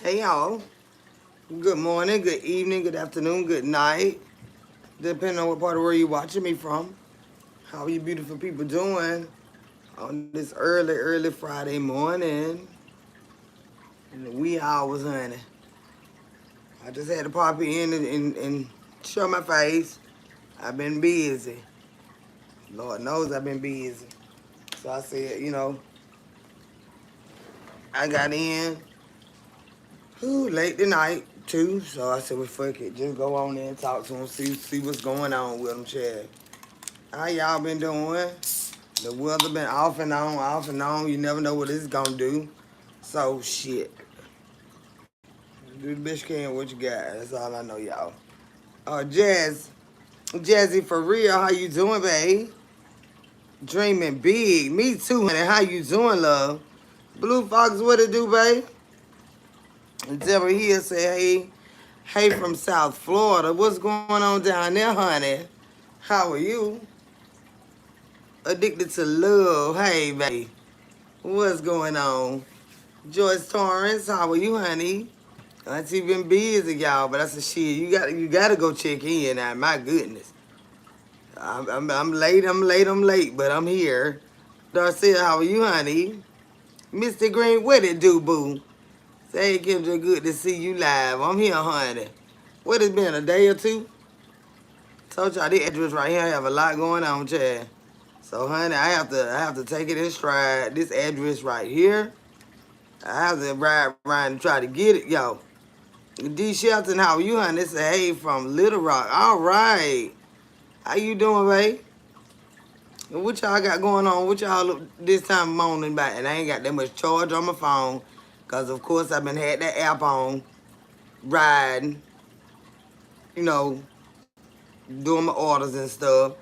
Hey y'all. Good morning, good evening, good afternoon, good night. Depending on what part of the world you're watching me from. How are you beautiful people doing on this early Friday morning? In the wee hours, honey. I just had to pop in and show my face. I've been busy. Lord knows I've been busy. So I said, I got in late tonight too. So I said, well, fuck it. Just go on there and talk to them, see what's going on with them, Chad. How y'all been doing? The weather been off and on, off and on. You never know what it's gonna do. So shit. Do the best you can what you got. That's all I know, y'all. Jazzy for real, how you doing, babe? Dreaming big. Me too, honey. How you doing, love? Blue Fox, what it do, babe? Deborah here say, hey from South Florida. What's going on down there, honey? How are you? Addicted to love. Hey, baby. What's going on? Joyce Torrance, how are you, honey? Auntie been busy, y'all, but I said, shit, you gotta go check in now. My goodness. I'm late, but I'm here. Darcel, how are you, honey? Mr. Green, what it do, boo? Say, Kendra, good to see you live. I'm here, honey. What has been, a day or two? Told y'all this address right here, I have a lot going on, Chad. So, honey, I have to take it in stride. This address right here, I have to ride around and try to get it, yo. D. Shelton, how are you, honey? This is Hey from Little Rock. All right. How you doing, babe? What y'all got going on? What y'all this time moaning about? And I ain't got that much charge on my phone. Because, of course, I've been had that app on, riding, you know, doing my orders and stuff.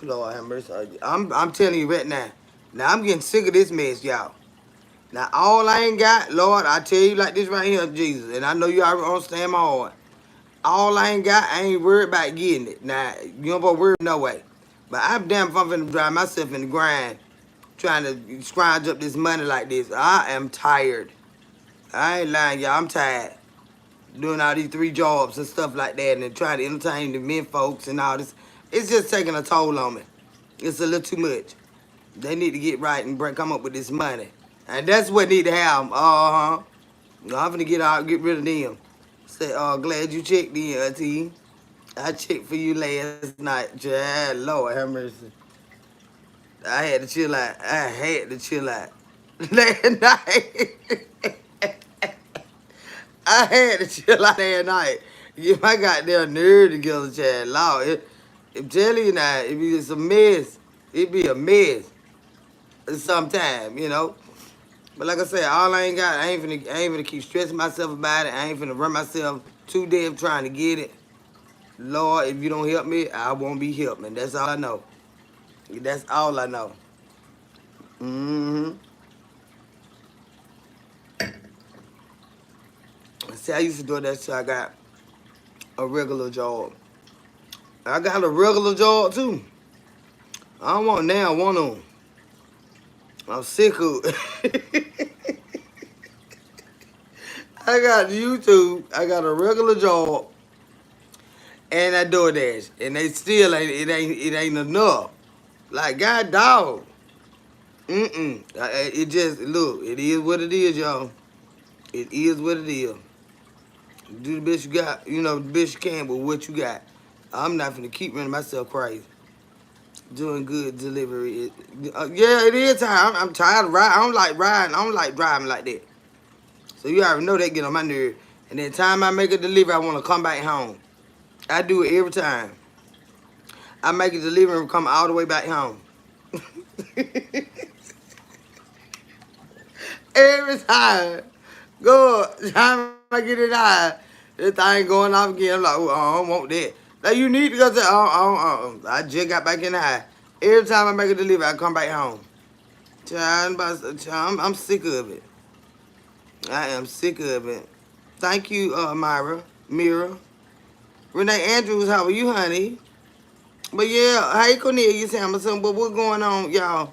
Lord have mercy. I'm telling you right now. Now, I'm getting sick of this mess, y'all. Now, all I ain't got, Lord, I tell you like this right here, Jesus. And I know you already understand my heart. All I ain't got, I ain't worried about getting it. Now, you don't worry no way. But I'm damn if I'm finna drive myself in the grind trying to scrounge up this money like this. I am tired. I ain't lying, y'all. I'm tired. Doing all these 3 jobs and stuff like that and then trying to entertain the men folks and all this. It's just taking a toll on me. It's a little too much. They need to get right and come up with this money. And that's what need to happen. I'm finna get rid of them. Say, glad you checked in, Auntie. I checked for you last night, child. Lord have mercy. I had to chill out. I had to chill out. Last night. I had to chill out last night. Get my goddamn nerve together, child. Lord, I'm telling you now, it be just a mess. It be a mess. Sometime, you know. But like I said, all I ain't got, I ain't finna keep stressing myself about it. I ain't finna run myself too damn trying to get it. Lord, if you don't help me, I won't be helped, man. That's all I know. That's all I know. Mm-hmm. See, I used to do that till I got a regular job. I got a regular job, too. I don't want now one of them. I'm sick of it. I got YouTube. I got a regular job. And I DoorDash. And they still it ain't enough. Like, God dog. It just, look, it is what it is, y'all. It is what it is. Do the best you got, the best you can with what you got. I'm not finna keep running myself crazy. Doing good delivery. Yeah, it is time. I'm tired of riding. I don't like riding. I don't like driving like that. So you already know that get on my nerve. And then time I make a delivery, I want to come back home. I do it every time. I make a delivery and come all the way back home. Every time. Go, time I get it out, this thing going off again. I'm like, oh, I don't want that. Like, you need to go to, I just got back in the high. Every time I make a delivery, I come back home. I'm sick of it. I am sick of it. Thank you, Mira. Renee Andrews, how are you, honey? But yeah, hey Cornelius Hamilton, but what's going on, y'all?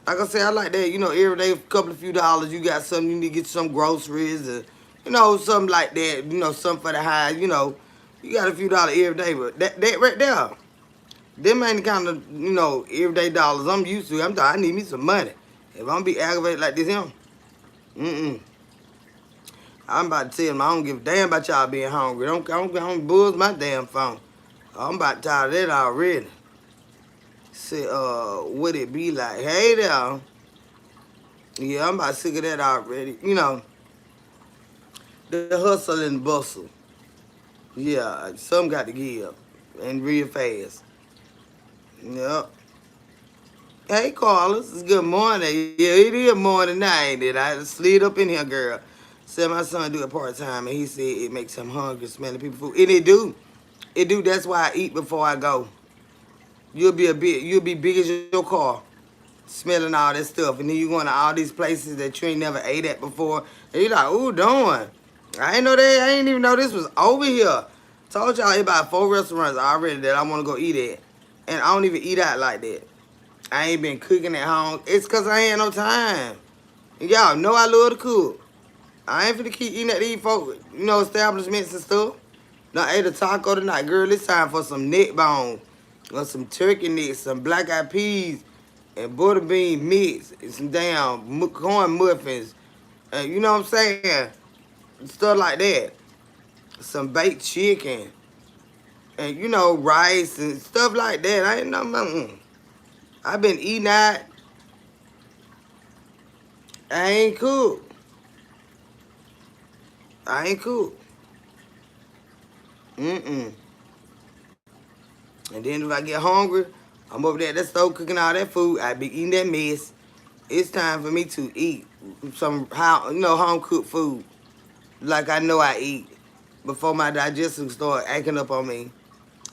Like I said, I like that, every day, a couple of few dollars, you got something, you need to get some groceries, Something like that. Something for the high. You got a few dollars every day, but that right there, them ain't the kind of everyday dollars I'm used to. I need me some money. If I'm be aggravated like this, mm. I'm about to tell them I don't give a damn about y'all being hungry. Don't buzz my damn phone. I'm about tired of that already. Say, what it be like? Hey there. Yeah, I'm about sick of that already. The hustle and bustle. Yeah, some got to give. And real fast. Yep. Hey, Carlos. It's good morning. Yeah, it is morning now, ain't it? I slid up in here, girl. Said my son do it part-time, and he said it makes him hungry, smelling people food. And it do. It do. That's why I eat before I go. You'll be big as your car, smelling all that stuff. And then you going to all these places that you ain't never ate at before. And you like, ooh, doing. I ain't even know this was over here. Told y'all about 4 restaurants already that I want to go eat at. And I don't even eat out like that. I ain't been cooking at home. It's because I ain't no time. And y'all know I love to cook. I ain't finna keep eating at these folk, establishments and stuff. Now, I ate a taco tonight. Girl, it's time for some neck bone. Or some turkey necks, some black eyed peas, and butter bean mix, and some damn corn muffins. You know what I'm saying? Stuff like that. Some baked chicken. And, rice and stuff like that. I ain't know. I've been eating out. I ain't cooked. I ain't cooked. Mm-mm. And then if I get hungry, I'm over there at that stove cooking all that food. I be eating that mess. It's time for me to eat some home cooked food like I know I eat before my digestion start acting up on me.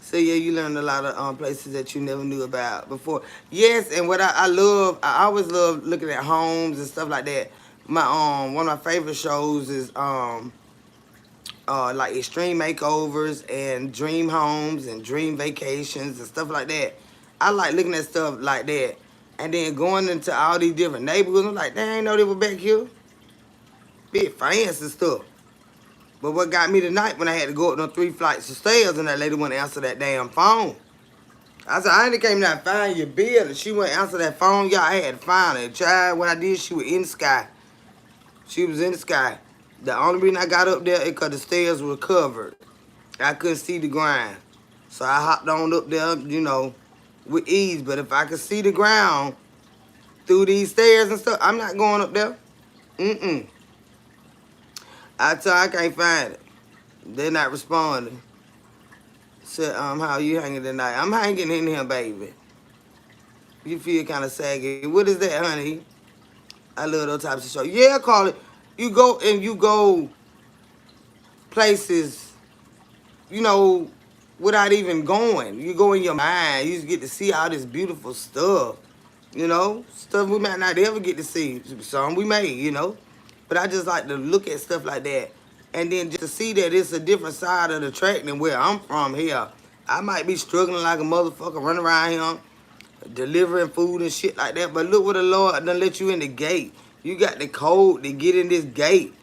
So yeah, you learn a lot of places that you never knew about before. Yes, and what I love, I always love looking at homes and stuff like that. My one of my favorite shows is like extreme makeovers and dream homes and dream vacations and stuff like that. I like looking at stuff like that. And then going into all these different neighborhoods, I'm like, they ain't know they were back here. Big fancy stuff. But what got me tonight when I had to go up them 3 flights of stairs and that lady wouldn't answer that damn phone. I said, I ain't came down to find your bill. And she wouldn't answer that phone. Y'all, I had to find her. Child, what I did, she was in the sky. She was in the sky. The only reason I got up there is because the stairs were covered. I couldn't see the ground. So I hopped on up there, with ease. But if I could see the ground through these stairs and stuff, I'm not going up there. Mm-mm. I can't find it. They're not responding. Said, how you hanging tonight? I'm hanging in here, baby. You feel kind of saggy. What is that, honey? I love those types of shows. Yeah, call it. You go places, without even going. You go in your mind. You just get to see all this beautiful stuff. Stuff we might not ever get to see. Some we may, But I just like to look at stuff like that. And then just to see that it's a different side of the track than where I'm from here. I might be struggling like a motherfucker running around here delivering food and shit like that. But look what the Lord done let you in the gate. You got the code to get in this gate.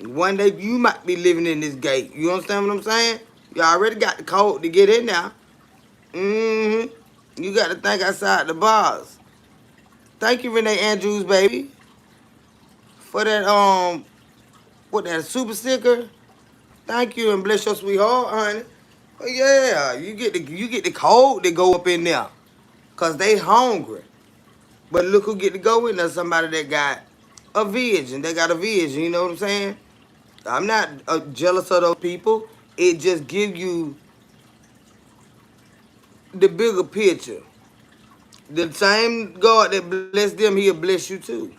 One day you might be living in this gate. You understand what I'm saying? You already got the code to get in now. You got to think outside the box. Thank you, Renee Andrews, baby, for that what that super sticker. Thank you and bless your sweetheart, honey. Oh yeah, you get the code to go up in there, cause they hungry. But look who get to go in there. Somebody that got a vision. They got a vision. You know what I'm saying? I'm not jealous of those people. It just gives you the bigger picture. The same God that blessed them, He'll bless you too.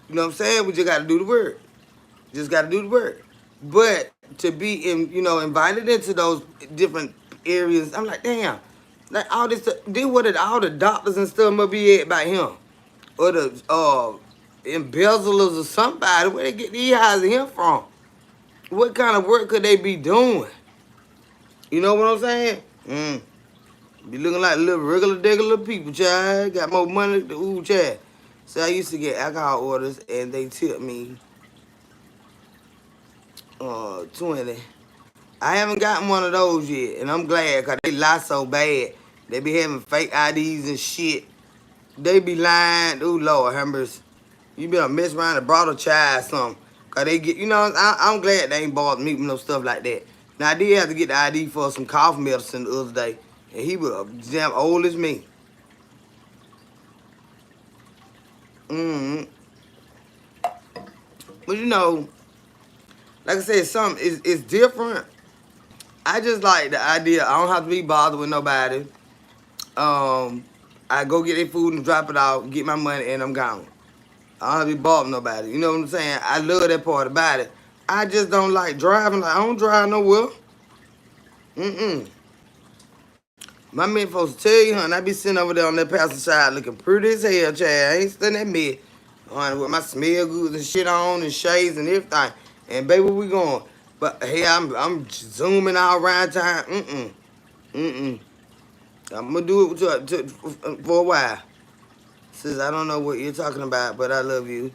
You know what I'm saying? We just got to do the work. Just got to do the work. But to be invited into those different areas, I'm like, damn, like all this, then what did all the doctors and stuff must be at by him, or the embezzlers or somebody? Where they get these eyes of him from? What kind of work could they be doing? You know what I'm saying? Be looking like little regular people, child. Got more money than ooh, child. So I used to get alcohol orders and they tip me 20. I haven't gotten one of those yet, and I'm glad because they lie so bad. They be having fake IDs and shit. They be lying. Ooh, Lord, Hammers. You better mess around and brought a child or something. Because they get, I'm glad they ain't bothered me with no stuff like that. Now, I did have to get the ID for some cough medicine the other day, and he was damn old as me. Mm-hmm. But like I said, something is different. I just like the idea. I don't have to be bothered with nobody. I go get their food and drop it off, get my money, and I'm gone. I don't have to be bothered with nobody. You know what I'm saying? I love that part about it. I just don't like driving. Like, I don't drive nowhere. Mm-mm. My men folks tell you, honey, I be sitting over there on that passenger side looking pretty as hell, Chad. I ain't studying that mid. Honey, with my smell goods and shit on and shades and everything. And baby, where we going? But hey, I'm zooming all around town. Mm-mm. Mm-mm. I'm gonna do it for a while. Says I don't know what you're talking about, but I love you.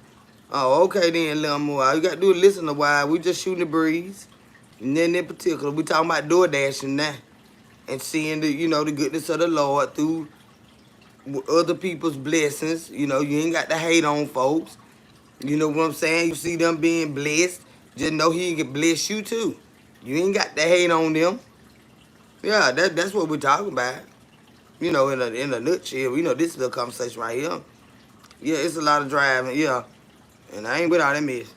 Oh, okay then, little more. All you gotta do is listen a while. We just shooting the breeze. And then in particular, we talking about door dashing now. And seeing the goodness of the Lord through other people's blessings. You ain't got to hate on folks. You know what I'm saying? You see them being blessed, just know he can bless you too. You ain't got to hate on them. Yeah, that's what we're talking about. In a nutshell, this little conversation right here. Yeah, it's a lot of driving, yeah. And I ain't with all that mess.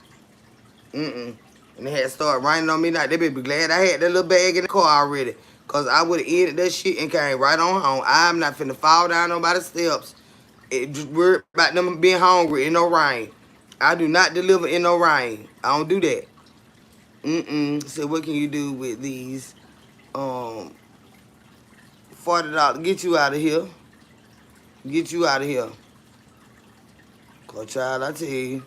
Mm-mm. And they had to start raining on me now. They be glad I had that little bag in the car already. Because I would have ended that shit and came right on home. I'm not finna fall down nobody's steps. Just worried about them being hungry in no rain. I do not deliver in no rain. I don't do that. Mm-mm. So what can you do with these $40? Get you out of here. Get you out of here. Cause child, I tell you.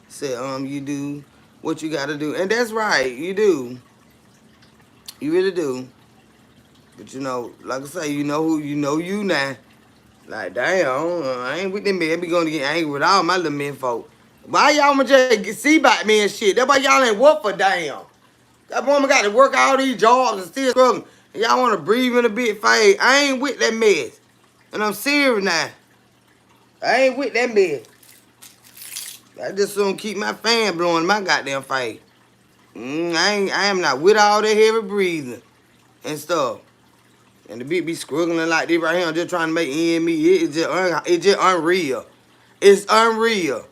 Say, you do what you gotta do. And that's right, you do. You really do. But like I say, you know who, you now. Like, damn, I ain't with them men. I be going to get angry with all my little men folk. Why y'all want just see about me and shit? That's why y'all ain't work for damn. That woman got to work all these jobs and still struggling. And y'all want to breathe in a bit fade. I ain't with that mess. And I'm serious now. I ain't with that mess. I just soon keep my fan blowing in my goddamn face. I am not with all that heavy breathing and stuff. And the bitch be squiggling like this right here, just trying to make end meet. It's just unreal. It's unreal.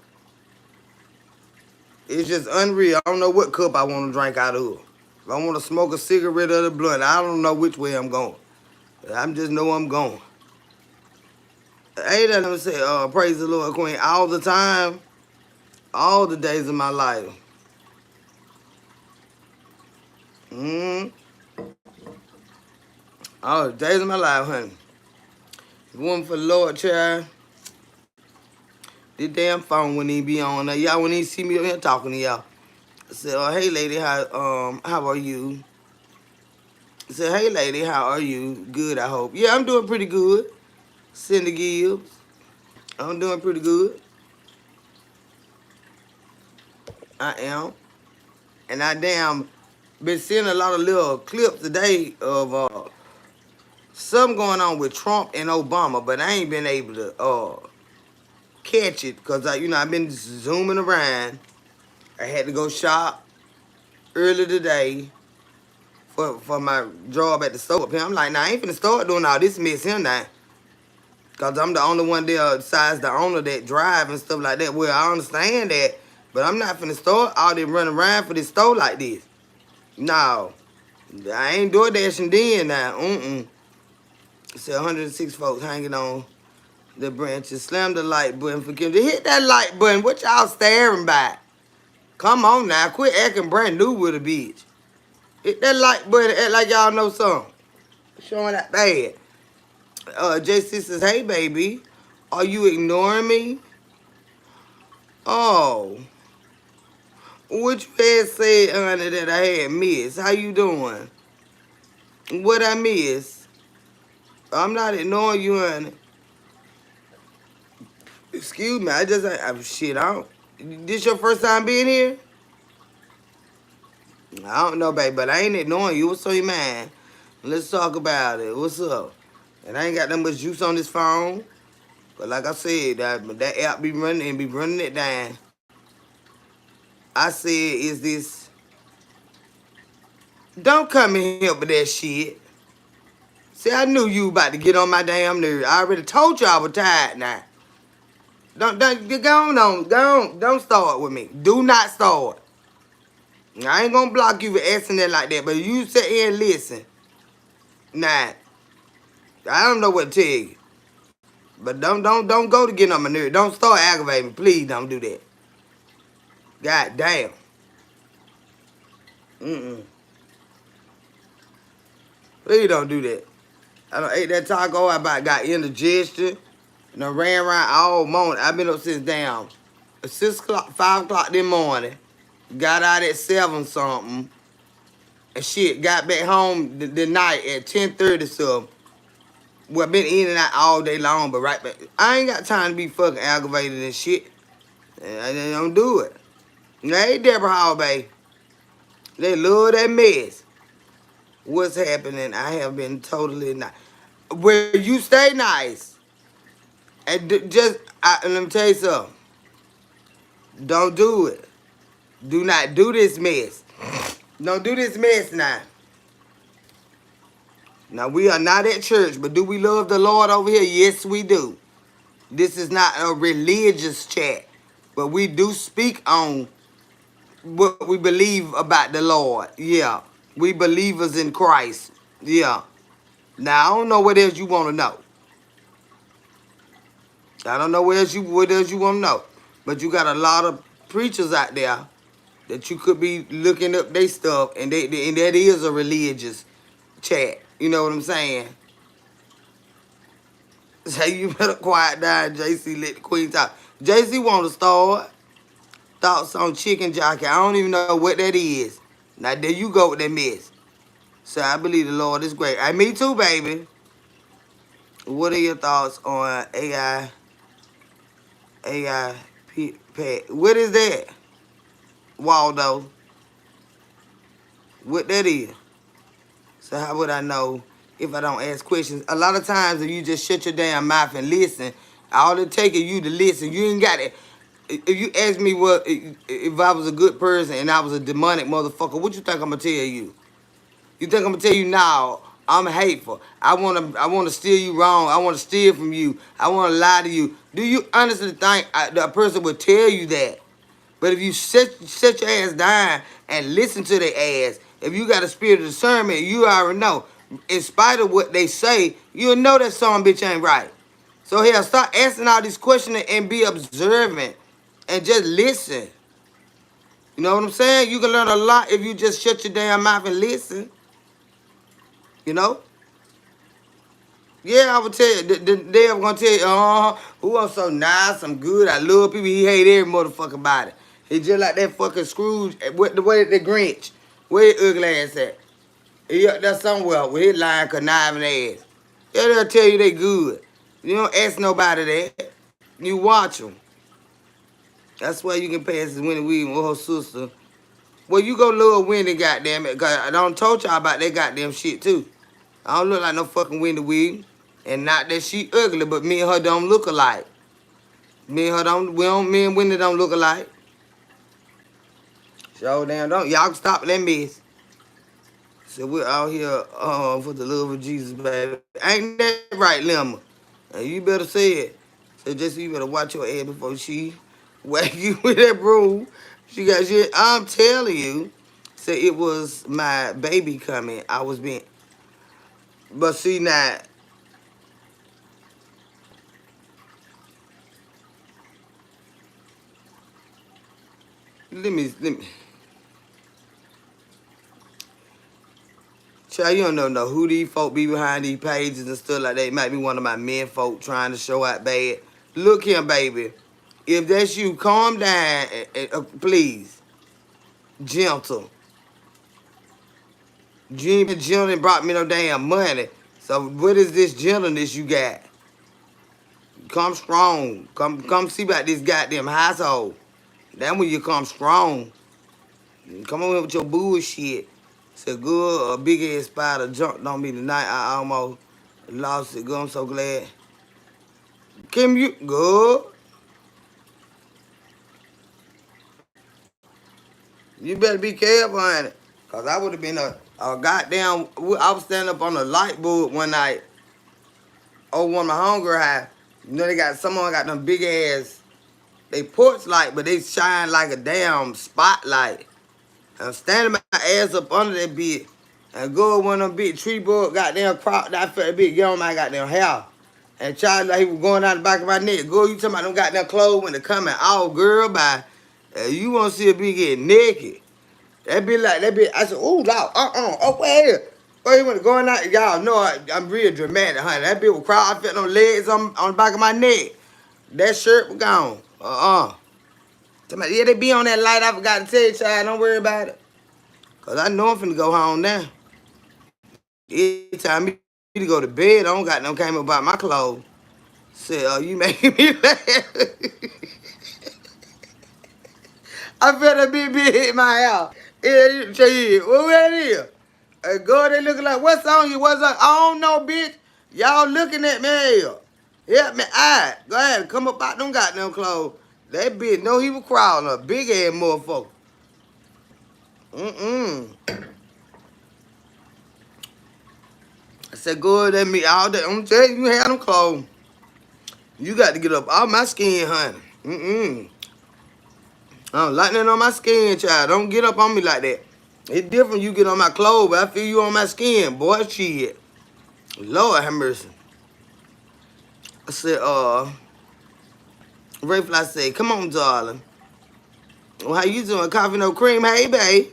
It's just unreal. I don't know what cup I want to drink out of. If I want to smoke a cigarette or the blunt, I don't know which way I'm going. I just know I'm going. Ain't that let me say, praise the Lord, Queen, all the time, all the days of my life. All the days of my life, honey. If it wasn't for the Lord, child, this damn phone wouldn't even be on there. Y'all wouldn't even see me up here talking to y'all. I said, oh, hey, lady, how are you? I said, hey, lady, how are you? Good, I hope. Yeah, I'm doing pretty good. Cindy Gibbs. I'm doing pretty good. I am. And I damn been seeing a lot of little clips today of something going on with Trump and Obama, but I ain't been able to catch it because I've been zooming around. I had to go shop early today for my job at the store up here. I'm like, nah, I ain't finna start doing all this mess here now. Because I'm the only one there besides the owner that drive and stuff like that. Well, I understand that, but I'm not finna start all this running around for this store like this. No. I ain't door dashing then now. It's 106 folks hanging on the branches. Slam the like button for Kim. Hit that like button. What y'all staring by? Come on now. Quit acting brand new with a bitch. Hit that like button. Act like y'all know something. Showing that bad. JC says, hey, baby. Are you ignoring me? Oh. What you had said, honey, that I had missed? How you doing? What I miss? I'm not ignoring you, honey. Excuse me, shit, I don't. This your first time being here? I don't know, baby, but I ain't ignoring you. What's on your mind? Let's talk about it. What's up? And I ain't got that much juice on this phone. But like I said, that app be running and be running it down. I said, is this... Don't come in here with that shit. See, I knew you about to get on my damn nerves. I already told you I was tired now. Don't don't start with me. Do not start. I ain't gonna block you for asking that like that, but you sit here and listen. Nah, I don't know what to tell you. But don't go to get on my nerves. Don't start aggravating me. Please don't do that. God damn. Mm-mm. Please don't do that. I done ate that taco. I about got indigestion. And I ran around all morning. I've been up since damn 6 o'clock, 5 o'clock this morning. Got out at 7 something. And shit, got back home the night at 10:30 something. Well, been in and out all day long, but right back. I ain't got time to be fucking aggravated and shit. I don't do it. Hey, Deborah Hall, babe. They love that mess. What's happening? I have been totally nice. Where you stay nice. And let me tell you something. Don't do it. Do not do this mess. Don't do this mess now. Now, we are not at church, but do we love the Lord over here? Yes, we do. This is not a religious chat, but we do speak on what we believe about the Lord. Yeah. We believers in Christ. Yeah. Now, I don't know what else you want to know. I don't know what else you want to know. But you got a lot of preachers out there that you could be looking up their stuff, and that is a religious chat. You know what I'm saying? So you better quiet down, JC. Let the queen talk. JC want to start. Thoughts on chicken jockey. I don't even know what that is. Now, there you go with that mess. So I believe the Lord is great. Me too, baby. What are your thoughts on AI Pat? What is that, Waldo? What that is? So how would I know if I don't ask questions? A lot of times if you just shut your damn mouth and listen, all it takes is you to listen. You ain't got it. If you ask me what if I was a good person and I was a demonic motherfucker, what you think I'm gonna tell you? You think I'm gonna tell you now? I'm hateful. I wanna steal you wrong. I wanna steal from you. I wanna lie to you. Do you honestly think that a person would tell you that? But if you set your ass down and listen to their ass, if you got a spirit of discernment, you already know. In spite of what they say, you'll know that some bitch ain't right. So hell, start asking all these questions and be observant and just listen. You know what I'm saying? You can learn a lot if you just shut your damn mouth and listen. You know? Yeah, I would tell you. They ever gonna tell you, who I'm so nice, I'm good, I love people. He hate every motherfucking body. He just like that fucking Scrooge, with the way the Grinch. Where his ugly ass at? He up there somewhere with his lying conniving ass. Yeah, they'll tell you they good. You don't ask nobody that. You watch them. That's why you can pass as Winnie Williams with her sister. Well, you go love Wendy, goddamn it, because I don't told y'all about that goddamn shit, too. I don't look like no fucking Wendy Williams. And not that she ugly, but me and her don't look alike. Me and her don't, me and Wendy don't look alike. So damn don't. Y'all can stop that mess. So we're out here for the love of Jesus, baby. Ain't that right, Lemma? And you better say it. So just you better watch your ass before she whack you with that broom. She got shit. I'm telling you. So it was my baby coming. I was being. But see now. Let me. Child, you don't know who these folk be behind these pages and stuff like that. It might be one of my men folk trying to show out bad. Look here, baby. If that's you, calm down, please. Gentle. You ain't been gentle and brought me no damn money. So what is this gentleness you got? Come strong. Come see about this goddamn household. That's when you come strong. Come on with your bullshit. Said, good, a big ass spider jumped on me tonight. I almost lost it. Good, I'm so glad. Kim, you good? You better be careful, honey. Cause I would have been a goddamn. I was standing up on a light bulb one night. Oh, one of my hunger high. You know they got someone got them big ass. They porch light, but they shine like a damn spotlight. I'm standing my ass up under that bitch. And go one of them big tree board goddamn crop that I felt that bitch get on my goddamn hair. And Charlie like he was going down the back of my neck. Girl, you talking about them goddamn clothes when they coming out, girl, by you wanna see a bitch get naked. That bitch like that bitch. I said, ooh, loud, oh, wait. Oh, he went going out. Y'all know I'm real dramatic, honey. That bitch was crying. I felt them legs on the back of my neck. That shirt was gone. Somebody, yeah, they be on that light. I forgot to tell you, child. Don't worry about it. Cause I know I'm finna go home now. It's time me to go to bed. I don't got no came about my clothes. Said, oh, you making me laugh. I felt that big hit my house. Yeah, tell you, what that is? Girl, they looking like, what's on you? What's up? I don't know, bitch. Y'all looking at me here. Help me out. Go ahead, come up out them goddamn clothes. That bitch know he was crawling a big ass motherfucker. I said, go ahead, let me all day. I'm telling you, you have them clothes. You got to get up out my skin, honey. I'm lightning on my skin, child. Don't get up on me like that. It's different you get on my clothes, but I feel you on my skin. Boy, shit. Lord have mercy. I said, Rayfly said, come on, darling. Well, how you doing? Coffee, no cream? Hey, babe.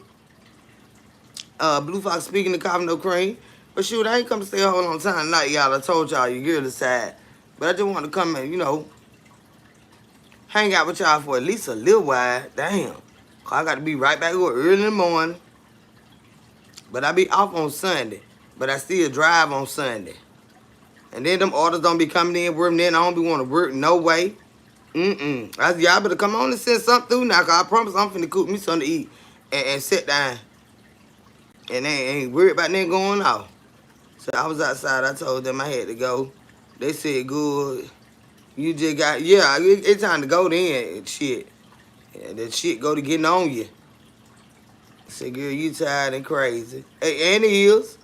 Blue Fox speaking of coffee, no cream. But shoot, I ain't come to stay a whole long time tonight, y'all. I told y'all your girl side. But I just want to come and, hang out with y'all for at least a little while. Damn. I got to be right back here early in the morning. But I be off on Sunday. But I still drive on Sunday. And then them orders don't be coming in work. Then I don't be want to work no way. Y'all better come on and send something through now. Cause I promise I'm finna cook me something to eat. And sit down. And they ain't worried about nothing going off. So I was outside. I told them I had to go. They said, good. You just got, yeah, it's time to go then. And shit. And that shit go to getting on you. I said, girl, you tired and crazy. Hey, and he is.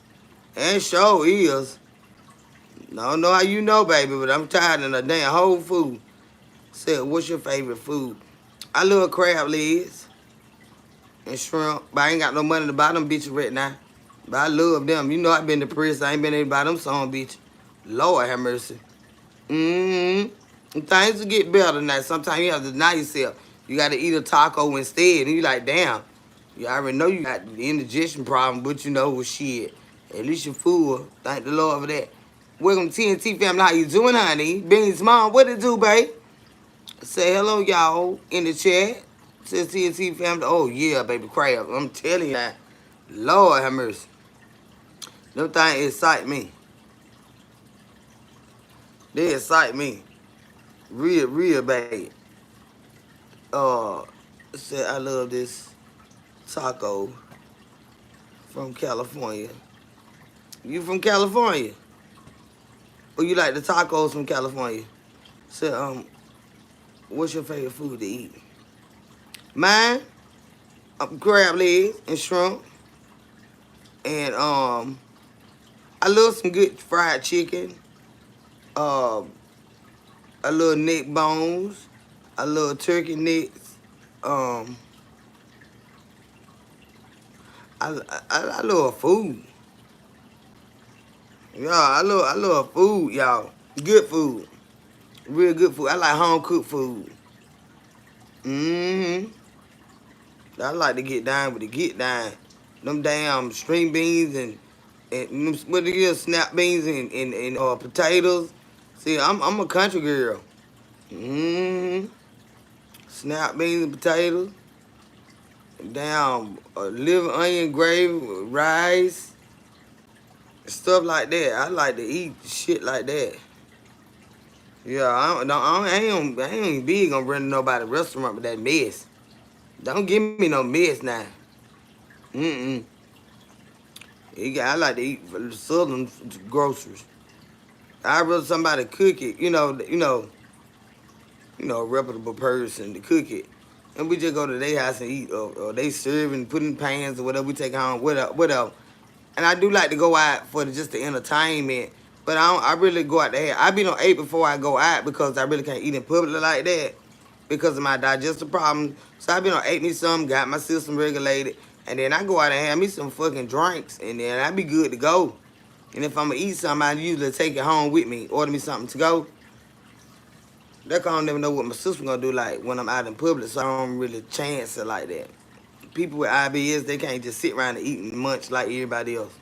And sure is. I don't know how you know, baby, but I'm tired of the damn whole food. Said, what's your favorite food? I love crab legs and shrimp, but I ain't got no money to buy them bitches right now. But I love them. You know I been depressed. I ain't been able to buy them some bitches. Lord have mercy. Things will get better now. Sometimes you have to deny yourself. You got to eat a taco instead. And you like, damn. You already know you got the indigestion problem, but well, shit. At least you're full. Thank the Lord for that. Welcome to TNT family. How you doing, honey? Beans mom, what it do, babe? Say hello, y'all, in the chat. Says TNT family. Oh, yeah, baby crab. I'm telling you that. Lord have mercy. Them things excite me. They excite me. Real bad. Said I love this taco from California. You from California? Or you like the tacos from California? Said, what's your favorite food to eat? Mine, crab legs and shrimp. And I love some good fried chicken. I love neck bones. I love turkey necks. I love food. Yeah, I love food, y'all. Good food. Real good food. I like home cooked food. I like to get down with the get down. Them damn string beans and what it is, snap beans and potatoes. See, I'm a country girl. Snap beans and potatoes. Damn, liver onion gravy, rice, stuff like that. I like to eat shit like that. Yeah, I ain't big on running nobody restaurant with that mess. Don't give me no mess now. Mm-mm. I like to eat southern groceries. I'd rather somebody cook it, a reputable person to cook it. And we just go to their house and eat, or they serve and put in pans or whatever we take home, whatever. And I do like to go out for just the entertainment, but I really go out there. I be on 8 before I go out because I really can't eat in public like that because of my digestive problem. So I been on 8 me some, got my system regulated, and then I go out and have me some fucking drinks, and then I be good to go. And if I'm gonna eat something, I usually take it home with me, order me something to go. That 'cause I don't never know what my sister gonna do like when I'm out in public, so I don't really chance it like that. People with IBS, they can't just sit around and eat and munch like everybody else.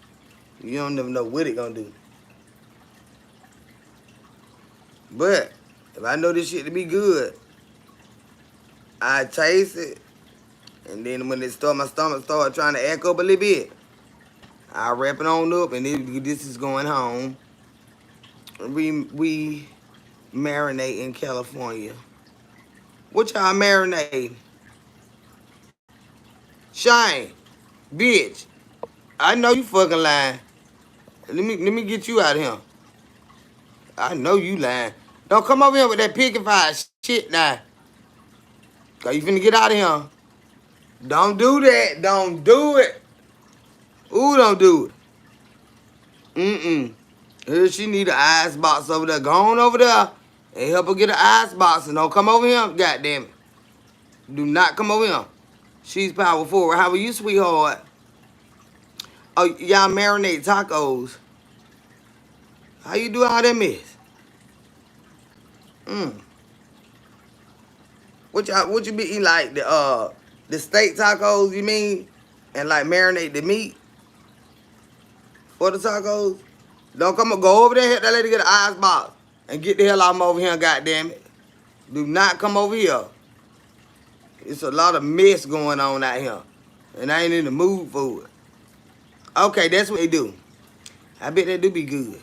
You don't never know what it gonna do. But if I know this shit to be good, I taste it, and then when my stomach start trying to act up a little bit, I wrap it on up, and this is going home. We marinate in California. What y'all marinate? Shane, bitch. I know you fucking lying. Let me get you out of here. I know you lying. Don't come over here with that picket fire shit now. Cause you finna get out of here. Don't do that. Don't do it. Ooh, don't do it. Here she need an ice box over there. Go on over there and help her get an ice box. And don't come over here. God damn it. Do not come over here. She's power forward. How are you, sweetheart? Oh, y'all marinate tacos. How you do all that mess? What you be eating, like the steak tacos, you mean? And like marinate the meat for the tacos? Don't go over there, help that lady get an ice box. And get the hell out of over here, goddamn it. Do not come over here. It's a lot of mess going on out here. And I ain't in the mood for it. Okay, that's what they do. I bet they do be good.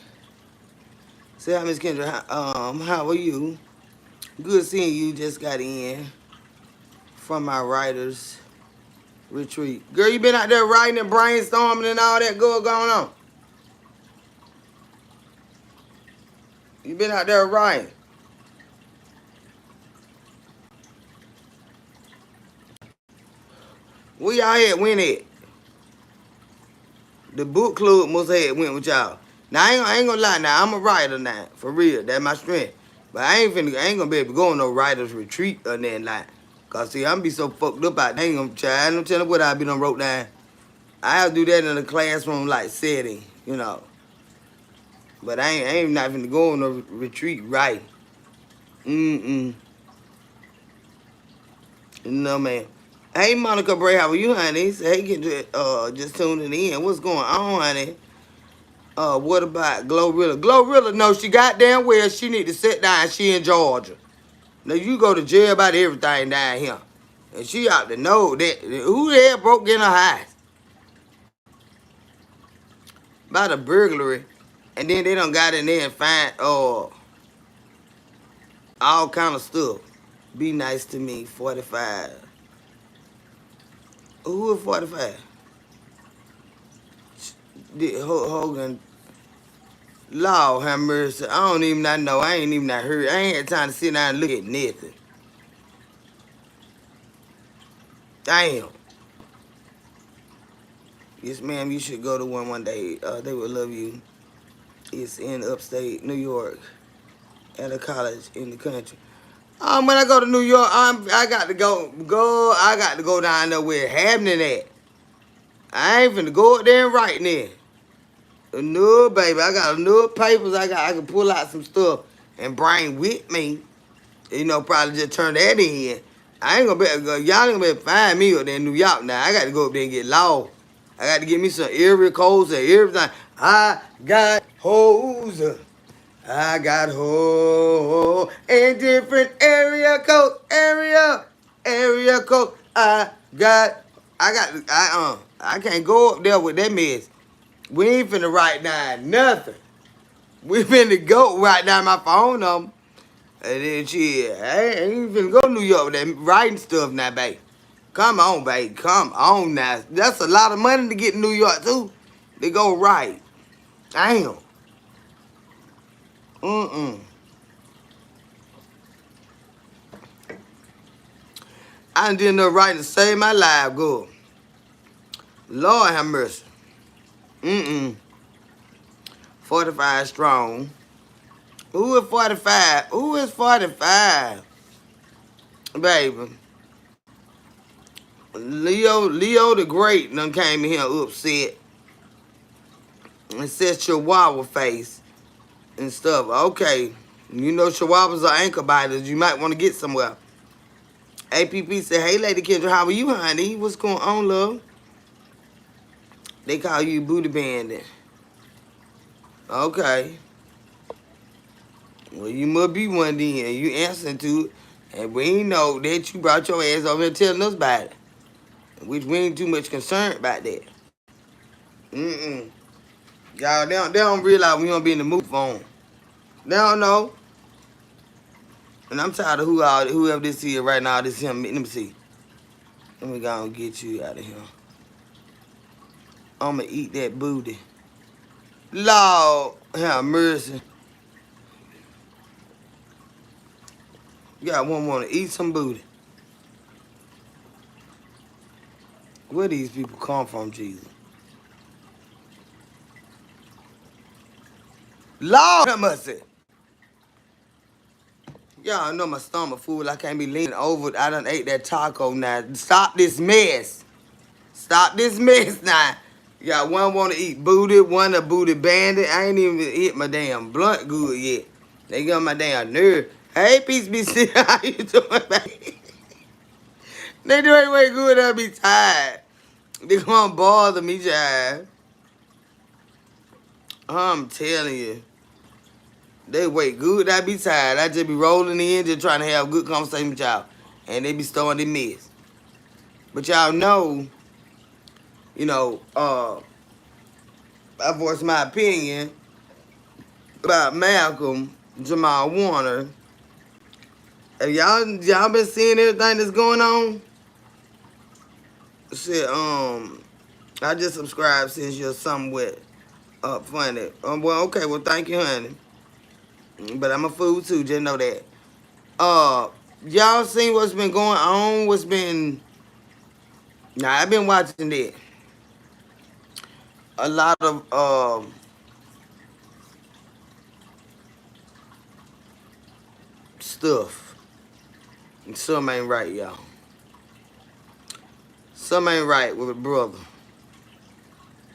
Say hi, Miss Kendra. How are you? Good seeing you. Just got in from my writer's retreat. Girl, you been out there writing and brainstorming and all that good going on? You been out there writing? Where y'all at went at? The book club must have went with y'all. Now I ain't gonna lie. Now I'm a writer now, for real. That's my strength. But I ain't gonna be able to go on no writer's retreat or nothing like. Cause see, I'm be so fucked up out there. I ain't gonna try. I ain't tell you what I be done wrote down. I'll do that in a classroom like setting, But I ain't not finna go on no retreat right. No man. Hey Monica Bray, how are you, honey? Hey, just tuning in. What's going on, honey? What about Glorilla? Glorilla, no, she goddamn well she need to sit down. She in Georgia. Now you go to jail about everything down here. And she ought to know that who the hell broke in her house? About a burglary. And then they done got in there and find all kind of stuff. Be nice to me, 45. Who is 45? Hogan. Lord have mercy. I don't even not know. I ain't even not heard. I ain't had time to sit down and look at nothing. Damn. Yes, ma'am, you should go to one day. They would love you. It's in upstate New York at a college in the country. When I go to New York, I got to I got to go down there where it's happening at. I ain't finna go up there and write there. No, baby, I got enough papers. I can pull out some stuff and bring with me. Probably just turn that in. I ain't gonna be y'all ain't gonna be able to find me up there in New York now. I got to go up there and get lost. I got to get me some area codes and everything. I got hoes. I got hoes in different area code. Area code. I can't go up there with that mess. We ain't finna write down nothing. We finna go write down my phone number. And then shit, I ain't finna go to New York with that writing stuff now, babe. Come on, baby. Come on now. That's a lot of money to get in New York, too. They go right. Damn. Mm-mm. I did enough right to save my life, good. Lord have mercy. Mm-mm. 45 strong. Who is 45? Who is 45? Baby. Leo the Great done came in here upset and said Chihuahua face and stuff. Okay. You know Chihuahuas are ankle biters. You might want to get somewhere. APP said, hey, Lady Kendra, how are you, honey? What's going on, love? They call you booty bandit. Okay. Well, you must be one then. You answering to it. And we ain't know that you brought your ass over here telling us about it. Which we ain't too much concerned about that. Mm-mm. Y'all, they don't realize we don't be in the mood for them. They don't know. And I'm tired of whoever this is right now. This him. Let me see. Let me go and get you out of here. I'm going to eat that booty. Lord, have mercy. Got one want to eat some booty. Where these people come from, Jesus? Lord have mercy. Y'all know my stomach full. I can't be leaning over. I done ate that taco now. Stop this mess. Stop this mess now. Y'all, one want to eat booty, one a booty bandit. I ain't even hit my damn blunt good yet. They got my damn nerve. Hey, Peace Be Still. How you doing, baby? They doing way good. I'll be tired. They gonna bother me, child. I'm telling you. They wait good. I be tired. I just be rolling in, just trying to have a good conversation with y'all. And they be starting to miss. But y'all know, I voiced my opinion about Malcolm Jamal Warner. Have y'all been seeing everything that's going on? Shit, I just subscribed since you're somewhat funny. Well, okay, well, thank you, honey. But I'm a fool too, just know that. Y'all seen what's been going on? I've been watching that. A lot of stuff. Some ain't right, y'all. Some ain't right with a brother.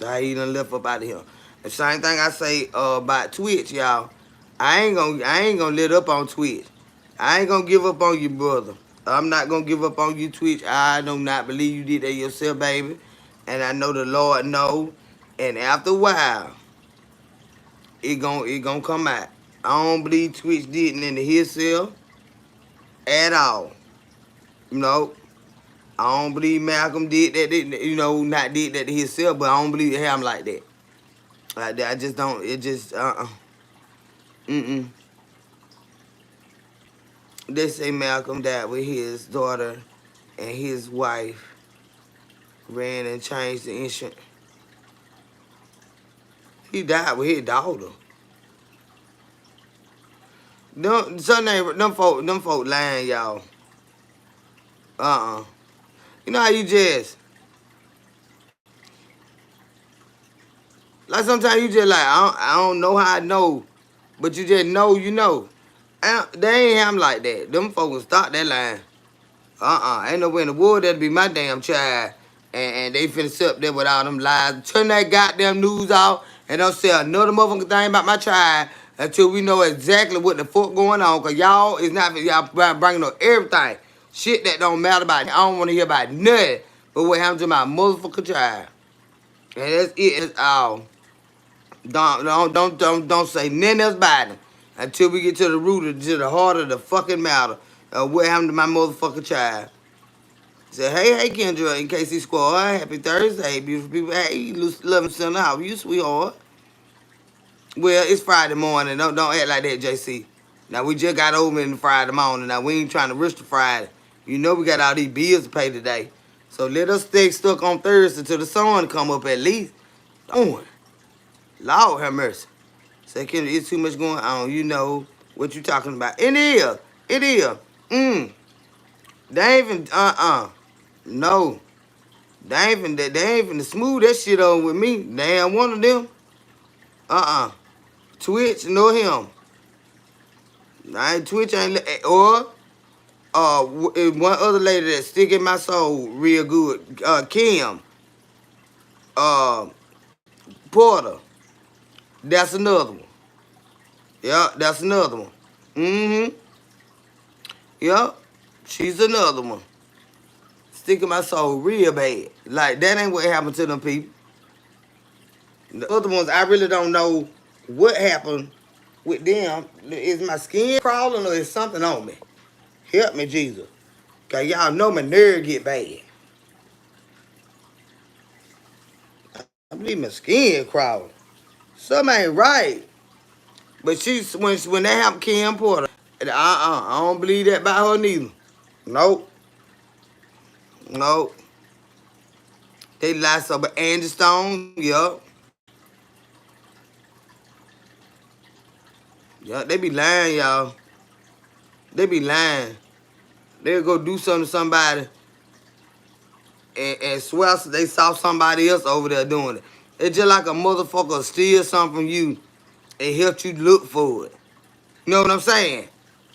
How he done left up out of here. The same thing I say about Twitch, y'all. I ain't gonna let up on Twitch. I ain't gonna give up on you, brother. I'm not gonna give up on you, Twitch. I do not believe you did that yourself, baby. And I know the Lord know. And after a while, it gonna come out. I don't believe Twitch did it into himself at all. No. I don't believe Malcolm did that, not did that to himself, but I don't believe it happened like that. Like that, I just don't, it just, mm-mm. They say Malcolm died with his daughter and his wife ran and changed the insurance. He died with his daughter. Them folk lying, y'all. You know how you just, like sometimes you just like, I don't know how I know, but you just know you know. They ain't him like that. Them folks stop that line. Ain't no way in the world that'd be my damn child. And they finna sit up there with all them lies. Turn that goddamn news off and don't say another motherfucking thing about my child until we know exactly what the fuck going on. Cause y'all is not, y'all bringing up everything. Shit that don't matter about it. I don't want to hear about nothing but what happened to my motherfucking child. And that's it. That's all. Don't say nothing else about it until we get to the root, to the heart of the fucking matter of what happened to my motherfucking child. Say, hey, Kendra, in case he squad, happy Thursday, beautiful people. Hey, loving son, how are you, sweetheart? Well, it's Friday morning. Don't act like that, JC. Now, we just got over in Friday morning. Now, we ain't trying to rush to Friday. You know we got all these bills to pay today. So let us stay stuck on Thursday till the sun come up at least. Oh, Lord have mercy. Second, it's too much going on. You know what you talking about. It is. It is. They ain't even, no. They ain't even smooth that shit over with me. They ain't one of them. Twitch, know him. I ain't Twitch ain't, or, one other lady that stick in my soul real good. Kim. Uh, Porter. That's another one. Yeah, that's another one. Mm-hmm. Yeah, she's another one. Sticking my soul real bad. Like, that ain't what happened to them people. The other ones, I really don't know what happened with them. Is my skin crawling or is something on me? Help me, Jesus. Because y'all know my nerve get bad. I believe my skin crawling. Something ain't right. But when that happened to Kim Porter, I don't believe that about her neither. Nope. Nope. They lie so, but Angie Stone, yup. Yup, they be lying, y'all. They be lying. They'll go do something to somebody and swear they saw somebody else over there doing it. It's just like a motherfucker steal something from you and help you look for it. You know what I'm saying?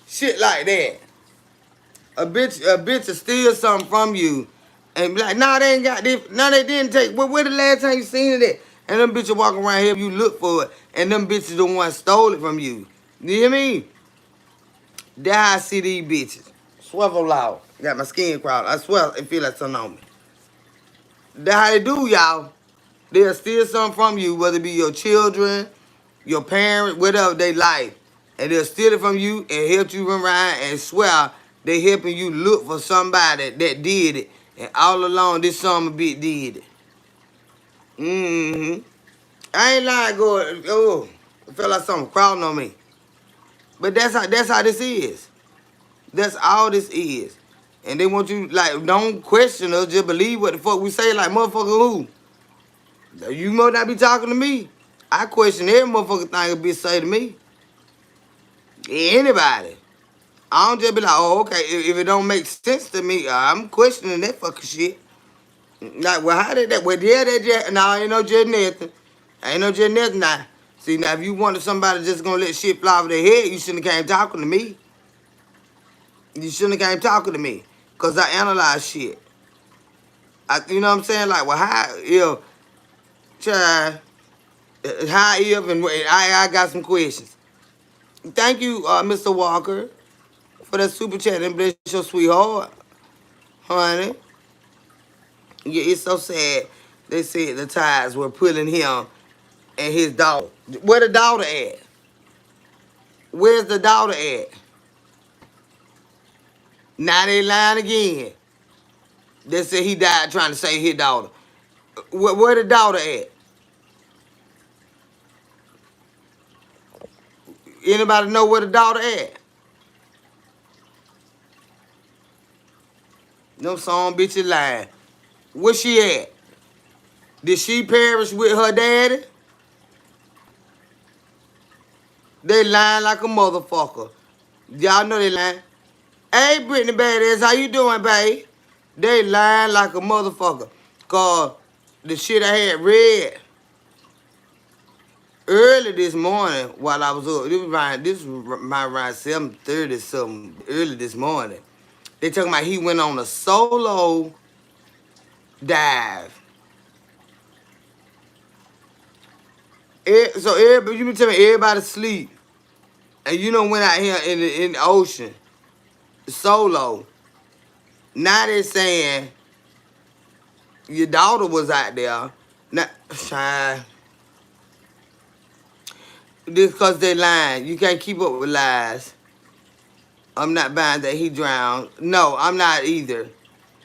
Shit like that. A bitch will steal something from you and be like, nah, they ain't got this. Nah, they didn't take. Where the last time you seen it at? And them bitches walking around here, you look for it, and them bitches the one stole it from you. You hear me? That's how I see these bitches. Swivel loud. Got my skin crawling. I swear it feel like something on me. That's how they do, y'all. They'll steal something from you, whether it be your children, your parents, whatever they like. And they'll steal it from you and help you run around and swear they helping you look for somebody that did it. And all along, this son of a bitch did it. Mm-hmm. I ain't lying, going, oh, it felt like something crawling on me. But that's how this is. That's all this is. And they want you, like, don't question us, just believe what the fuck we say, like, motherfucker who? You must not be talking to me. I question every motherfucker thing a bitch say to me. Anybody. I don't just be like, oh, okay, if it don't make sense to me, I'm questioning that fucking shit. Like, well, how did that? Well, yeah, that just, no, ain't no just nothing. Ain't no just nothing now. See, now, if you wanted somebody just gonna let shit fly over their head, you shouldn't have came talking to me. You shouldn't have came talking to me. Because I analyze shit. You know what I'm saying? Like, well, how, child, how if, and I got some questions. Thank you, Mr. Walker, for that super chat and bless your sweetheart, honey. Yeah, it's so sad. They said the ties were pulling him and his daughter. Where the daughter at? Where's the daughter at? Now they lying again. They said he died trying to save his daughter. Where the daughter at? Anybody know where the daughter at? Them son bitches lying. Where she at? Did she perish with her daddy? They lying like a motherfucker. Y'all know they lying. Hey, Brittany Badass, how you doing, babe? They lying like a motherfucker. Cause the shit I had read early this morning while I was up, this was around 7:30 something, early this morning. They talking about he went on a solo dive. So everybody, you been telling me everybody sleep. And you know went out here in the ocean solo. Now they saying your daughter was out there. Now, child, this because they lying. You can't keep up with lies. I'm not buying that he drowned. No, I'm not either.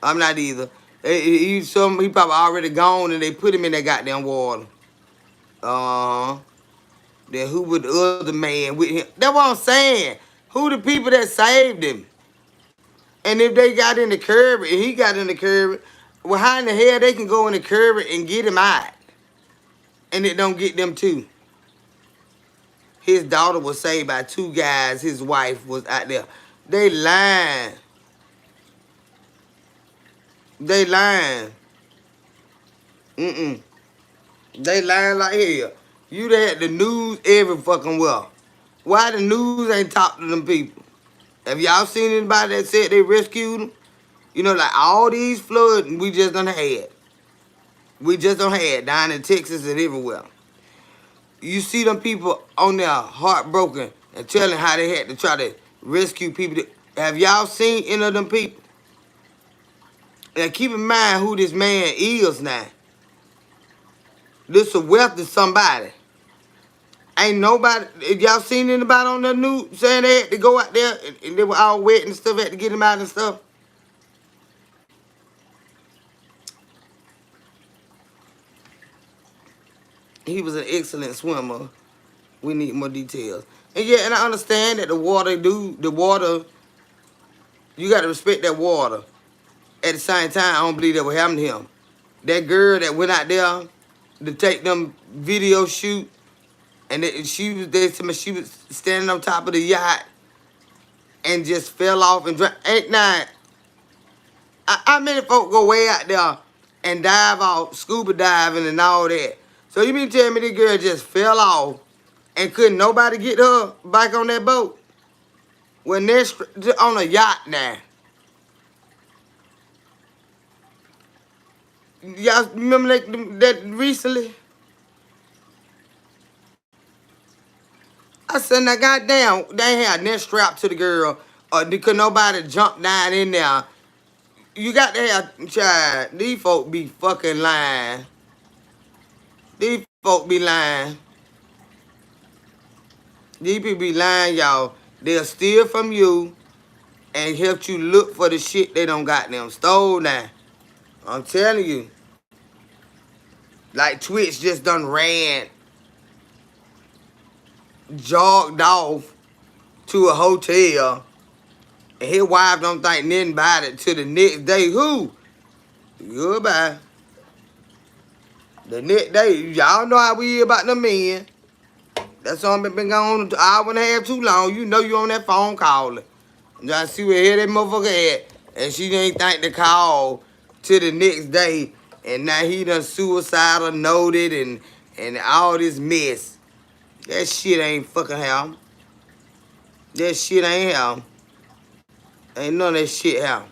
I'm not either. He probably already gone and they put him in that goddamn water. Then who was the other man with him? That's what I'm saying. Who the people that saved him? And if they got in the curb and he got in the curb, Well, how in the hell they can go in the curb and get him out, and it don't get them too? His daughter was saved by two guys. His wife was out there. They lying. They lying. Mm-mm. They lying like hell. You had the news every fucking well. Why the news ain't talk to them people? Have y'all seen anybody that said they rescued them? You know, like all these floods we just done had. We just done had down in Texas and everywhere. You see them people on there heartbroken and telling how they had to try to rescue people. Have y'all seen any of them people? And keep in mind who this man is now. This a wealth to somebody. Ain't nobody, y'all seen anybody on the news saying they had to go out there and they were all wet and stuff, had to get them out and stuff? He was an excellent swimmer. We need more details. And yeah, and I understand that the water, you got to respect that water. At the same time, I don't believe that would happen to him. That girl that went out there to take them video shoot, and she was standing on top of the yacht and just fell off and drowned. Ain't not. How many folk go way out there and dive off, scuba diving and all that? So you mean tell me this girl just fell off and couldn't nobody get her back on that boat? When they're on a yacht now. Y'all remember that recently? I said, now goddamn, they ain't had net strapped to the girl, or could nobody jump down in there. You got to have, child, these folk be fucking lying. These folk be lying. These people be lying, y'all. They'll steal from you and help you look for the shit they don't got them stole now. I'm telling you. Like Twitch just done ran, jogged off to a hotel, and his wife don't think nothing about it till the next day. Who? Goodbye. The next day, y'all know how we hear about them men. That's all been going on an hour and a half too long. You know you on that phone calling. You trying to see where that motherfucker at. And she didn't think to call till the next day. And now he done suicidal noted and all this mess. That shit ain't fucking hell. That shit ain't hell. Ain't none of that shit hell.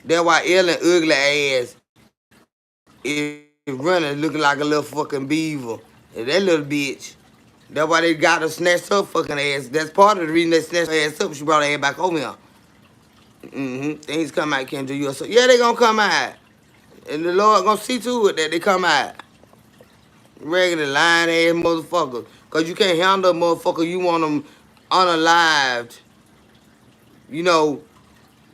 That's why Ellen ugly ass is running looking like a little fucking beaver. And that little bitch. That's why they got her snatched her fucking ass. That's part of the reason they snatched her ass up. She brought her ass back over here. Things come out, can't do you. So yeah, they gonna come out. And the Lord gonna see to it that they come out. Regular lying ass motherfuckers. Cause you can't handle a motherfucker, you want them unalived. You know,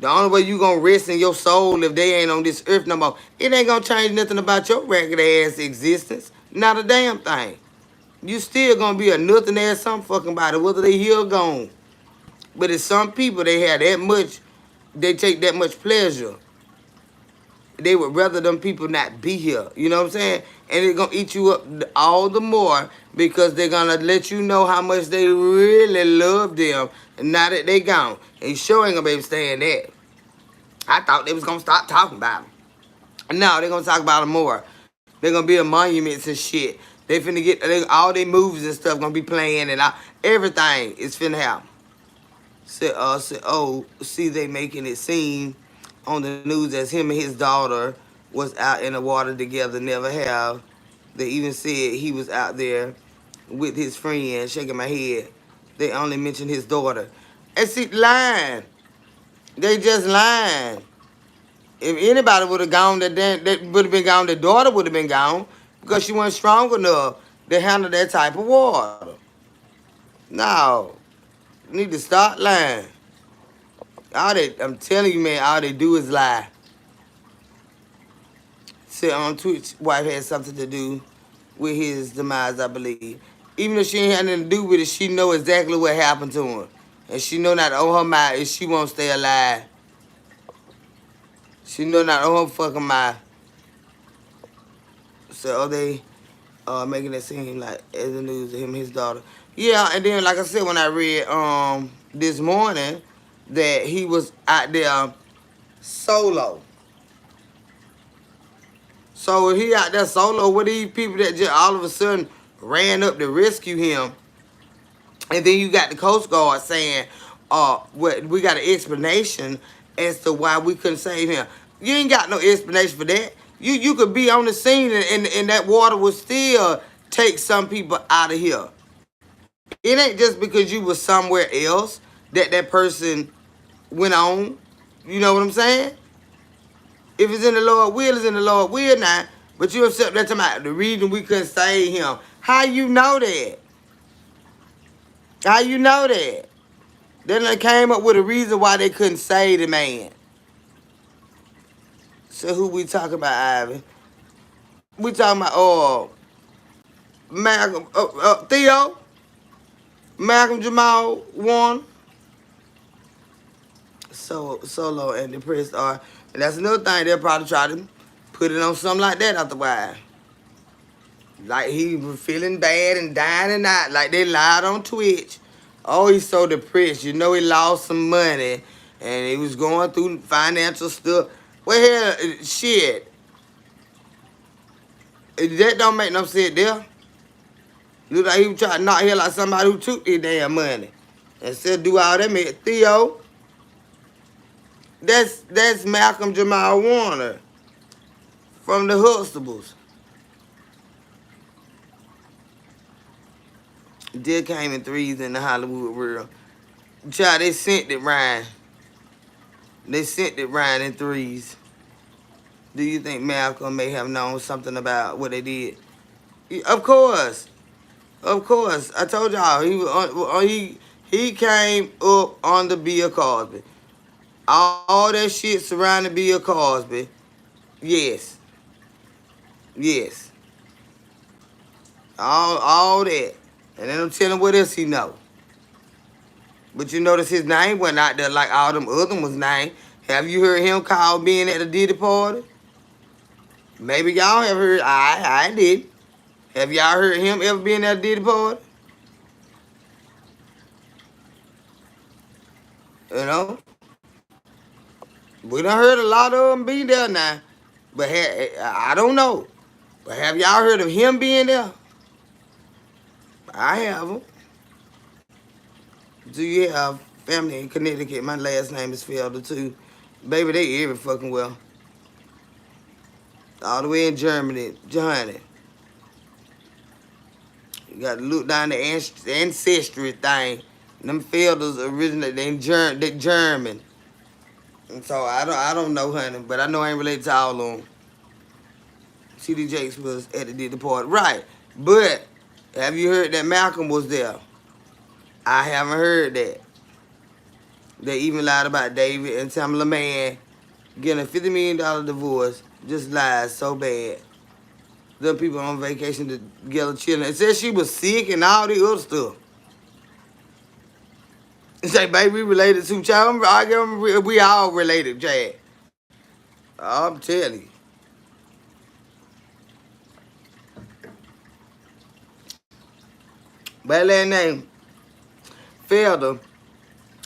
the only way you gonna rest in your soul if they ain't on this earth no more. It ain't gonna change nothing about your regular ass existence. Not a damn thing. You still gonna be a nothing ass some fucking body, whether they here or gone. But it's some people, they have that much, they take that much pleasure. They would rather them people not be here. You know what I'm saying? And it's gonna eat you up all the more because they're gonna let you know how much they really love them now that they gone. And sure ain't gonna be able to stand that. I thought they was gonna stop talking about them. No, they're gonna talk about them more. They're gonna be a monuments and shit. They finna get all their movies and stuff gonna be playing and everything is finna happen. See they making it seem on the news as him and his daughter was out in the water together, never have. They even said he was out there with his friend, shaking my head. They only mentioned his daughter. And see, lying. They just lying. If anybody would have gone, that would have been gone, the daughter would have been gone because she wasn't strong enough to handle that type of water. No. You need to start lying. I'm telling you, man, all they do is lie. Said on Twitch, wife had something to do with his demise, I believe. Even if she ain't had nothing to do with it, she know exactly what happened to him. And she know not on her mind if she won't stay alive. She know not on her fucking mind. So they making it seem like as the news of him and his daughter. Yeah, and then like I said when I read this morning that he was out there solo. So if he out there solo with these people that just all of a sudden ran up to rescue him, and then you got the Coast Guard saying, what we got an explanation as to why we couldn't save him. You ain't got no explanation for that. You could be on the scene and that water would still take some people out of here. It ain't just because you was somewhere else that person went on. You know what I'm saying? If it's in the Lord will, it's in the Lord will now. But you accept that about the reason we couldn't save him. How you know that? How you know that? Then they came up with a reason why they couldn't save the man. So who we talking about, Ivy? We talking about Malcolm, Theo, Malcolm Jamal Warner. Solo and depressed are, and that's another thing they'll probably try to put it on something like that after a while. Like he was feeling bad and dying and not. Like they lied on Twitch. Oh, he's so depressed. You know he lost some money and he was going through financial stuff. Well, hell, shit. That don't make no sense there. Look like he was trying to knock hell like somebody who took their damn money. Instead of do all that, man. Theo, that's Malcolm Jamal Warner from the Huxtables. Deal came in threes in the Hollywood world. Child, they sent it, Ryan. They sent it, Ryan, in threes. Do you think Malcolm may have known something about what they did? Of course. Of course. I told y'all, he came up on the Bill Cosby. All that shit surrounding Bill Cosby. Yes. Yes. All that. And then I'm telling what else he know. But you notice his name wasn't out there like all them other ones' name. Have you heard him call being at the Diddy party? Maybe y'all have heard. I did. Have y'all heard him ever being at the Diddy party? You know? We done heard a lot of them be there now. But I don't know. But have y'all heard of him being there? I haven't. Do you have family in Connecticut? My last name is Felder too. Baby, they every fucking well. All the way in Germany, Johnny. You got to look down the ancestry thing. Them Felders originally they German. And so I don't know, honey, but I know I ain't related to all of them. CD Jakes was at the Diddy party, right? But have you heard that Malcolm was there? I haven't heard that. They even lied about David and Tamala Man getting a $50 million divorce. Just lies so bad. Them people on vacation together chilling. It said she was sick and all the other stuff. It say, baby, we related to child. We all related, Chad. I'm telling you. But that name, Felder,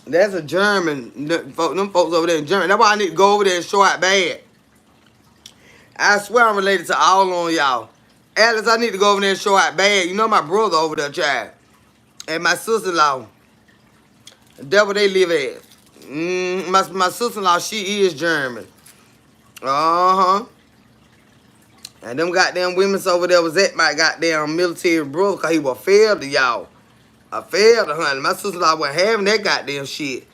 that's a German. Them folks over there in Germany. That's why I need to go over there and show out bad. I swear I'm related to all on y'all. Alice, I need to go over there and show out bad. You know my brother over there, child. And my sister-in-law. That's where they live at. My sister-in-law, she is German. Uh-huh. And them goddamn women over there was at my goddamn military brother because he was failed to y'all. I failed to, honey. My sister-in-law wasn't having that goddamn shit.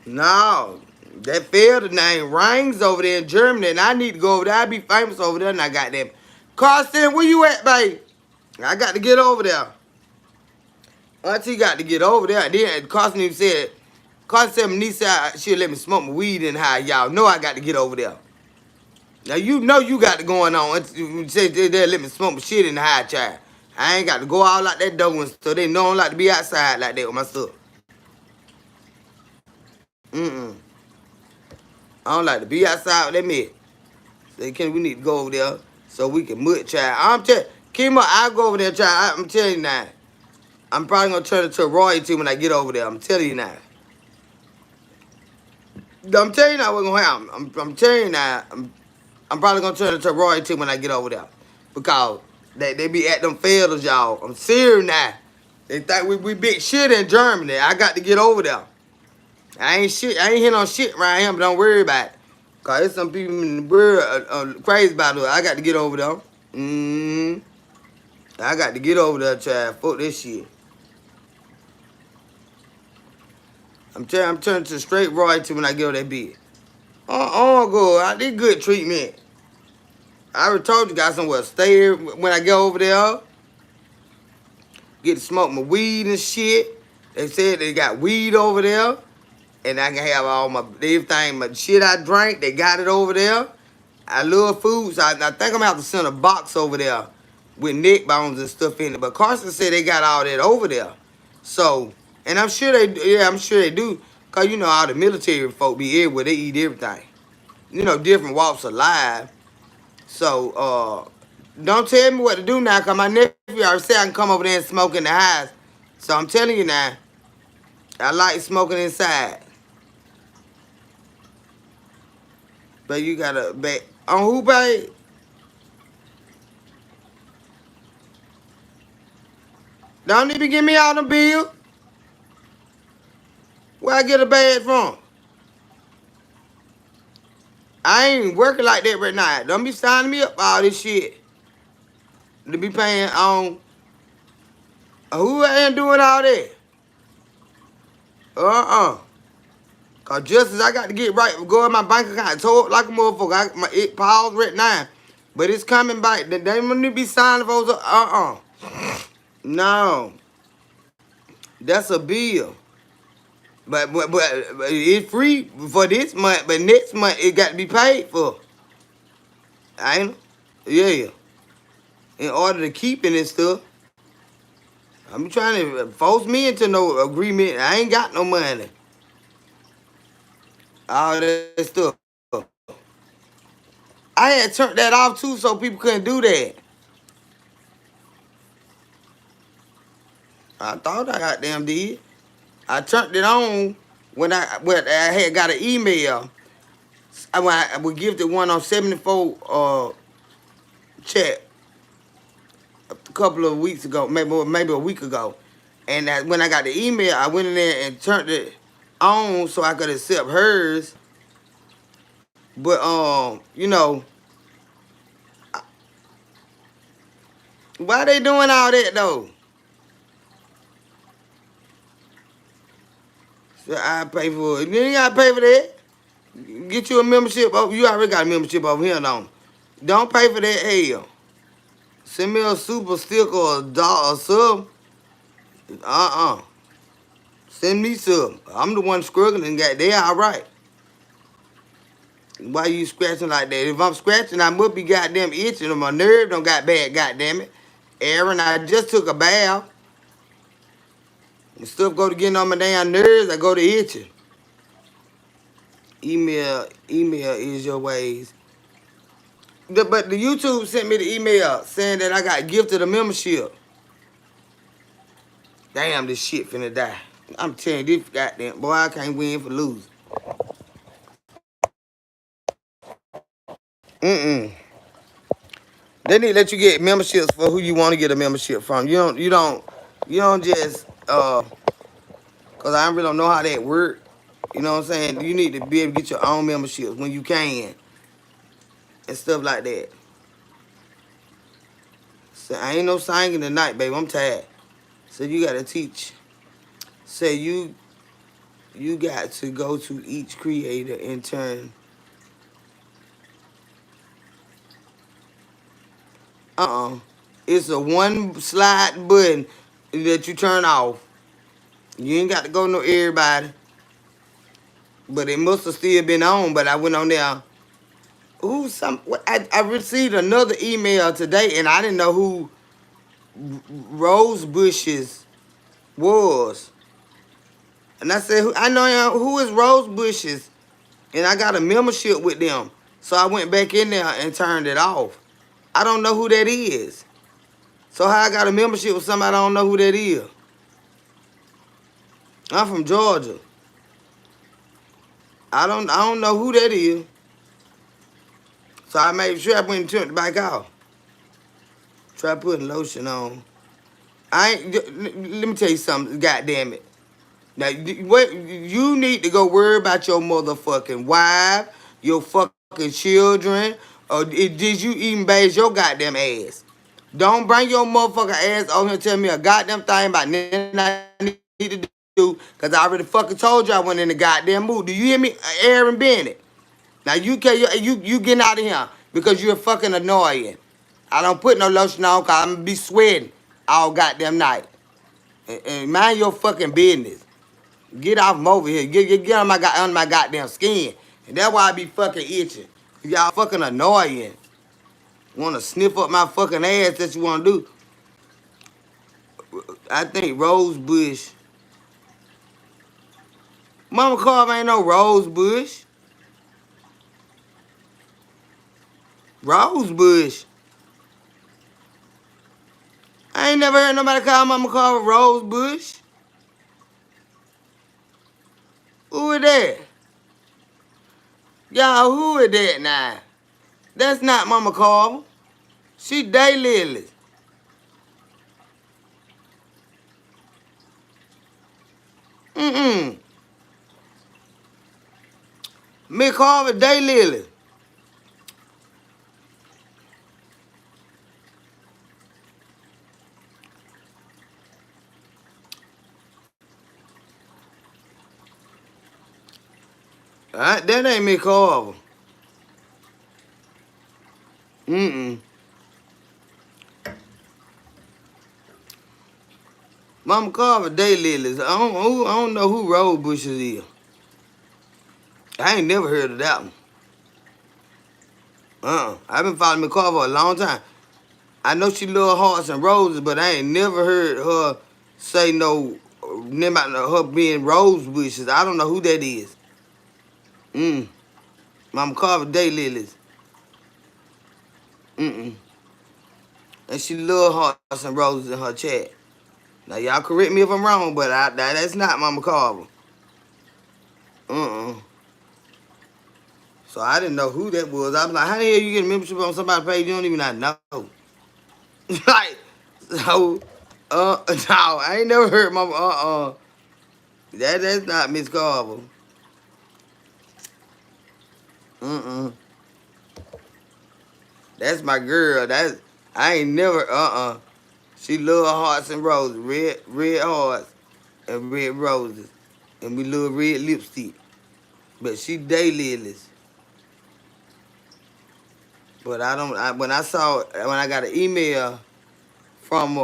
No. That failed the name rings over there in Germany, and I need to go over there. I be famous over there, and I got them. Carson, where you at, babe? I got to get over there. Auntie got to get over there. Then Carson even said, Carson said my niece said she'll let me smoke my weed in high. Y'all know I got to get over there. Now you know you got it going on. Say they'll let me smoke my shit in the high, child. I ain't got to go out like that door and so they know I don't like to be outside like that with my stuff. I don't like to be outside with that man. They we need to go over there so we can mutt, child. I'm telling Kima, I'll go over there, child. I'm telling you now. I'm probably gonna turn it to a royalty when I get over there. I'm telling you now. I'm telling you now what's gonna happen. I'm telling you now. I'm probably gonna turn it to a royalty when I get over there, because they be at them fields, y'all. I'm serious now. They think we big shit in Germany. I got to get over there. I ain't hitting on shit around here, but don't worry about it. Cause there's some people in the world crazy about it. I got to get over there. I got to get over there, child. Fuck this shit. I'm turning to straight royalty when I get over that bitch. Oh, good. I did good treatment. I already told you guys somewhere to stay when I get over there. Get to smoke my weed and shit. They said they got weed over there. And I can have all my everything, my shit I drank, they got it over there. I love food, so I think I'm gonna have to send a box over there with neck bones and stuff in it. But Carson said they got all that over there. So, and I'm sure they do. Cause you know all the military folk be everywhere, they eat everything. You know, different walks of life. So, don't tell me what to do now, cause my nephew already said I can come over there and smoke in the house. So I'm telling you now, I like smoking inside. But you gotta bet on who, babe? Don't even give me all the bill. Where I get a bag from? I ain't working like that right now. Don't be signing me up for all this shit. To be paying on who ain't doing all that? Cause just as I got to get right, go in my bank account, told like a motherfucker. It paused right now. But it's coming back. They don't need to be signing for No. That's a bill. But it's free for this month, but next month it got to be paid for. Ain't it? Yeah. In order to keep it and stuff. I'm trying to force me into no agreement. I ain't got no money. All that stuff. I had turned that off too so people couldn't do that. I thought I goddamn did. I turned it on when I had got an email. I would give the one on 74 chat a couple of weeks ago, maybe a week ago. And when I got the email, I went in there and turned it on so I could accept hers. But you know, why they doing all that though? So I pay for it. You ain't gotta pay for that. Get you a membership. Oh, you already got a membership over here, don't pay for that hell. Send me a super sticker or a dollar or something. Send me some. I'm the one struggling. They all right. Why you scratching like that? If I'm scratching, I must be goddamn itching or my nerve don't got bad, goddamn it. Aaron, I just took a bath. When stuff go to getting on my damn nerves, I go to itching. Email is your ways. But the YouTube sent me the email saying that I got gifted a membership. Damn, this shit finna die. I'm telling you, this goddamn boy, I can't win for losing. They need to let you get memberships for who you want to get a membership from. You don't just cause I really don't know how that work. You know what I'm saying? You need to be able to get your own memberships when you can and stuff like that. So I ain't no singing tonight, baby. I'm tired. So you gotta teach. Say you got to go to each creator in turn. It's a one slide button that you turn off. You ain't got to go no everybody. But it must have still been on. But I went on there. I received another email today, and I didn't know who Rose Bushes was. And I said, I know who is Rose Bushes, and I got a membership with them. So I went back in there and turned it off. I don't know who that is. So how I got a membership with somebody I don't know who that is? I'm from Georgia. I don't know who that is. So I made sure I went and turned it back off. Try putting lotion on. I ain't. Let me tell you something. God damn it. Now, what you need to go worry about your motherfucking wife, your fucking children, or did you even bathe your goddamn ass? Don't bring your motherfucking ass over here and tell me a goddamn thing about nothing I need to do, because I already fucking told you I went in the goddamn mood. Do you hear me, Aaron Bennett? Now you getting out of here because you're fucking annoying. I don't put no lotion on because I'm gonna be sweating all goddamn night. And mind your fucking business. Get off them over here. Get on my goddamn skin. And that's why I be fucking itching. Y'all fucking annoying. Want to sniff up my fucking ass that you want to do. I think Rose Bush. Mama Carver ain't no Rose Bush. Rose Bush. I ain't never heard nobody call Mama Carver Rose Bush. Who is that? Y'all, who is that now? That's not Mama Carver. She Daylilies. Mm-mm. Miss Carver Daylilies. That ain't Miss Carver. Mm-mm. Mama Carver Daylilies. I don't know who Rose Bushes is. I ain't never heard of that one. I've been following Miss Carver a long time. I know she love hearts and roses, but I ain't never heard her say no name about her being Rose Bushes. I don't know who that is. Mama Carver Daylilies. Mm-mm. And she love hearts and roses in her chat. Now y'all correct me if I'm wrong, but that's not Mama Carver. So I didn't know who that was. I was like, how the hell you get a membership on somebody's page you don't even not know? Like, so, no, I ain't never heard Mama, that's not Miss Carver. That's my girl. I ain't never, She love hearts and roses, red hearts and red roses. And we love red lipstick. But she daylilies. But I don't, when I got an email from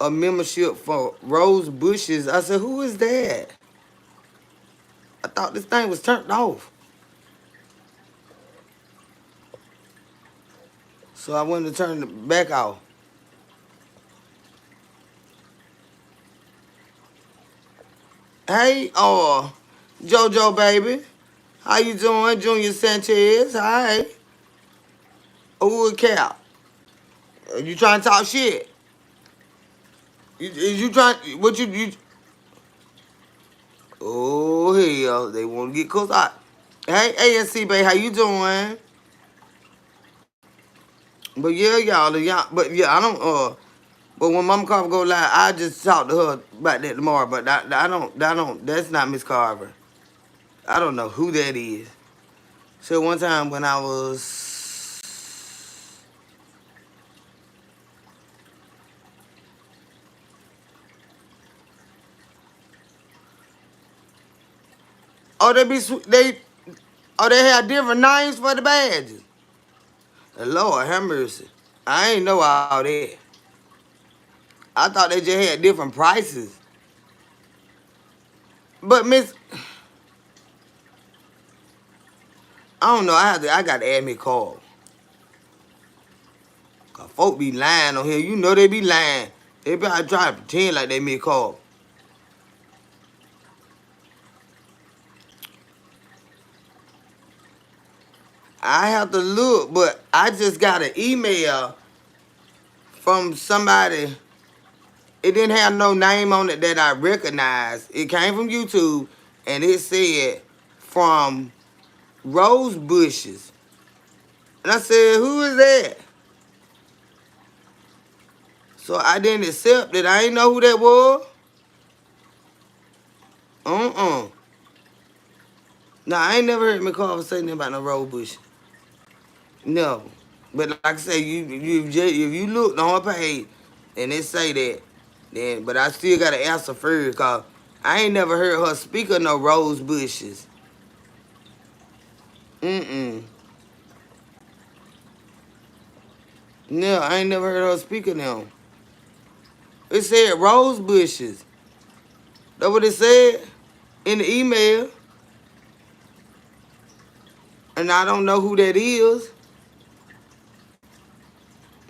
a membership for Rose Bushes, I said, who is that? I thought this thing was turned off. So I wanted to turn it back off. Hey, JoJo baby. How you doing? Junior Sanchez. Hi. Who a cap? You trying to talk shit? You trying, what you oh hell, they want to get close out. Hey, ANC baby, how you doing? But yeah, y'all, but yeah, I don't, but when Mama Carver go live, I just talk to her about that tomorrow, but that's not Miss Carver. I don't know who that is. So one time when I was, oh, they had different names for the badges. Lord have mercy. I ain't know all that. I thought they just had different prices. But Miss, I don't know. I got to add me a call. Cause folk be lying on here. You know they be lying. They be trying to pretend like they me a call. I have to look, but I just got an email from somebody. It didn't have no name on it that I recognized. It came from YouTube, and it said from Rose Bushes. And I said, who is that? So I didn't accept it. I ain't know who that was. Uh-uh. Nah, I ain't never heard me say nothing about no Rose Bush. No. But like I say, if you look on her page and it say that, then but I still gotta answer first, cause I ain't never heard her speak of no Rose Bushes. Mm-mm. No, I ain't never heard her speak of them. It said Rose Bushes. That's what it said in the email. And I don't know who that is.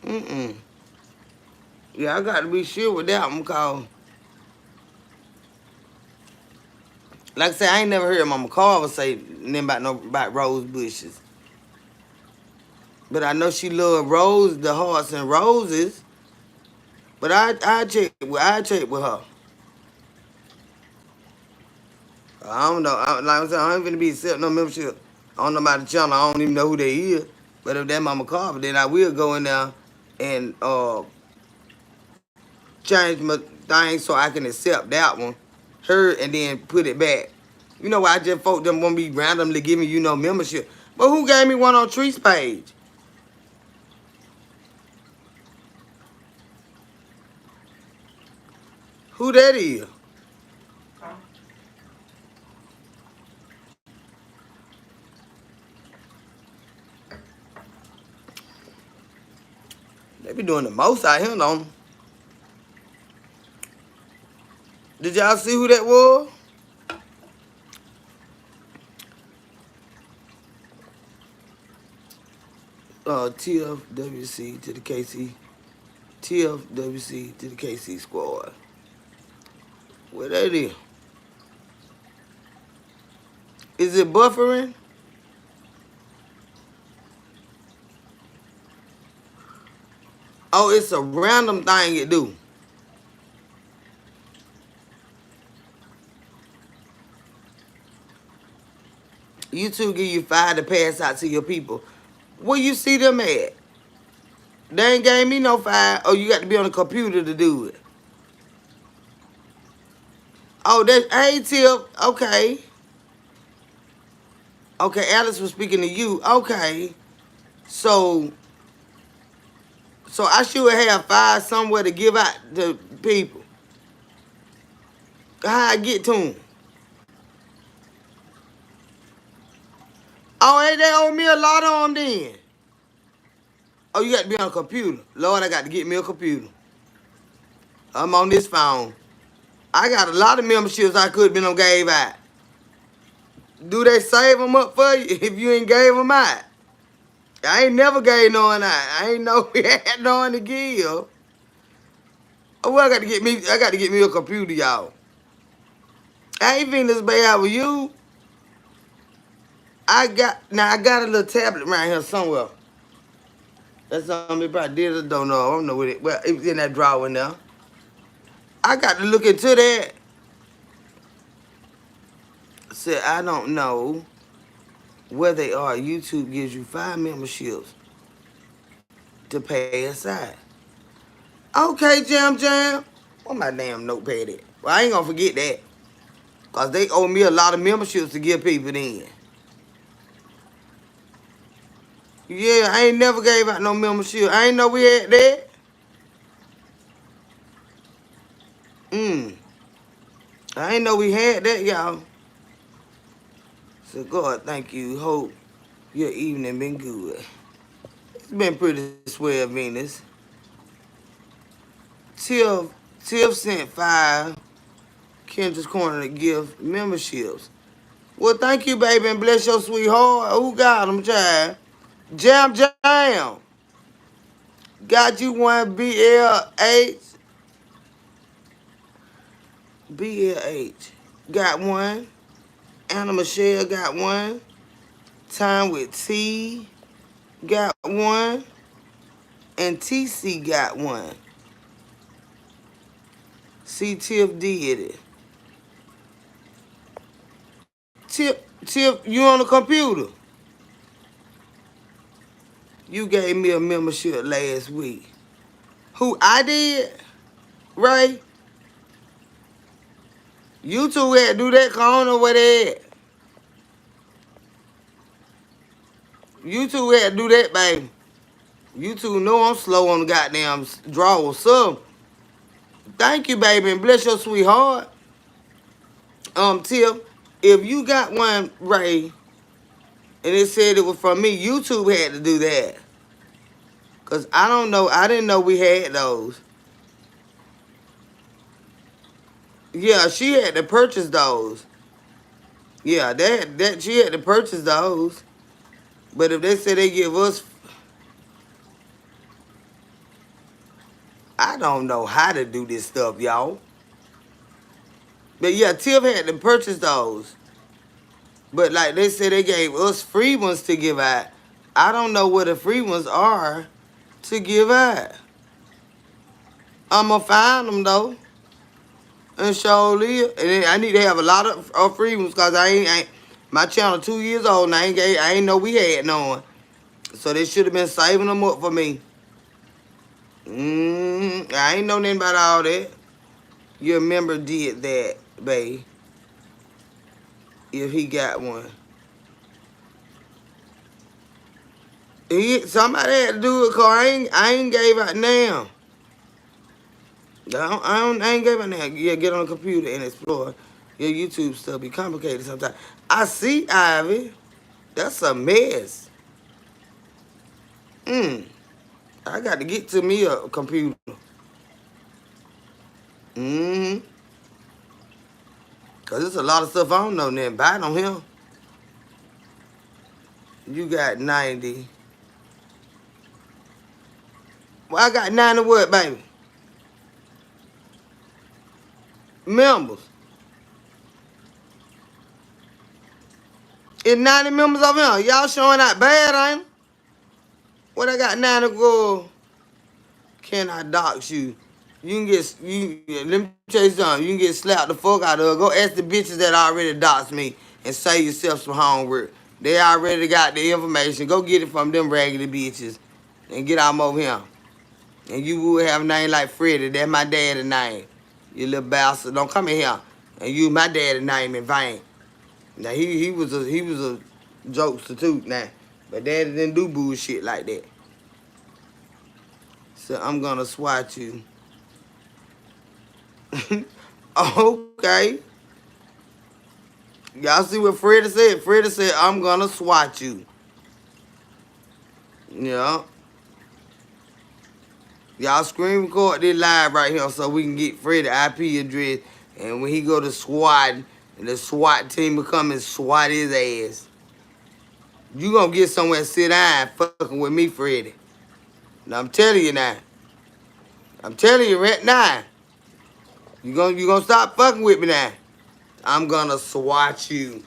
Mm-mm. Yeah, I got to be sure with that one, cause like I said, I ain't never heard Mama Carver say nothing about Rose Bushes. But I know she love the hearts and roses. But I check with her. I don't know. Like I said, I ain't finna be accepting no membership. I don't know about the channel. I don't even know who they is. But if that Mama Carver, then I will go in there and change my thing so I can accept that one, her, and then put it back. You know why I just folk them won't be randomly giving you no membership. But who gave me one on Tree's page? Who that is? They be doing the most out here, don't they? Did y'all see who that was? TFWC to the KC. TFWC to the KC squad. Where that is? Is it buffering? Oh, it's a random thing it do. YouTube give you 5 to pass out to your people. Where you see them at? They ain't gave me no 5. Oh, you got to be on the computer to do it. Oh, that hey Tiff. Okay. Okay, Alice was speaking to you. Okay. So I should have 5 somewhere to give out to people. How I get to them? Oh, ain't they owe me a lot on them then? Oh, you got to be on a computer. Lord, I got to get me a computer. I'm on this phone. I got a lot of memberships I could have been on gave out. Do they save them up for you if you ain't gave them out? I ain't never gave no one out. I ain't know we had no one to give. Oh, well, I got to get me a computer, y'all. I ain't feeling this bad with you. I got a little tablet right here somewhere. That's something they probably did or don't know. I don't know what it. Well, it was in that drawer in there. I got to look into that. Said I don't know where they are. YouTube gives you 5 memberships to pay aside. Okay, Jam Jam. Where my damn notepad at? Well, I ain't gonna forget that. Cause they owe me a lot of memberships to give people in. Yeah, I ain't never gave out no membership. I ain't know we had that. I ain't know we had that, y'all. So God, thank you. Hope your evening been good. It's been pretty swell, Venus. Tiff sent 5 Kendra's Corner to give memberships. Well, thank you, baby, and bless your sweetheart. Who got them, child? Jam Jam. Got you one BLH. BLH. Got one. Anna Michelle got one. Time with T got one. And TC got one. See, Tiff did it. Tiff, you on the computer? You gave me a membership last week. Who, I did? Ray? You two had to do that, cause I don't know where they at. You two had to do that, baby. You two know I'm slow on the goddamn draw. So, thank you, baby, and bless your sweetheart. Tiff, if you got one, Ray, and it said it was from me, YouTube had to do that. Cause I don't know, I didn't know we had those. Yeah, she had to purchase those. Yeah, that she had to purchase those. But if they say they give us, I don't know how to do this stuff, y'all. But yeah, Tiff had to purchase those. But like they said, they gave us free ones to give out. I don't know what the free ones are to give out. I'ma find them though, and show live. And then I need to have a lot of free ones because I ain't my channel 2 years old and I ain't know we had none. So they should have been saving them up for me. I ain't know nothing about all that. Your member did that, babe. If he got one. Somebody had to do it, cause I ain't gave out now. I ain't gave out now. Yeah, get on the computer and explore. Your YouTube stuff be complicated sometimes. I see, Ivy. That's a mess. I got to get to me a computer. Cause there's a lot of stuff I don't know nothing about on him. You got 90. Well, I got 90 what, baby? Members. It's 90 members over here. Y'all showing out bad, ain't it? What I got 90 go? Can I dox you? You can get, let me tell you something. You can get slapped the fuck out of her. Go ask the bitches that already doxed me and save yourself some homework. They already got the information. Go get it from them raggedy bitches and get out over here. And you would have a name like Freddie. That's my daddy's name. You little bastard. Don't come in here and use my daddy's name in vain. Now he was a jokester too now. But daddy didn't do bullshit like that. So I'm gonna swat you. Okay. Y'all see what Freddie said? Freddie said, I'm gonna swat you. Yeah. Y'all screen record this live right here so we can get Freddie IP address. And when he go to SWAT, and the SWAT team will come and SWAT his ass. You gonna get somewhere and sit down fucking with me, Freddie. Now I'm telling you now. I'm telling you right now. You gonna stop fucking with me now. I'm gonna swat you.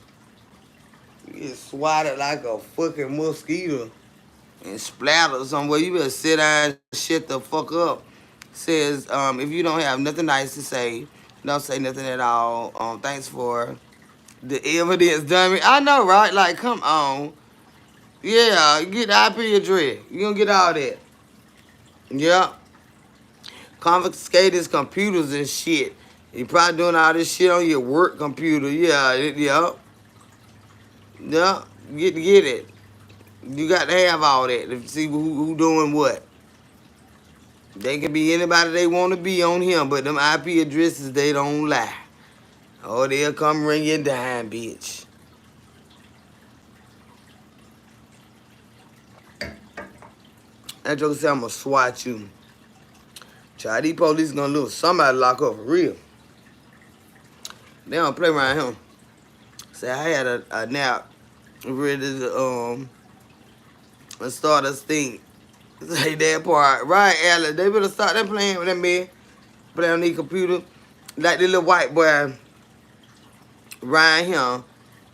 You get swatted like a fucking mosquito and splattered somewhere. You better sit down and shut the fuck up. Says, if you don't have nothing nice to say, don't say nothing at all. Thanks for the evidence, dummy. I know, right? Like, come on. Yeah, get the IP address. You gonna get all that. Yeah. Confiscate his computers and shit. You probably doing all this shit on your work computer. Yeah, yeah. Yeah, get it. You got to have all that to see who doing what. They can be anybody they want to be on him, but them IP addresses, they don't lie. Oh, they'll come ring your dime, bitch. That joker said, I'm going to swat you. Child, these police going to lose somebody lock up for real. They don't play around him. Say, I had a nap ready to start a stink. Say that part. Right, Alex. They better start them playing with that man. Play on the computer. Like the little white boy, Ryan here.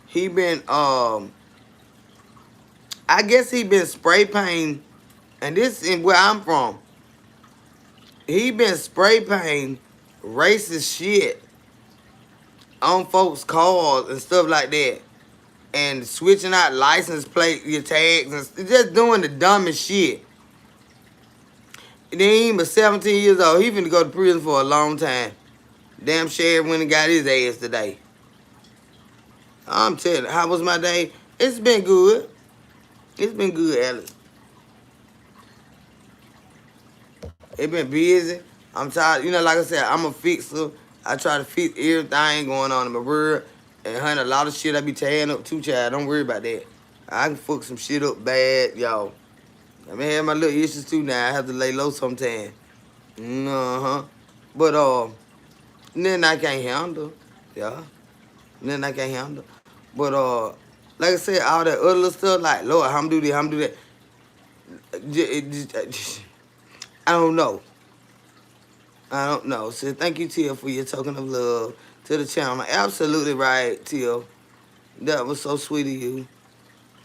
He been I guess he been spray painting, and this is where I'm from. He been spray painting racist shit on folks' cars and stuff like that. And switching out license plate, your tags, and just doing the dumbest shit. And then he was 17 years old. He finna go to prison for a long time. Damn sheriff went and got his ass today. I'm telling you, how was my day? It's been good. It's been good, Alex. It been busy. I'm tired. You know, like I said, I'm a fixer. I try to fix everything going on in my world. And honey, a lot of shit I be tearing up too, child. Don't worry about that. I can fuck some shit up bad, y'all. I mean, have my little issues too now. I have to lay low sometimes. Uh-huh. But, then I can't handle. Yeah. Then I can't handle. But, like I said, all that other stuff, like, Lord, I'm do this, I'm do that. I don't know. I don't know. So thank you, Tia, for your token of love to the channel. Absolutely right, Tia. That was so sweet of you.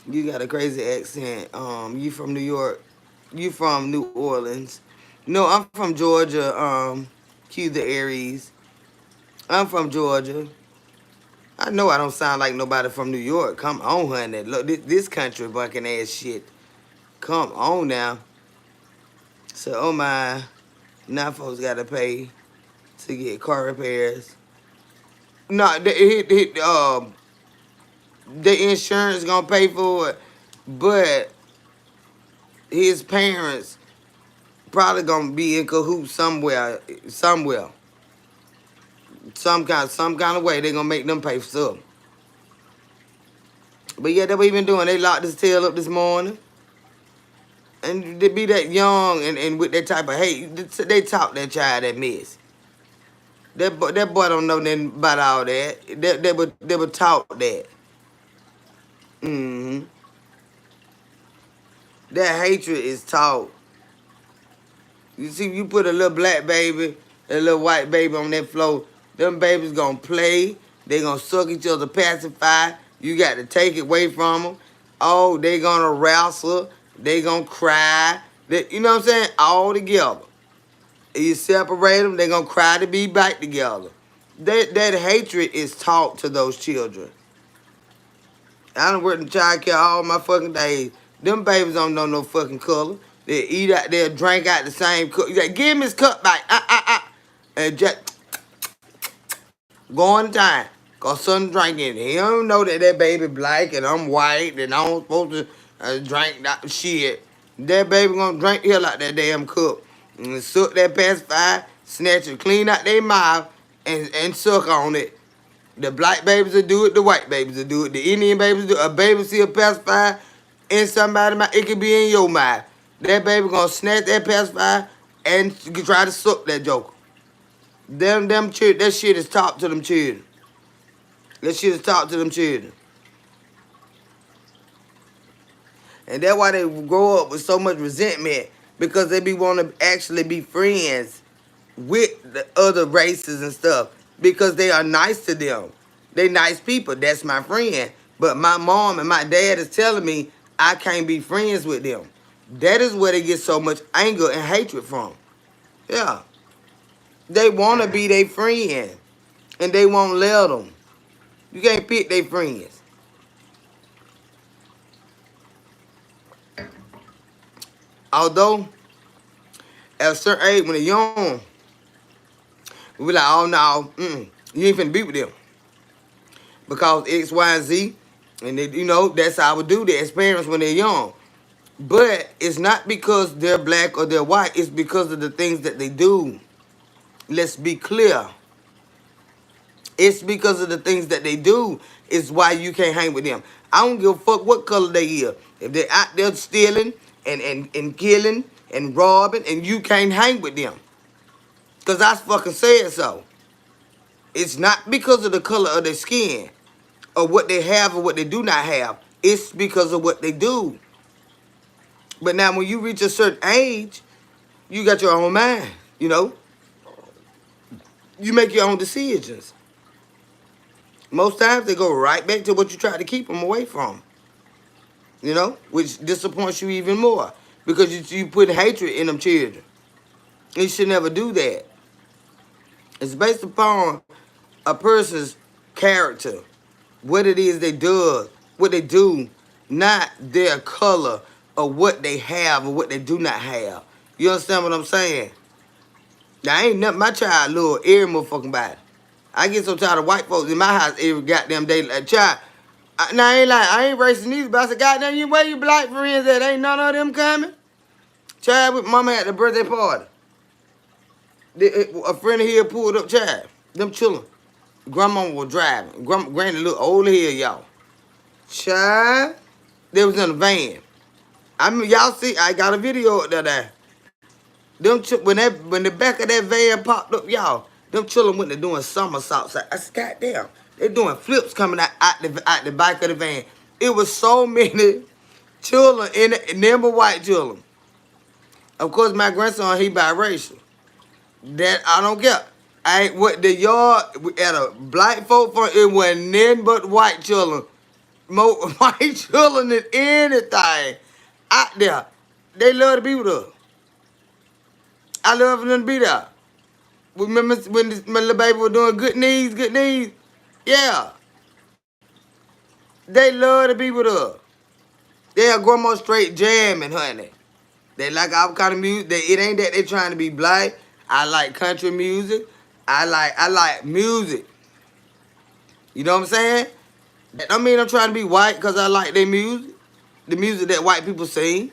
You got a crazy accent. You from New York. You from New Orleans. No, I'm from Georgia. Cue the Aries. I'm from Georgia. I know I don't sound like nobody from New York. Come on, honey. Look, this country bucking ass shit. Come on now. So, oh my. Now folks got to pay to get car repairs. No, the insurance gonna pay for it, but his parents probably gonna be in cahoots somewhere, some kind of way. They gonna make them pay for something. But yeah, that's what he been doing. They locked his tail up this morning, and to be that young and with that type of hate, they taught that child that mess. That boy don't know nothing about all that. They were taught that. Mm-hmm. That hatred is taught. You see, you put a little black baby, a little white baby on that floor, them babies gonna play. They gonna suck each other, pacify. You got to take it away from them. Oh, they gonna wrestle. They gonna cry. You know what I'm saying? All together. You separate them, they gonna cry to be back together. That hatred is taught to those children. I done worked in child care all my fucking days. Them babies don't know no fucking color. They eat out, they'll drink out the same cup. You like, give him his cup back. And just go on time. Cause son drinking. He don't know that baby black and I'm white and I'm supposed to drink that shit. That baby gonna drink the hell out that damn cup. And suck that pacifier, snatch it clean out their mouth and suck on it. The black babies will do it. The white babies will do it. The Indian babies will do it. A baby see a pacifier in somebody's mouth. It could be in your mouth. That baby gonna snatch that pacifier and try to suck that joker. Them children, that shit is taught to them children. That shit is taught to them children. And that's why they grow up with so much resentment. Because they be want to actually be friends with the other races and stuff. Because they are nice to them. They nice people. That's my friend. But my mom and my dad is telling me I can't be friends with them. That is where they get so much anger and hatred from. Yeah. They want to be their friend. And they won't let them. You can't pick their friends. Although, at a certain age, when they're young, we be like, oh no, you ain't finna be with them. Because X, Y, and Z, and they, you know, that's how I would do their experience when they're young. But it's not because they're black or they're white, it's because of the things that they do. Let's be clear. It's because of the things that they do is why you can't hang with them. I don't give a fuck what color they is. If they're out there stealing and killing and robbing, and you can't hang with them. Because I fucking said so. It's not because of the color of their skin or what they have or what they do not have. It's because of what they do. But now when you reach a certain age, you got your own mind, you know. You make your own decisions. Most times they go right back to what you try to keep them away from. you know, which disappoints you even more because you put hatred in them children. You should never do that. It's based upon a person's character, what it is they do, what they do, not their color or what they have or what they do not have. You understand what I'm saying? Now, ain't nothing my child love every motherfucking body. I get so tired of white folks in my house every goddamn day. Like, child, now I ain't like, I ain't racing either, but I said, goddamn, you where you black friends at? Ain't none of them coming? Child, with mama at the birthday party. A friend of his pulled up, child. Them children. Grandma was driving. Granny look old as hell, y'all. Child, they was in a van. I mean, y'all see, I got a video of that. When the back of that van popped up, y'all, them children went to doing somersaults. I said, goddamn, they doing flips coming out the back of the van. It was so many children in it, never white children. Of course, my grandson, he biracial. That I don't care. I ain't what the yard at a black folk for it wasn't nothing but white children. More white children than anything out there. They love to be with us. I love them to be there. Remember when my little baby was doing good knees? Yeah. They love to be with us. They are grandma straight jamming, honey. They like our kind of music. It ain't that they trying to be black. I like country music. I like music. You know what I'm saying? That don't mean I'm trying to be white because I like their music. The music that white people sing.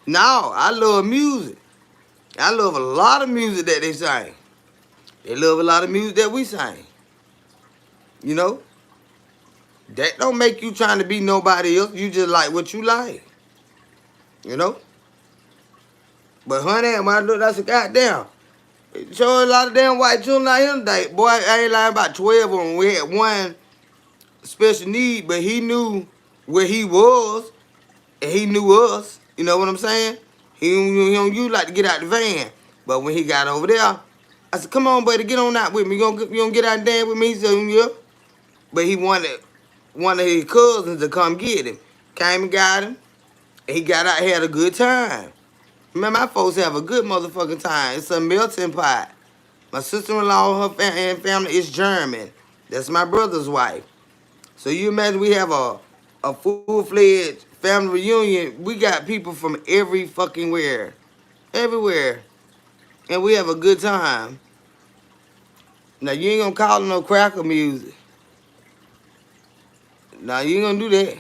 No, I love music. I love a lot of music that they sing. They love a lot of music that we sing. You know? That don't make you trying to be nobody else. You just like what you like. You know? But honey, when I look, that's a goddamn. Show a lot of damn white children out here today. Boy, I ain't lying, about 12 of them. We had one special need, but he knew where he was, and he knew us. You know what I'm saying? He don't you like to get out the van. But when he got over there, I said, come on, buddy, get on out with me. You gonna get out and dance with me? He said, yeah. But he wanted one of his cousins to come get him. Came and got him. And he got out, had a good time. Man, my folks have a good motherfucking time. It's a melting pot. My sister-in-law, her family is German. That's my brother's wife. So you imagine we have a full-fledged family reunion. We got people from every fucking where. Everywhere. And we have a good time. Now, you ain't gonna call it no cracker music. Now, you ain't gonna do that.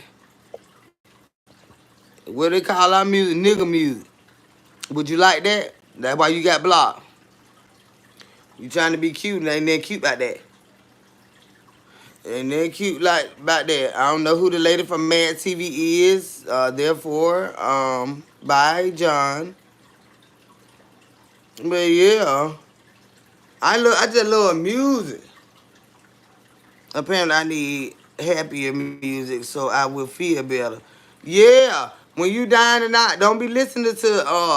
What they call our music? Nigga music. Would you like that? That's why you got blocked. You trying to be cute and ain't that cute like that. Ain't that cute like about that. I don't know who the lady from Mad TV is. Therefore, by John. But yeah. I just love music. Apparently I need happier music so I will feel better. Yeah. When you dying tonight, don't be listening to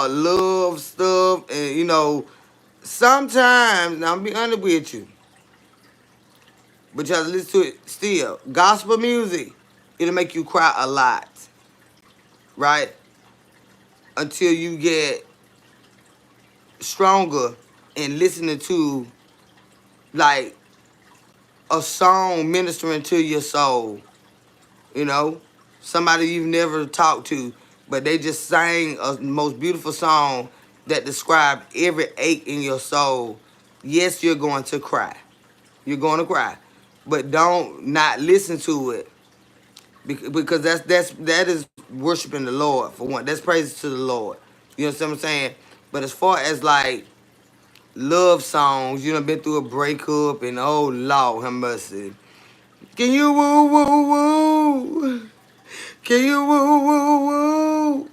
love stuff and you know, sometimes, now I'm be honest with you, but you have to listen to it still. Gospel music, it'll make you cry a lot, right? Until you get stronger in listening to, like, a song ministering to your soul, you know? Somebody you've never talked to, but they just sang a most beautiful song that described every ache in your soul. Yes, you're going to cry. You're going to cry. But don't not listen to it. Because that is worshiping the Lord, for one. That's praises to the Lord. You know what I'm saying? But as far as like love songs, you done been through a breakup and oh Lord have mercy. Can you woo woo woo? Can you woo woo woo?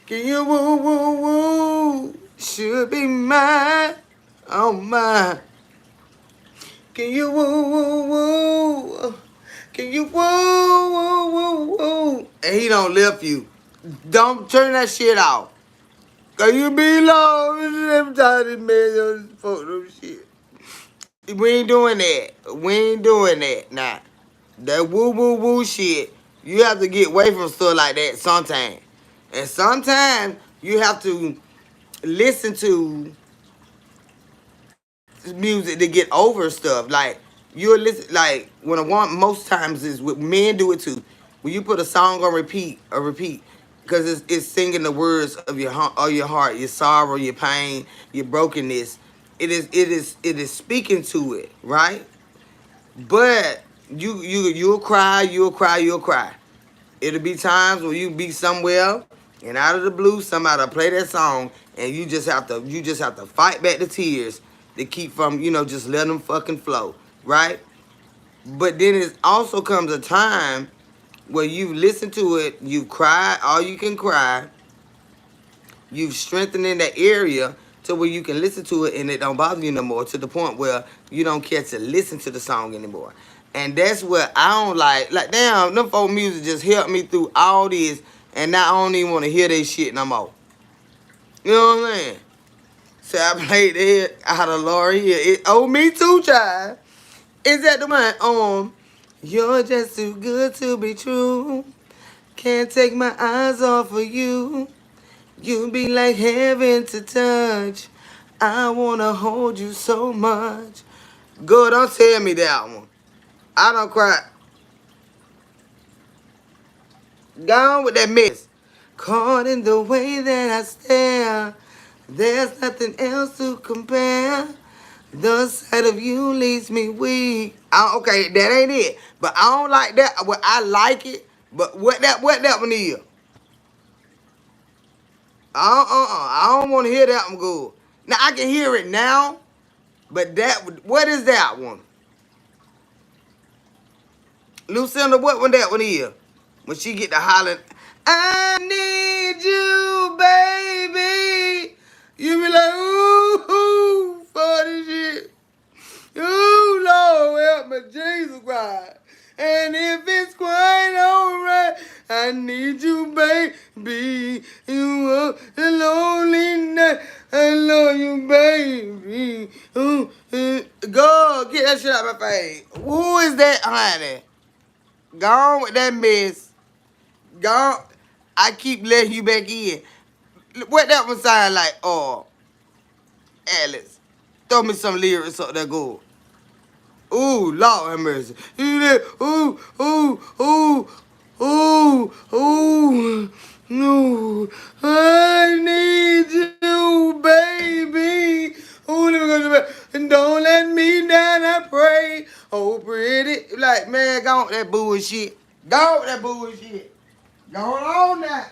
Can you woo woo woo? Should be mine. Oh my. Can you woo woo woo? Can you woo woo woo woo? And he don't left you. Don't turn that shit off. Cause you be low every time this man on this photo shit. We ain't doing that. We ain't doing that. Nah. That woo woo woo shit. You have to get away from stuff like that sometimes. And sometimes you have to listen to music to get over stuff. Like you'll listen, like when a woman, most times is what men do it too. When you put a song on repeat, because it's singing the words of your heart, your sorrow, your pain, your brokenness. It is speaking to it, right? But you'll cry. It'll be times where you be somewhere and out of the blue somebody'll play that song and you just have to fight back the tears to keep from, just let them fucking flow, right? But then it also comes a time where you've listened to it, you've cried all you can cry, you've strengthened in that area to where you can listen to it and it don't bother you no more, to the point where you don't care to listen to the song anymore. And that's what I don't like damn, them folk music just helped me through all this, and now I don't even want to hear that shit no more. You know what I'm saying? So I played the hit out of Laura Hill. Me too, child. Is that the one? You're just too good to be true. Can't take my eyes off of you. You be like heaven to touch. I wanna hold you so much. Girl, don't tell me that one. I don't cry. Gone with that mess. Caught in the way that I stare. There's nothing else to compare. The sight of you leaves me weak. Okay, that ain't it. But I don't like that. Well, I like it. But what that one is? I don't want to hear that one good. Now I can hear it now, but what is that one? Lucinda, what one that one is? When she get to hollering, I need you, baby. You be like, ooh, for this shit. Ooh, Lord, help me, Jesus Christ. And if it's quite alright, I need you, baby. You are the lonely night. I love you, baby. Ooh, go, get that shit out of my face. Who is that, honey? Gone with that mess. Gone. I keep letting you back in. What that one sound like? Oh, Alice. Throw me some lyrics up there, go. Ooh, Lord have mercy. Ooh, ooh, ooh, ooh, ooh. No, I need you, baby. Ooh, let me go to bed. And don't let me down, I pray. Oh, pretty. Like, man, go on with that bullshit. Go on with that bullshit. Go on now.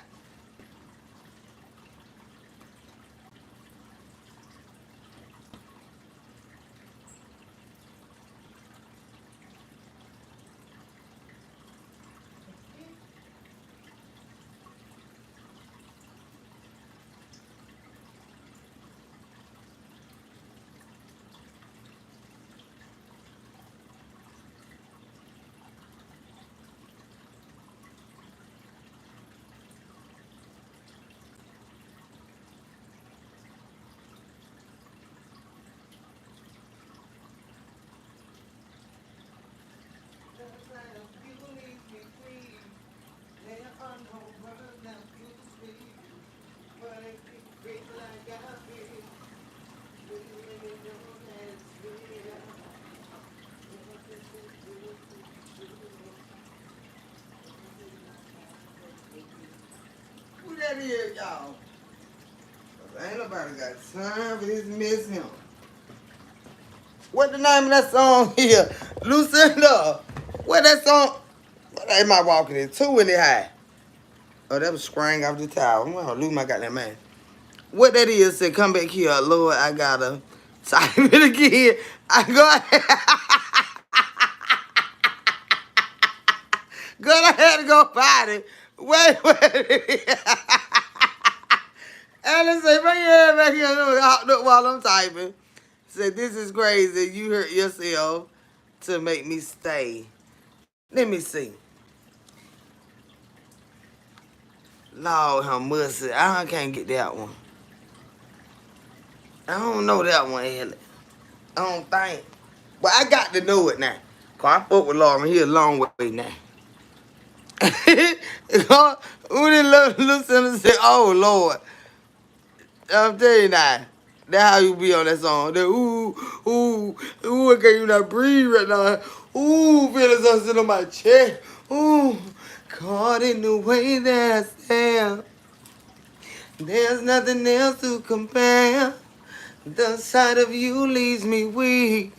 Who that is, y'all? Ain't nobody got time for this miss him. What the name of that song here? Lucinda. What that song? What am I walking in? Two in the high. Oh, that was sprang off the tower. I'm gonna lose my goddamn man. What that is, say, come back here, Lord, I gotta type it again. I go Girl, I had to go potty. Wait. Alice say, bring your head back here while I'm typing. Say, this is crazy. You hurt yourself to make me stay. Let me see. Lord have mercy. I can't get that one. I don't know that one, Ellie. I don't think. But I got to know it now. Cause I fuck with Lauren here a long way now. Who did little sinner say, oh Lord. I'm telling you now. That's how you be on that song. The I can't even not breathe right now. Ooh, feeling something on my chest. Ooh, caught in the way that I stand. There's nothing else to compare. The sight of you leaves me weak.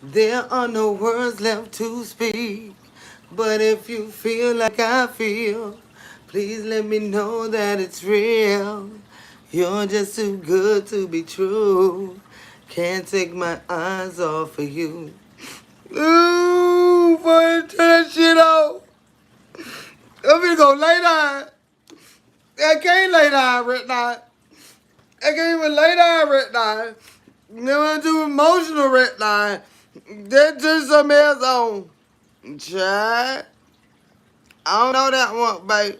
There are no words left to speak. But if you feel like I feel, please let me know that it's real. You're just too good to be true. Can't take my eyes off of you. Ooh, boy, turn that shit off. I'm gonna go lay down. I can't lay down right now. I can't even lay down right now. Never too emotional right now. That turn something else on. Child. I don't know that one, babe.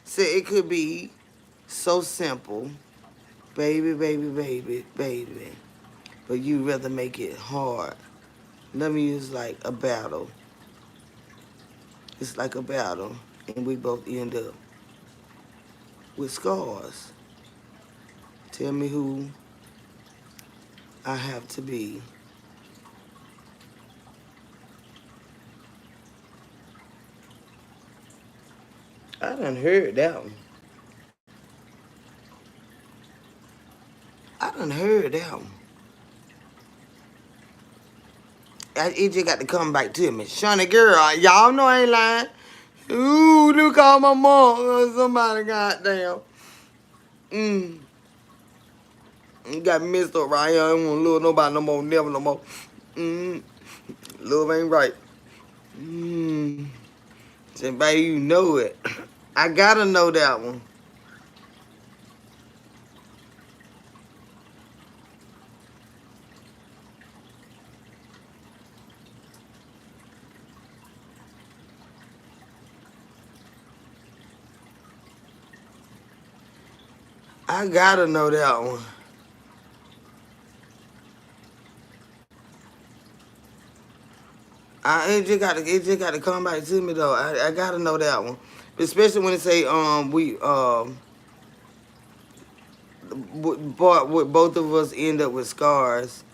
Say it could be so simple. Baby, baby, baby, baby. But you rather make it hard. Let me use like a battle. It's like a battle. And we both end up with scars. Tell me who I have to be. I done heard that one. I done heard that one. It just got to come back to me. Shawny girl, y'all know I ain't lying. Ooh, look call my mom or somebody goddamn. Mm. You got messed up right here. I don't want to love nobody no more, never no more. Mm. Love ain't right. Mm. Say, baby, you know it. I gotta know that one. I gotta know that one. It just gotta come back to me though. I gotta know that one, especially when it say both of us end up with scars.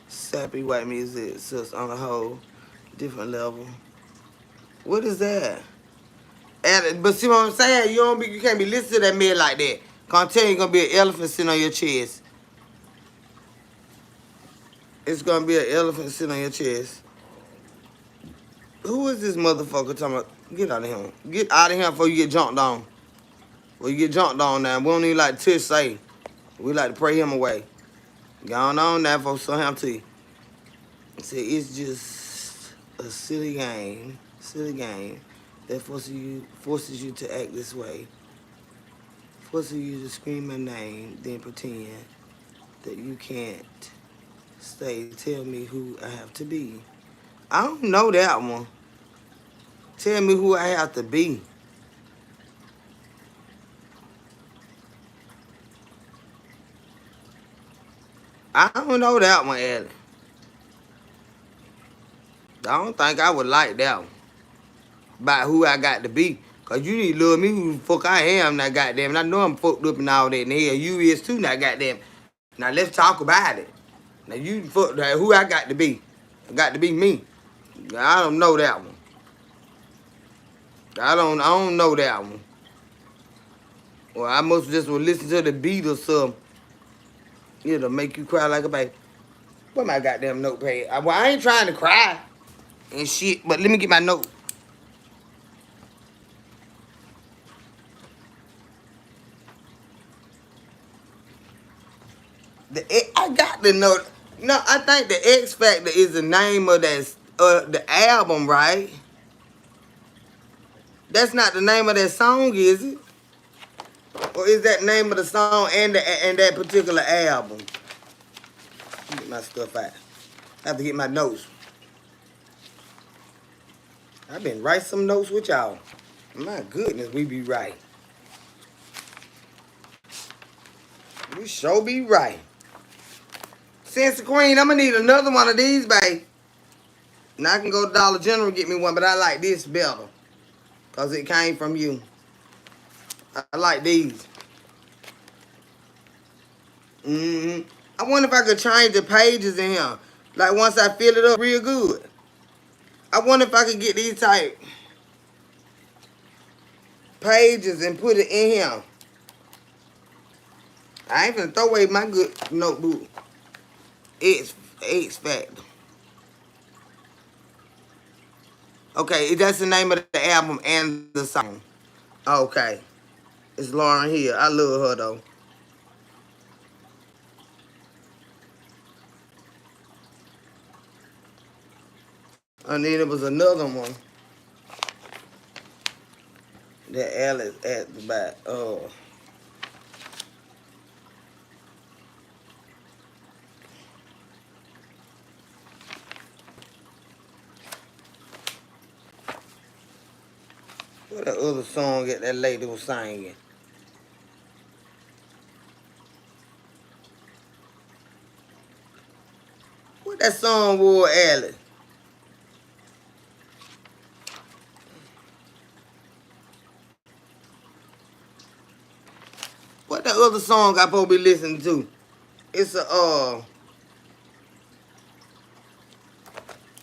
Sappy white music sits on a whole different level. What is that? But see what I'm saying? You can't be listening to that man like that. Can't tell you gonna be an elephant sitting on your chest. It's gonna be an elephant sitting on your chest. Who is this motherfucker talking about? Get out of here. Get out of here before you get jumped on. Well, you get jumped on now. We don't even like to say. We like to pray him away. Going on now for some him to you. See, it's just a silly game that forces you to act this way. Forces you to scream my name, then pretend that you can't stay. Tell me who I have to be. I don't know that one. Tell me who I have to be. I don't know that one, Ellie. I don't think I would like that one. About who I got to be. Cause you need to love me who the fuck I am now, goddamn. And I know I'm fucked up and all that. And hell, you is too now, goddamn. Now let's talk about it. Now you fuck who I got to be. I got to be me. I don't know that one. I don't know that one. Well, I must just will listen to the beat or something. It'll make you cry like a baby. What my goddamn notepad? Well, I ain't trying to cry and shit, but let me get my note. I got the note. No, I think the X Factor is the name of that the album, right? That's not the name of that song, is it? Or is that name of the song and that particular album? Get my stuff out. I have to get my notes. I've been writing some notes with y'all. My goodness, we be right. We sure be right. Sense Queen, I'm gonna need another one of these, babe. Now I can go to Dollar General and get me one, but I like this better. Because it came from you. I like these. I wonder if I could change the pages in here. Like once I fill it up real good. I wonder if I could get these type pages and put it in here. I ain't finna throw away my good notebook. X Factor. Okay, that's the name of the album and the song. Okay. It's Lauren Hill. I love her though. And then there was another one that Alex at the back. Oh. What that other song that that lady was singing? What that song was, Alex? What that other song I supposed to be listening to? It's a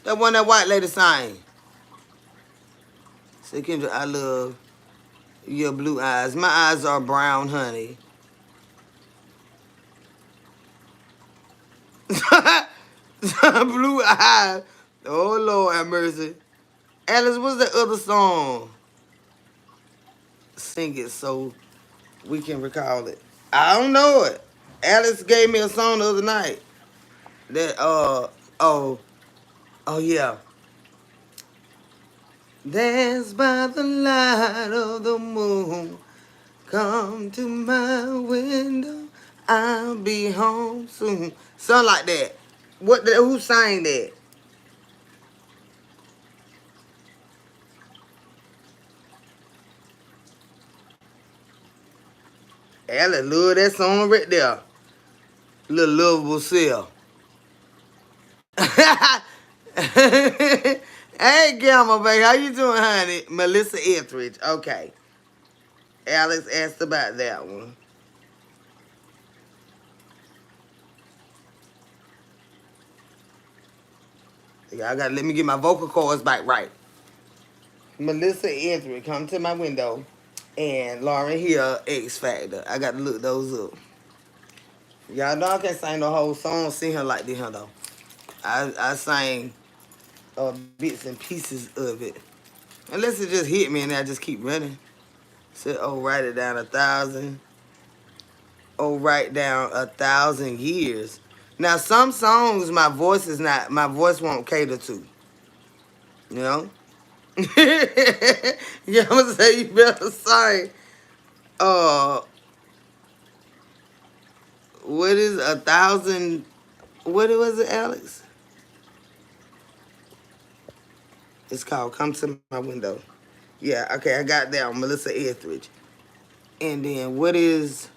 that one that white lady sang. Say Kendra, I love your blue eyes. My eyes are brown, honey. Blue eyes. Oh Lord have mercy. Alice, what's that other song? Sing it so we can recall it. I don't know it. Alice gave me a song the other night. That oh yeah. Dance by the light of the moon. Come to my window. I'll be home soon. Something like that. Who sang that? Alice love that song right there. Little lovable self. Hey, Gamma, baby. How you doing, honey? Melissa Etheridge. Okay. Alex asked about that one. Yeah, I gotta let me get my vocal cords back right. Melissa Etheridge, come to my window. And Lauren Hill, X Factor. I got to look those up. Y'all know I can't sing the whole song, sing her like this, huh, though. I sang bits and pieces of it. Unless it just hit me and I just keep running. Said, oh, write it down 1,000. Oh, write down 1,000 years. Now, some songs my voice won't cater to. You know? Yeah, I'm gonna say you better sing. Uh, what is 1,000? What was it, Alex? It's called Come to My Window. Yeah, okay, I got that on Melissa Etheridge. And then what is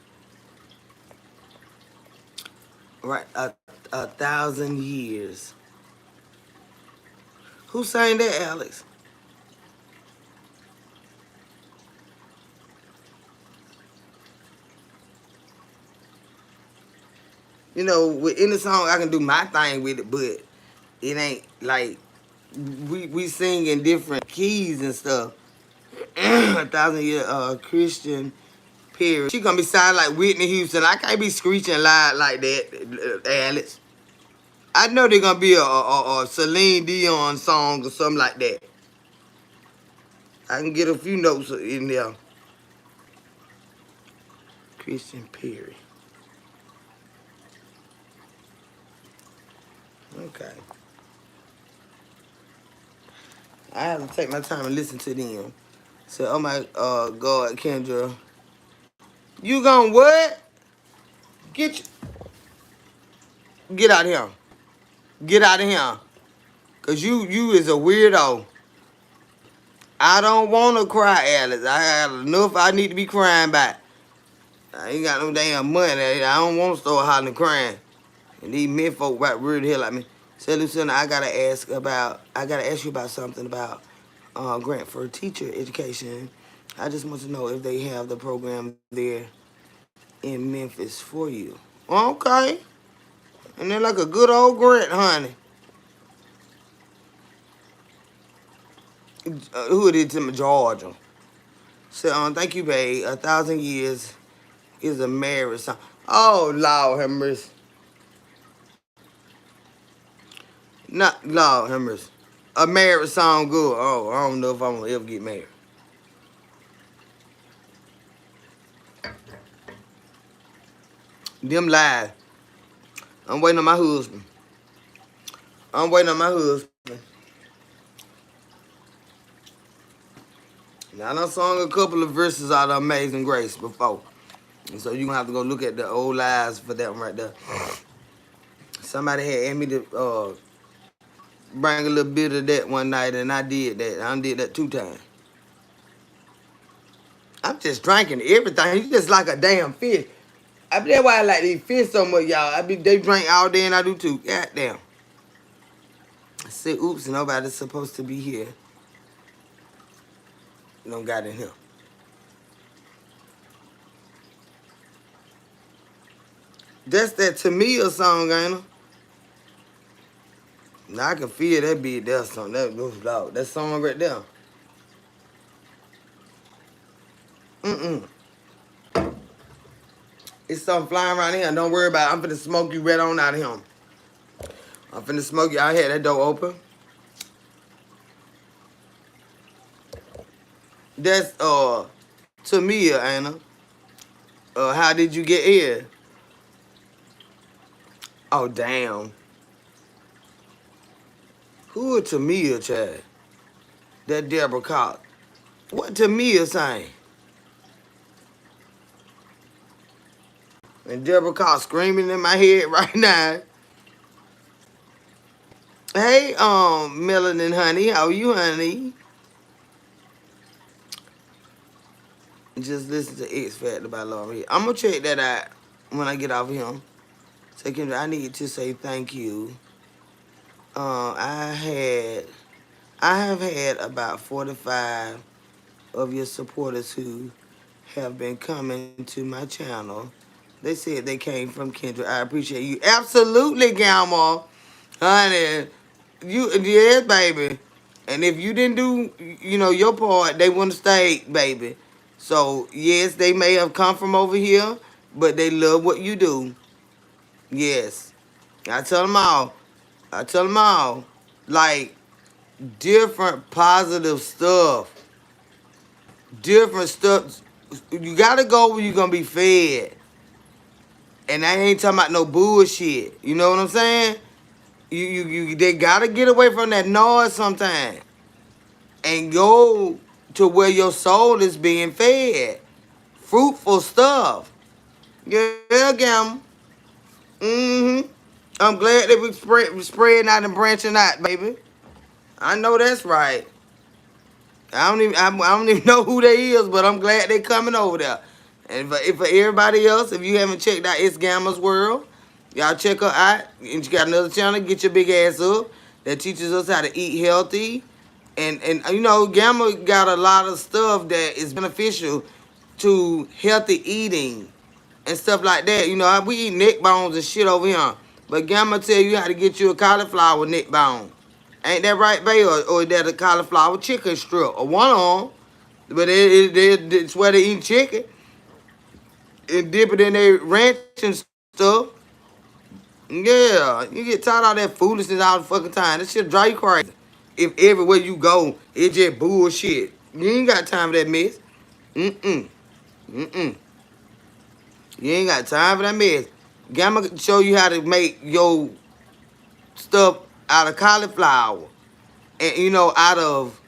right 1,000 years? Who sang that, Alex? You know, with any song I can do my thing with it, but it ain't like we sing in different keys and stuff. 1,000 year Christian period. She gonna be sounding like Whitney Houston. I can't be screeching loud like that, Alex. I know they're gonna be a Celine Dion song or something like that. I can get a few notes in there. Christian Perry. Okay. I have to take my time and listen to them. So, oh my God, Kendra. You gonna what? Get out of here. Get out of here. Cause you is a weirdo. I don't wanna cry, Alice. I got enough I need to be crying about. I ain't got no damn money. I don't wanna start hollering and crying. And these men folk right weird hell like me. Say, Luciana, I gotta ask you about something about grant for teacher education. I just want to know if they have the program there in Memphis for you. Okay. And they're like a good old grant, honey. Who it is to Georgia? So, thank you, babe. 1,000 years is a marriage song. Oh, Lord have mercy. Not Lord have mercy. A marriage song good. Oh, I don't know if I'm gonna ever get married. Them lies. I'm waiting on my husband. I'm waiting on my husband. Now, I done sung a couple of verses out of Amazing Grace before. And so you're gonna have to go look at the old lies for that one right there. Somebody had asked me to bring a little bit of that one night, and I did that. I did that 2 times. I'm just drinking everything. You just like a damn fish. That's why I like these fish so much, y'all. They drink all day and I do too. God damn. I said, oops, nobody's supposed to be here. Don't got in here. That's that Tamia song, ain't it? Now I can feel that beat there, song. That goes loud. That song right there. Mm-mm. It's something flying around here. Don't worry about it. I'm finna smoke you right on out of him. I'm finna smoke you. I had that door open. That's Tamia, ain't it? How did you get here? Oh damn. Who is Tamia, child? That Deborah Cox. What Tamia saying? And Deborah Cox screaming in my head right now. Hey, Melanin honey, how are you, honey? Just listen to X Factor by Laurie. I'm gonna check that out when I get off of him. Second, I need to say thank you. I have had about 45 of your supporters who have been coming to my channel. They said they came from Kendra. I appreciate you. Absolutely, Gamma. Honey. Yes, baby. And if you didn't do, your part, they wouldn't stay, baby. So, yes, they may have come from over here, but they love what you do. Yes. I tell them all. I tell them all. Like, different positive stuff. Different stuff. You got to go where you're going to be fed. And I ain't talking about no bullshit. You know what I'm saying? They got to get away from that noise sometimes. And go to where your soul is being fed. Fruitful stuff. Yeah, Gamma. Mm-hmm. I'm glad that we spreading out and branching out, baby. I know that's right. I don't even know who they is, but I'm glad they coming over there. And for everybody else, if you haven't checked out It's Gamma's World, y'all check her out. And she got another channel, Get Your Big Ass Up, that teaches us how to eat healthy. And Gamma got a lot of stuff that is beneficial to healthy eating and stuff like that. We eat neck bones and shit over here. But Gamma tell you how to get you a cauliflower neck bone. Ain't that right, babe? Or is that a cauliflower chicken strip? Or one on. But it's where they eat chicken. And dip it in their ranch and stuff. Yeah, you get tired of all that foolishness all the fucking time. That shit drive you crazy. If everywhere you go, it's just bullshit. You ain't got time for that mess. Mm-mm. Mm-mm. You ain't got time for that mess. Gamma show you how to make your stuff out of cauliflower. And, out of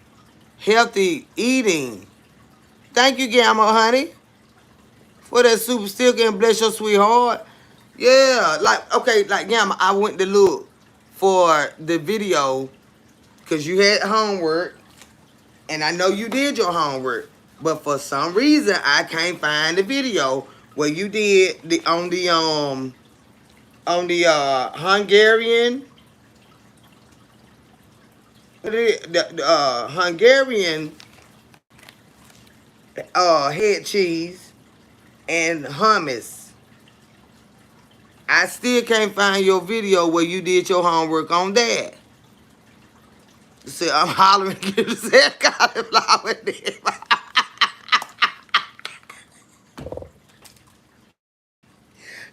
healthy eating. Thank you, Gamma, honey, for that super stick and bless your sweetheart. Yeah, like Gamma, I went to look for the video because you had homework, and I know you did your homework, but for some reason I can't find the video where you did on the Hungarian the Hungarian head cheese and hummus. I still can't find your video where you did your homework on that. See, I'm hollering you said cauliflower dip.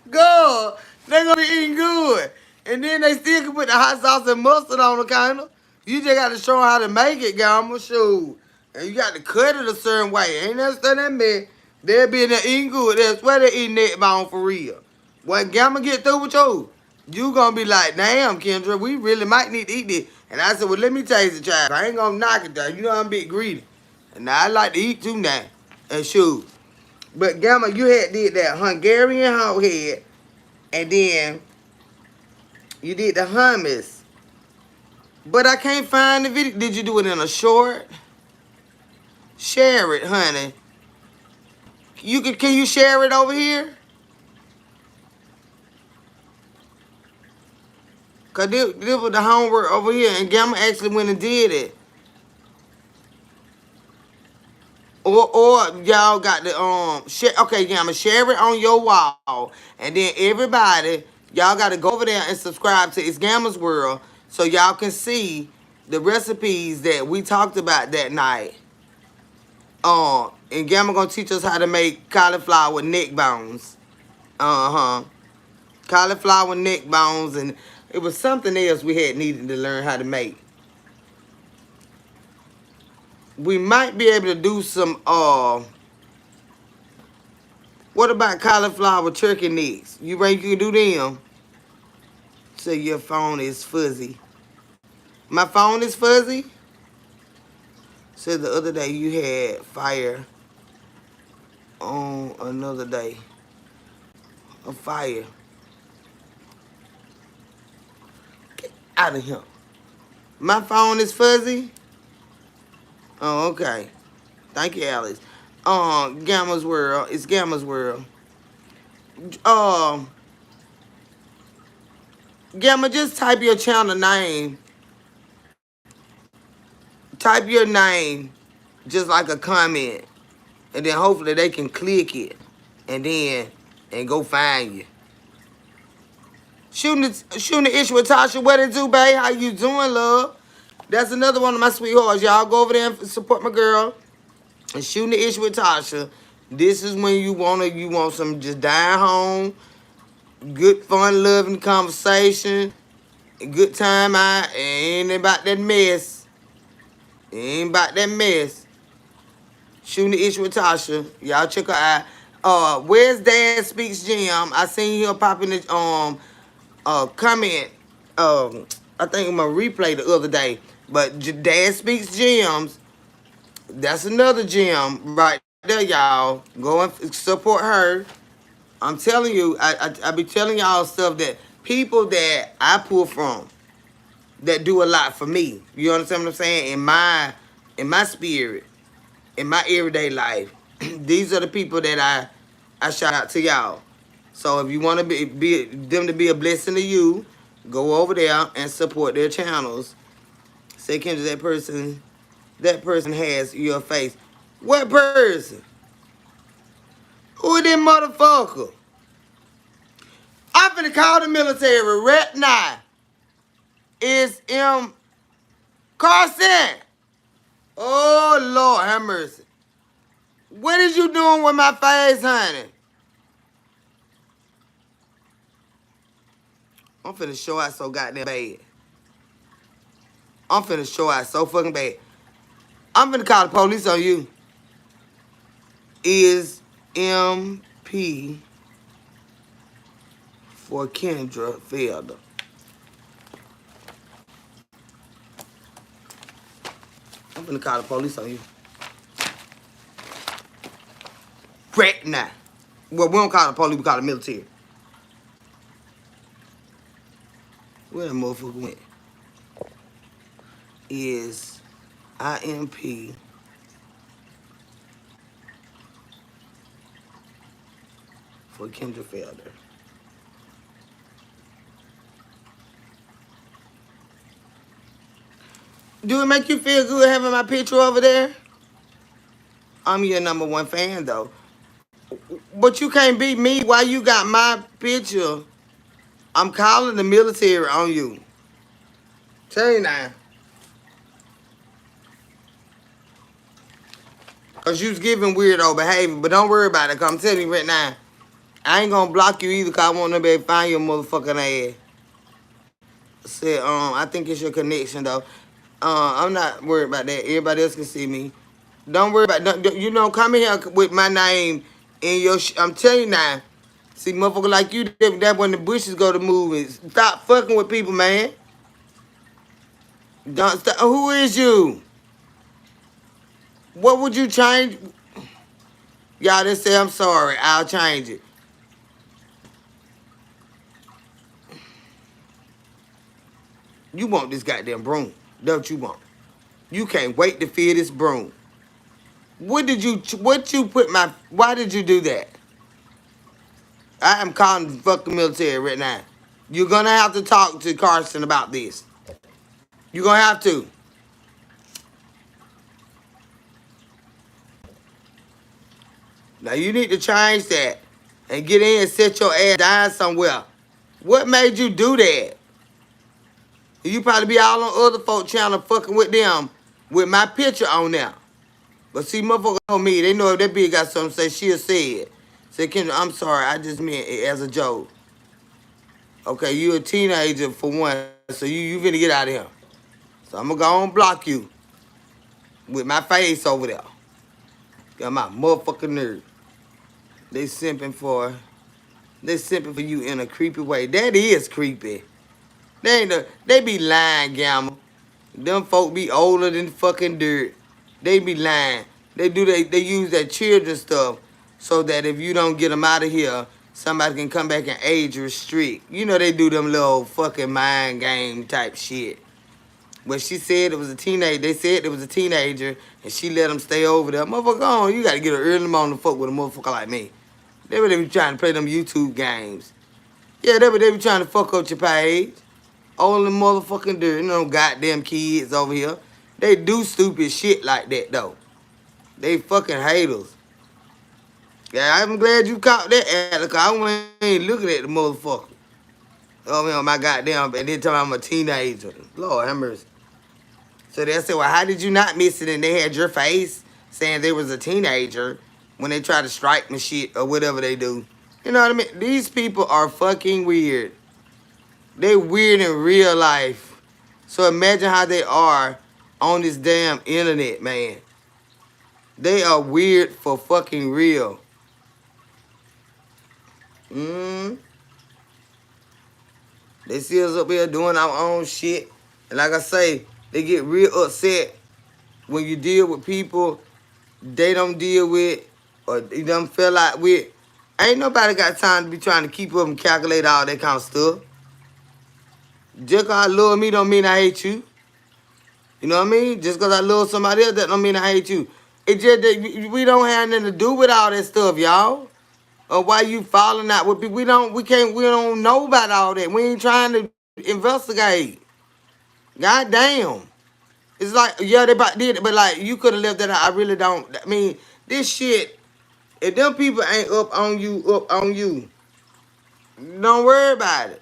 Good. They gonna be eating good. And then they still can put the hot sauce and mustard on the counter. You just gotta show them how to make it, Gamma. Shoot. And you got to cut it a certain way. Ain't that stuff that man. They'll be in there eating good. They'll swear they eating that bone for real. When Gamma get through with you gonna be like, damn, Kendra, we really might need to eat this. And I said, well, let me taste it, child. I ain't gonna knock it down. You know I'm big greedy. And I like to eat too now. And shoot. But Gamma, you had did that Hungarian hog head. And then you did the hummus. But I can't find the video. Did you do it in a short? Share it, honey. Can you share it over here? Cause this was the homework over here, and Gamma actually went and did it. Or y'all got the share. Okay, Gamma, share it on your wall, and then everybody, y'all got to go over there and subscribe to It's Gamma's World, so y'all can see the recipes that we talked about that night. And Gamma gonna teach us how to make cauliflower neck bones. Cauliflower neck bones, and it was something else we had needed to learn how to make. We might be able to do some, what about cauliflower turkey necks? You think you can do them? So your phone is fuzzy. My phone is fuzzy? Said the other day you had fire on another day. A fire. Get out of here. My phone is fuzzy? Oh, okay. Thank you, Alex. Gamma's World. It's Gamma's World. Gamma, just type your channel name. Type your name just like a comment. And then hopefully they can click it. And go find you. Shooting the issue with Tasha. What it do, babe? How you doing, love? That's another one of my sweethearts. Y'all go over there and support my girl. And shooting the issue with Tasha. This is when you want some just dying home, good fun, loving conversation, good time out. Ain't about that mess. Ain't about that mess. Shooting the issue with Tasha. Y'all check her out. Where's Dad Speaks Jim? I seen him pop in the comment. I think I'm gonna replay the other day. But Dad Speaks Gems. That's another gem right there, y'all. Go and support her. I'm telling you, I be telling y'all stuff that people that I pull from that do a lot for me. You understand what I'm saying? In my spirit, in my everyday life. These are the people that I shout out to y'all. So if you want to be them to be a blessing to you, go over there and support their channels. Say, Kendra, that person has your face. What person? Who that motherfucker? I'm finna call the military right now. It's M. Carson. Oh, Lord, have mercy. What is you doing with my face, honey? I'm finna show out so goddamn bad. I'm finna show out so fucking bad. I'm finna call the police on you. Is MP for Kendra Felder. I'm finna call the police on you. Right now. Well, we don't call the police, we call the military. Where the motherfucker went? Is IMP for Kendra Felder. Do it make you feel good having my picture over there? I'm your number one fan though. But you can't beat me. Why you got my picture? I'm calling the military on you. Tell you now. Cause you was giving weirdo behavior. But don't worry about it. Cause I'm telling you right now. I ain't gonna block you either. Cause I want nobody to find your motherfucking ass. Said, I think it's your connection though. I'm not worried about that. Everybody else can see me. Don't worry about you know, come in here with my name in your I'm telling you now. See, motherfucker like you, that when the bushes go to movies. Stop fucking with people, man. Don't stop. Who is you? What would you change? Y'all just say, I'm sorry. I'll change it. You want this goddamn broom. Don't you want? You can't wait to feel this broom. What you put why did you do that? I am calling the fucking military right now. You're gonna have to talk to Carson about this. You're gonna have to. Now you need to change that and get in and set your ass down somewhere. What made you do that? You probably be all on other folk channel fucking with them with my picture on there. But see, motherfuckers know me. They know if that bitch got something to say, she'll say it. Say, Kendra, I'm sorry. I just meant it as a joke. Okay, you a teenager for one, so you finna get out of here. So I'm gonna go and block you with my face over there. Got my motherfucking nerve. They simping for you in a creepy way. That is creepy. They be lying, Gamma. Them folk be older than fucking dirt. They be lying. They use that children stuff so that if you don't get them out of here, somebody can come back and age restrict. You know they do them little fucking mind game type shit. But she said it was a teenager. They said it was a teenager, and she let them stay over there. Motherfucker, on. You got to get her early in the morning to fuck with a motherfucker like me. They be trying to play them YouTube games. Yeah, they be trying to fuck up your page. All the motherfucking dirt. You know, goddamn kids over here. They do stupid shit like that, though. They fucking haters. Yeah, I'm glad you caught that, Alec. I ain't looking at the motherfucker. Oh, man, my goddamn, and then tell me I'm a teenager. Lord have mercy. So they said, well, how did you not miss it? And they had your face saying they was a teenager when they try to strike me shit or whatever they do. You know what I mean? These people are fucking weird. They weird in real life. So imagine how they are on this damn internet, man. They are weird for fucking real. They see us up here doing our own shit. And like I say, they get real upset when you deal with people they don't deal with or they don't feel like with. Ain't nobody got time to be trying to keep up and calculate all that kind of stuff. Just because I love me don't mean I hate you. You know what I mean? Just because I love somebody else, that don't mean I hate you. It just that we don't have nothing to do with all that stuff, y'all. Or why you falling out with people. We don't know about all that. We ain't trying to investigate. God damn. It's like, yeah, they did it, but like you could have left that out. I really don't. I mean, this shit, if them people ain't up on you, don't worry about it.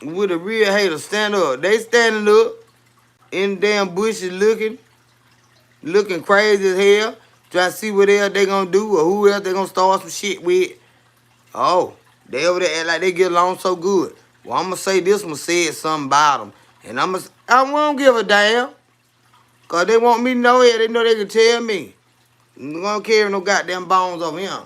With a real hater, stand up. They standing up in the damn bushes looking crazy as hell, trying to see what else they gonna do or who else they gonna start some shit with. Oh, they over there act like they get along so good. Well, I'm gonna say this one said something about them. And I won't give a damn. Cause they want me to know it. They know they can tell me. I'm not gonna carry no goddamn bones over here.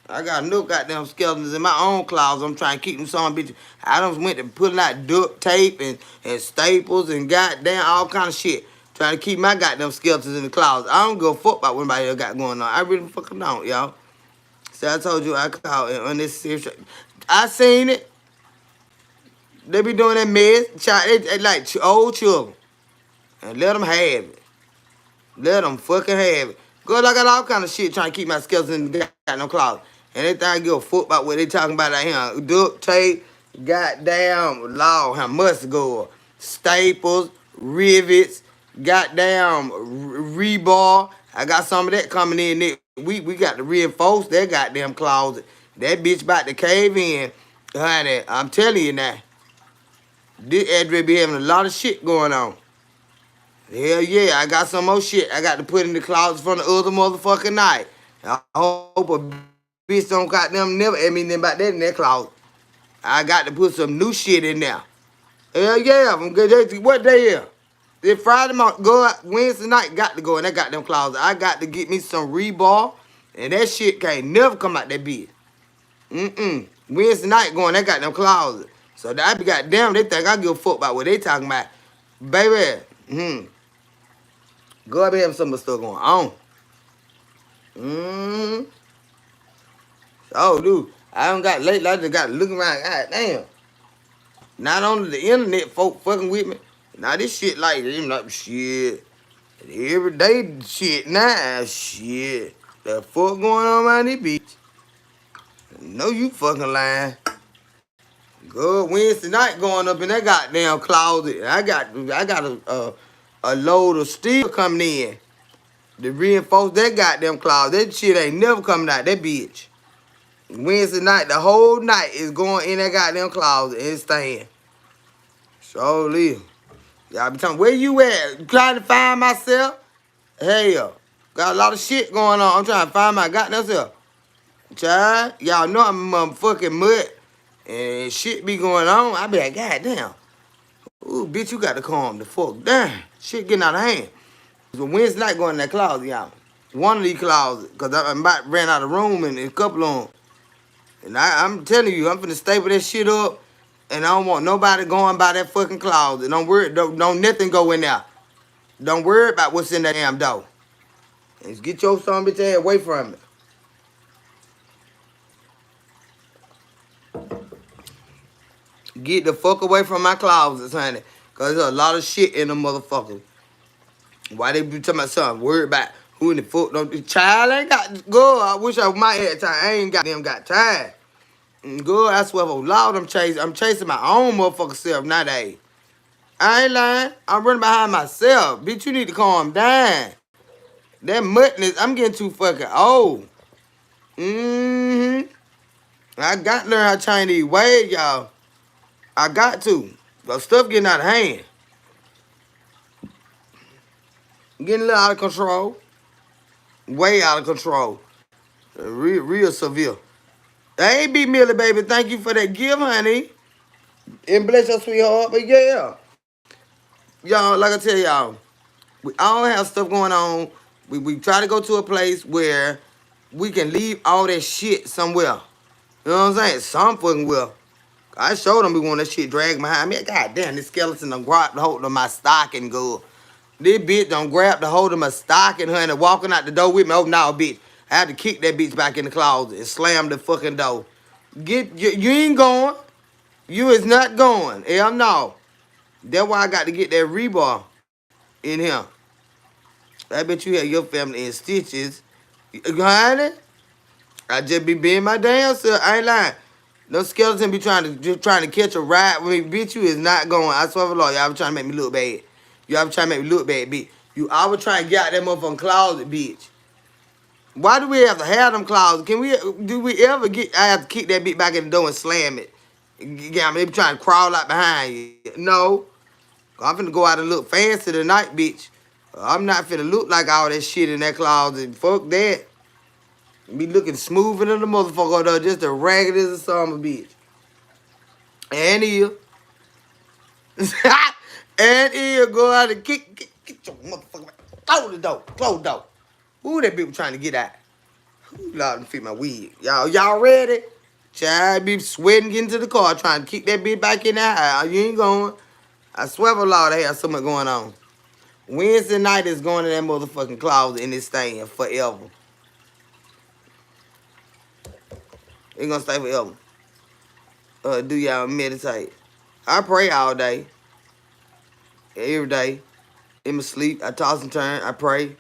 I got no goddamn skeletons in my own closet. I'm trying to keep them some bitch. I done went to putting out duct tape and staples and goddamn all kind of shit. Trying to keep my goddamn skeletons in the closet. I don't give a fuck about what anybody else got going on. I really fucking don't, y'all. See, I told you I called it unnecessary. I seen it. They be doing that mess. They like old children. And let them have it. Let them fucking have it. Girl, I got all kind of shit trying to keep my skeletons in the goddamn closet. And they think I give a fuck about what they talking about out here. Duct tape, goddamn law, how must go, staples, rivets, goddamn rebar. I got some of that coming in next week. We got to reinforce that goddamn closet. That bitch about to cave in. Honey, I'm telling you now. This address be having a lot of shit going on. Hell yeah, I got some more shit I got to put in the closet from the other motherfucking night. I hope a bitch don't goddamn never ask me nothing about that in that closet. I got to put some new shit in there. Hell yeah, I'm good. What day is? This Friday morning, go out, Wednesday night, got to go in that goddamn closet. I got to get me some rebar, and that shit can't never come out that bitch. Wednesday night going that goddamn closet. So I be goddamn, they think I give a fuck about what they talking about. Baby, go up and have some stuff going on. Oh, dude, I don't got lately. I just got to look around. God damn. Not only the internet folk fucking with me. Now this shit like, you know, shit. Everyday shit now, shit. The fuck going on around this bitch? No, you fucking lying. Good Wednesday night going up in that goddamn closet. I got a load of steel coming in to reinforce that goddamn closet. That shit ain't never coming out that bitch. Wednesday night, the whole night is going in that goddamn closet and staying. So live. Y'all be talking, where you at? You trying to find myself? Hell, got a lot of shit going on. I'm trying to find my goddamn self. Child, y'all know I'm a motherfucking mud. And shit be going on. I be like, goddamn. Ooh, bitch, you got to calm the fuck down. Shit getting out of hand. So Wednesday night going in that closet, y'all. One of these closets, because I about ran out of room and a couple of them. And I'm telling you, I'm finna staple that shit up. And I don't want nobody going by that fucking closet. Don't worry, don't nothing go in there. Don't worry about what's in that damn door. Just get your son bitch ass away from it. Get the fuck away from my closets, honey. Cause there's a lot of shit in the motherfuckers. Why they be talking about something? Worried about who in the fuck don't. The child ain't got good. I wish I might have time. I ain't got them got time. Good, I swear for Lord, I'm chasing my own motherfucking self nowadays. I ain't lying. I'm running behind myself. Bitch, you need to calm down. That muttness, I'm getting too fucking old. I got to learn how to change these ways, y'all. I got to. But stuff getting out of hand. Getting a little out of control. Way out of control. Real severe. Hey, B. Millie, baby, thank you for that gift, honey. And bless your sweetheart. But yeah. Y'all, like I tell y'all, we all have stuff going on. We try to go to a place where we can leave all that shit somewhere. You know what I'm saying? Some fucking will. I showed them we want that shit dragged behind me. God damn, this skeleton done grabbed the hold of my stocking, good. This bitch done grabbed the hold of my stocking, honey, walking out the door with me. Oh, no, bitch. I had to kick that bitch back in the closet and slam the fucking door. You ain't going. You is not going. Hell no. That's why I got to get that rebar in here. I bet you had your family in stitches. Honey, I just be being my damn self. I ain't lying. No skeleton be trying to catch a ride with me. Bitch, you is not going. I swear for Lord, y'all be trying to make me look bad. Y'all be trying to make me look bad, bitch. You always trying to get out that motherfucking closet, bitch. Why do we have to have them closets? Do we ever I have to kick that bitch back in the door and slam it? Yeah, I mean, they be trying to crawl out behind you. No. I'm finna go out and look fancy tonight, bitch. I'm not finna look like all that shit in that closet. Fuck that. Be looking smoother than the motherfucker though, just as ragged as a summer bitch. And he'll. And he'll go out and get your motherfucker. Close the door. Close the door. Who that bitch trying to get out? Who allowed to fit my wig? Y'all ready? Child be sweating getting to the car trying to kick that bitch back in the house. You ain't going. I swear for Lord, they have something going on. Wednesday night is going to that motherfucking closet and it's staying forever. It's gonna stay forever. Do y'all meditate? I pray all day. Every day. In my sleep, I toss and turn, I pray.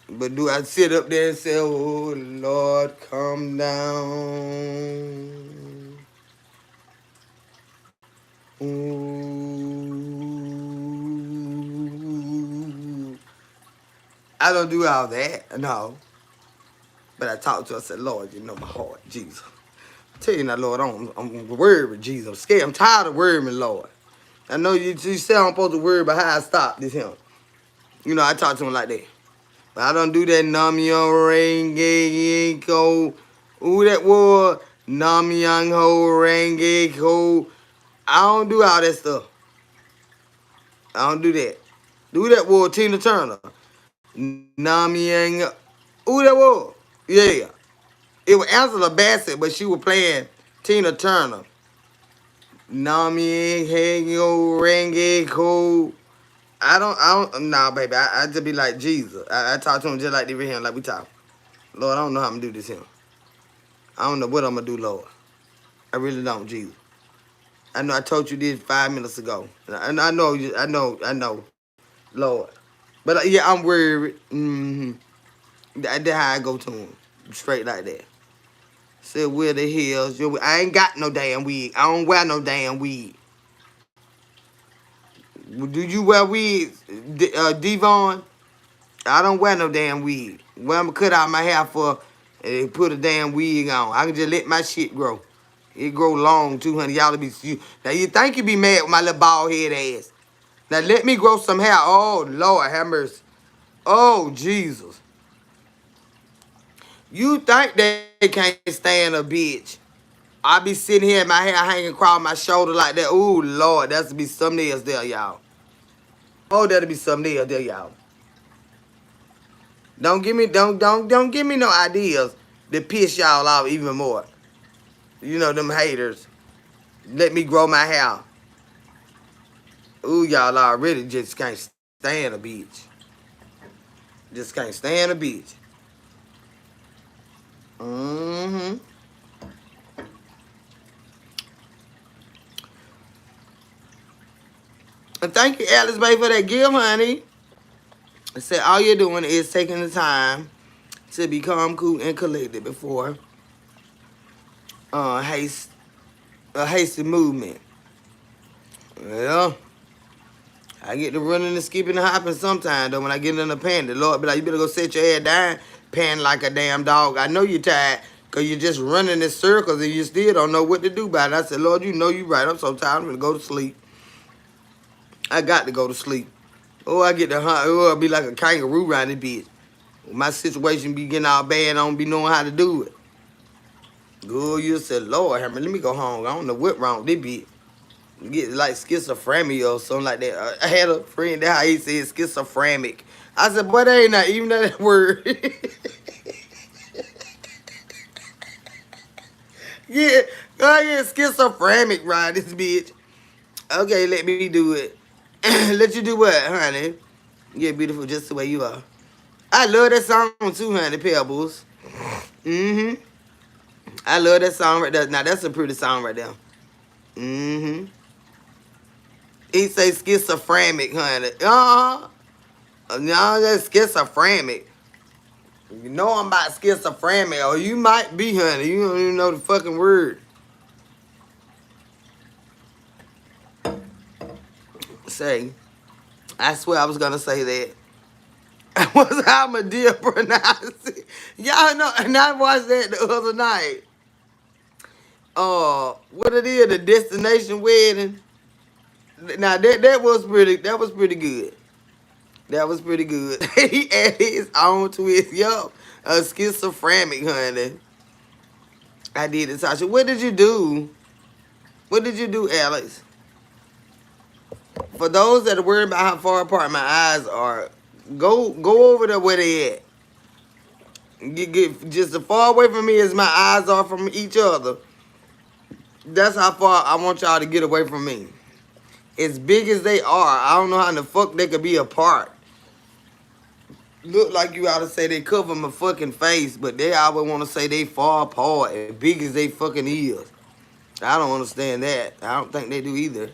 But do I sit up there and say, oh Lord, come down. Ooh. I don't do all that. No. But I talked to her. I said, Lord, you know my heart, Jesus. I tell you now, Lord, I'm worried with Jesus. I'm scared. I'm tired of worrying, Lord. I know you say I'm supposed to worry about how I stop this him. You know, I talk to him like that. But I don't do that Nam Young Renge Ko. Who that was? Nam Young Ho Renge Ko. I don't do all that stuff. I don't do that. Do that was Tina Turner. Nam Young. Who that was? Yeah. It was Angela Bassett, but she was playing Tina Turner. Nami Hego Renge Ko. Nah, baby. I just be like Jesus. I talk to him just like they him, like we talk. Lord, I don't know how I'm gonna do this here. I don't know what I'm gonna do, Lord. I really don't, Jesus. I know I told you this 5 minutes ago, and I know, Lord. But yeah, I'm worried. That's how I go to him, straight like that. Said where the hell's your? I ain't got no damn wig. I don't wear no damn wig. Do you wear wigs, Devon? I don't wear no damn wig. Well, I'm gonna cut out my hair for and put a damn wig on. I can just let my shit grow. It grow long too, honey. Y'all be now. You think you be mad with my little bald head ass? Now let me grow some hair. Oh Lord, have mercy. Oh Jesus. You think they can't stand a bitch? I be sitting here, my hair hanging across my shoulder like that. Ooh Lord, that's to be something else there, y'all. Oh, that'll be something else there, y'all. Don't give me no ideas to piss y'all off even more. You know them haters. Let me grow my hair. Ooh, y'all already just can't stand a bitch. Just can't stand a bitch. Mm-hmm. And thank you, Alice Bay, for that gift, honey. I said all you're doing is taking the time to become cool and collected before haste a hasty movement. Well, I get to running and skipping and hopping sometime though when I get in the pan. The Lord be like, you better go set your head down, pan like a damn dog. I know you're tired because you're just running in circles and you still don't know what to do about it. I said, Lord, you know you're right. I'm so tired. I'm going to go to sleep. I got to go to sleep. Oh, I get to hunt. Oh, I'll be like a kangaroo around this bitch. When my situation be getting all bad, I don't be knowing how to do it. Good, you said, Lord, let me go home. I don't know what wrong with this bitch. Get like schizophrenia or something like that. I had a friend that how he said schizophrenic. I said, boy, that ain't not even that word. Yeah, go ahead, schizophrenic, right? This bitch. Okay, let me do it. Let you do what, honey? You're beautiful just the way you are. I love that song too, honey, Pebbles. Mm-hmm. I love that song right there. Now, that's a pretty song right there. Mm-hmm. He say schizophrenic, honey. No, that's schizophrenic. You know I'm about schizophrenic, or you might be, honey. You don't even know the fucking word. Say, I swear I was gonna say that. Was how my dear pronounced it. Y'all know, and I watched that the other night. What it is, the destination wedding. Now that was pretty good. That was pretty good. He added his own twist. Yup. A schizophrenic, honey. I did it, Tasha. What did you do? What did you do, Alex? For those that are worried about how far apart my eyes are, go over there where they at. Get just as far away from me as my eyes are from each other. That's how far I want y'all to get away from me. As big as they are, I don't know how in the fuck they could be apart. Look like you ought to say they cover my fucking face, but they always want to say they far apart, as big as they fucking is. I don't understand that. I don't think they do either.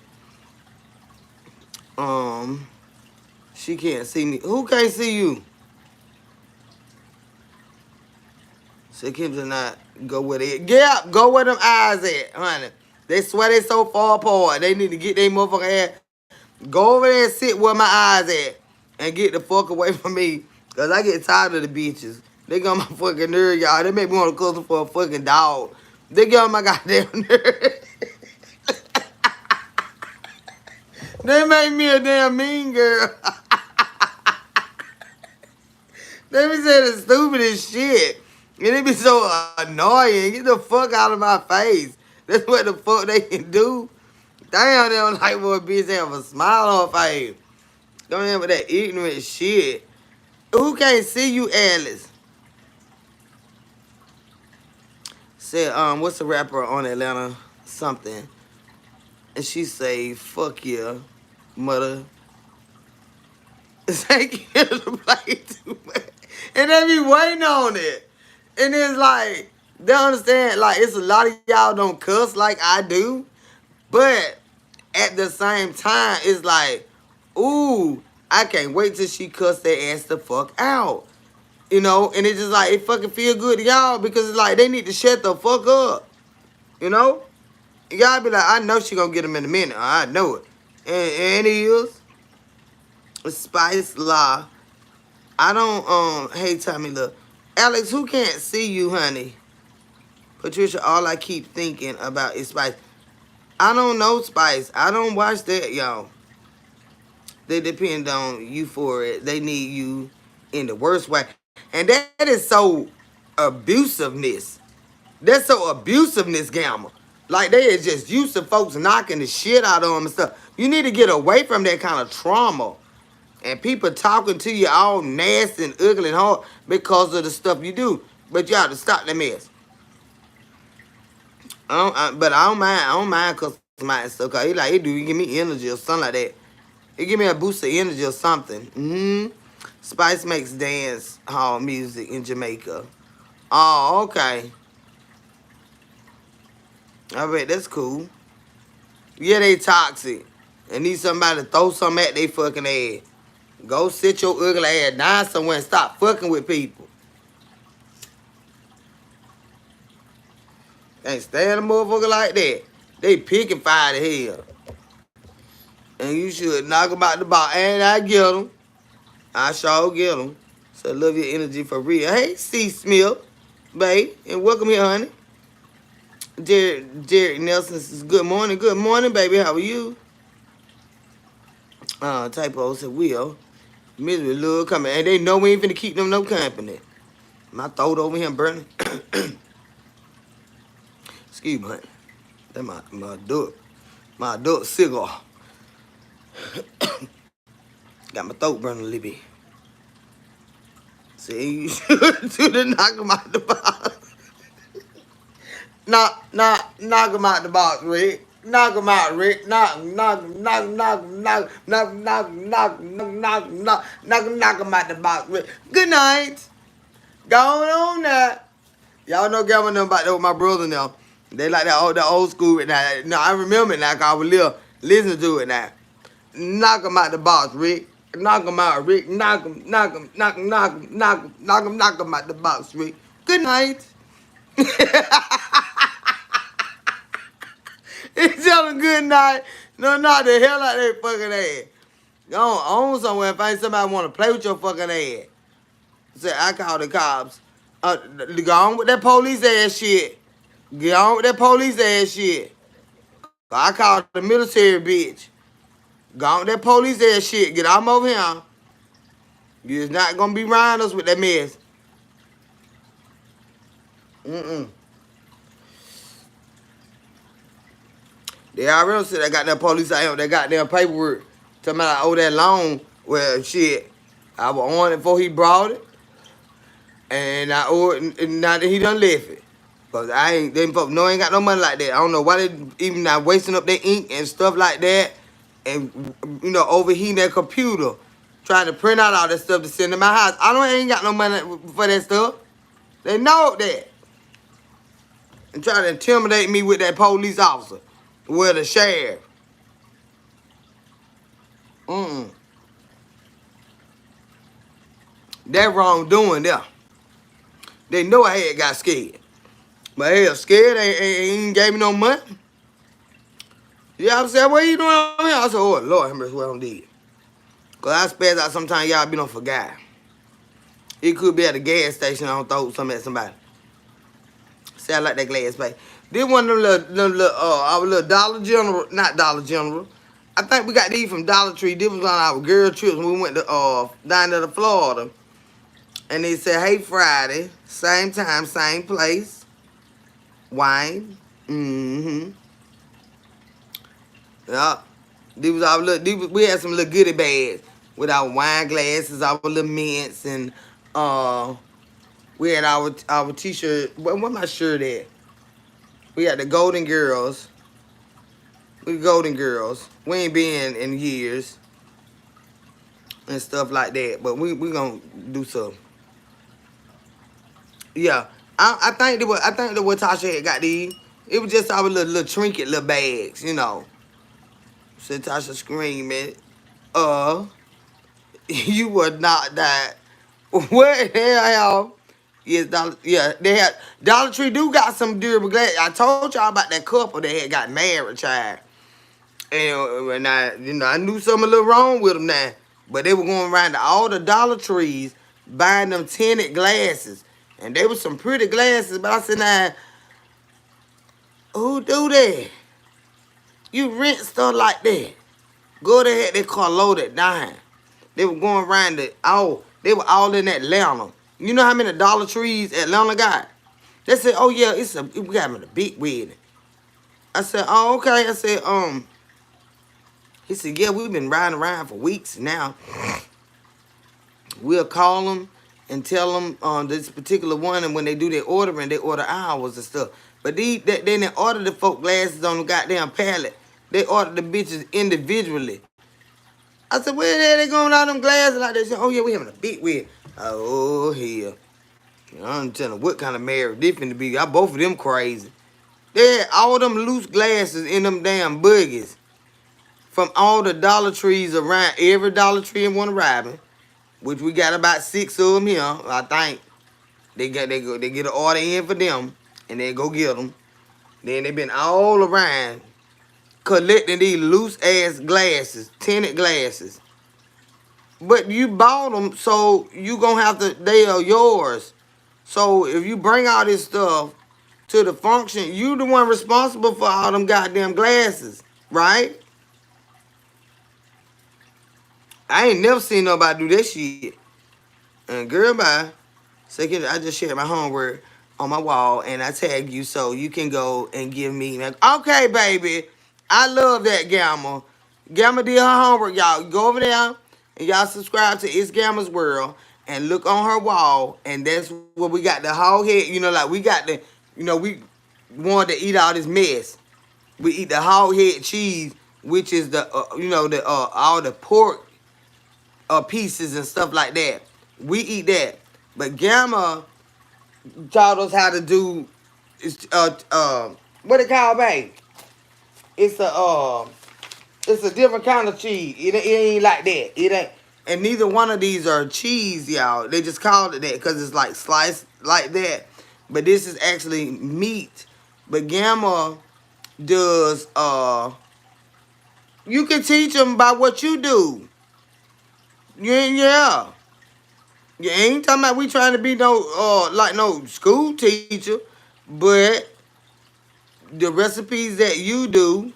She can't see me. Who can't see you? So Kim did not go where they at. Yeah, go where them eyes at, honey. They swear they so far apart. They need to get their motherfucking ass. Go over there and sit where my eyes at. And get the fuck away from me. Cause I get tired of the bitches. They get on my fucking nerve, y'all. They make me want to cuss them for a fucking dog. They get on my goddamn nerve. They make me a damn mean girl. They be saying the stupidest shit. And it be so annoying. Get the fuck out of my face. That's what the fuck they can do. Damn, they don't like for a bitch to have a smile on her face. Don't have that ignorant shit. Who can't see you, Alice? Said, what's the rapper on Atlanta? Something. And she say, fuck yeah, mother. Thank you to play too much. And they be waiting on it. And it's like, they understand, like, it's a lot of y'all don't cuss like I do. But at the same time, it's like, ooh, I can't wait till she cuss their ass the fuck out. You know? And it's just like, it fucking feel good to y'all because it's like, they need to shut the fuck up. You know? Y'all be like, I know she gonna get them in a minute. I know it. And it is. Spice Law. I don't, hey, Tommy, look. Alex, who can't see you, honey? Patricia, all I keep thinking about is Spice. I don't know Spice. I don't watch that, y'all. They depend on you for it. They need you in the worst way. And that is so abusiveness. That's so abusiveness, Gamma. Like, they is just used to folks knocking the shit out of them and stuff. You need to get away from that kind of trauma. And people talking to you all nasty and ugly and hard because of the stuff you do. But you have to stop that mess. But I don't mind cussing my stuff. Cause it give me energy or something like that. It give me a boost of energy or something. Spice makes dance hall music in Jamaica. Oh, okay. I bet that's cool. Yeah, they toxic. And need somebody to throw something at they fucking ass. Go sit your ugly ass down somewhere and stop fucking with people. Can't stand a motherfucker like that. They pick and fire the hell. And you should knock them out the box. And I get them. I sure get them. So love your energy for real. Hey, C. Smith, babe. And welcome here, honey. Derek Nelson says, good morning. Good morning, baby. How are you? Typo said, Will. Misery love coming. And they know we ain't finna keep them no company. My throat over here burning. Excuse me, honey. That's my adult cigar. Got my throat burning a little bit. See, you should do the knock them out the box. knock them out the box, Rick. Knock them out, Rick. Knock them out the box, Rick. Good night. Going on now. Y'all know Gamma know about that with my brother now. They like that old school. Now, no, I remember it now because I was listening to it now. Knock them out the box, Rick. Knock them out, Rick. Knock them out the box, Rick. Good night. It's tell them good night. No, knock the hell out of their fucking ass. Go on somewhere and find somebody want to play with your fucking ass. Say, I call the cops. Go on with that police ass shit. Get on with that police ass shit. I call the military bitch. Go on with that police ass shit. Get out over here. You're not gonna be around us with that mess. They already said I got that police out here. They got their paperwork. Tell me I owe that loan. Well, shit. I was on it before he brought it. And I owe it now that he done left it. Because them folks know I ain't got no money like that. I don't know why they even not wasting up their ink and stuff like that. And, overheating their computer. Trying to print out all that stuff to send to my house. I ain't got no money for that stuff. They know that. And try to intimidate me with that police officer. With the sheriff. That wrongdoing there. They know I had got scared. But hell, scared ain't gave me no money. Y'all said, what you doing over here? I said, oh, Lord, have mercy, what I did. Because I spaz out sometimes y'all be on forgot. It could be at a gas station. I don't throw something at somebody. See, I like that glass plate. Then one of them little our little Dollar General, not Dollar General. I think we got these from Dollar Tree. This was on our girl trips when we went to down to Florida. And they said, hey, Friday, same time, same place. Wine. Mm-hmm. Yeah. We had some little goodie bags with our wine glasses, our little mints, and we had our t-shirt. Where my shirt at? We had the Golden Girls. We Golden Girls. We ain't been in years and stuff like that. But we gonna do something. Yeah. I think that what Tasha had got these. It was just our little trinket little bags, you know. So Tasha screaming, you would not die. What the hell? Yes, they had Dollar Tree do got some durable glass. I told y'all about that couple that had got married, child. And I knew something a little wrong with them now. But they were going around to all the Dollar Trees buying them tinted glasses. And they were some pretty glasses. But I said, now, who do that? You rent stuff like that. Go they had their car loaded down. They were going around they were all in Atlanta. You know how many Dollar Trees Atlanta got? They said, oh yeah, we got a big wedding. I said, oh, okay. I said, he said, yeah, we've been riding around for weeks now. We'll call them and tell them this particular one, and when they do their ordering, they order hours and stuff. But then they order the folk glasses on the goddamn pallet. They order the bitches individually. I said, where the hell they going all them glasses like that? Said, oh, yeah, we having a big wedding. Oh, hell. I'm telling you what kind of marriage this finna be. Both of them crazy. They had all them loose glasses in them damn buggies from all the Dollar Trees around, every Dollar Tree in Warner Robin, which we got about 6 of them here, I think. They get an order in for them, and they go get them. Then they been all around collecting these loose-ass glasses, tinted glasses. But you bought them, so you gonna have to, they are yours. So if you bring all this stuff to the function, you the one responsible for all them goddamn glasses, right? I ain't never seen nobody do that shit. And girl, bye. Second, I just shared my homework on my wall, and I tag you so you can go and give me. Okay, baby. I love that Gamma. Gamma did her homework, y'all. Go over there and y'all subscribe to It's Gamma's World and look on her wall, and that's where we got the whole head. You know, like we got the, we wanted to eat all this mess. We eat the whole head cheese, which is the, all the pork pieces and stuff like that. We eat that. But Gamma taught us how to do, what it called, babe? It's a different kind of cheese. It ain't like that. It ain't. And neither one of these are cheese, y'all. They just called it that because it's like sliced like that. But this is actually meat. But Gamma does, you can teach them by what you do. Yeah. You ain't talking about we trying to be no school teacher. But the recipes that you do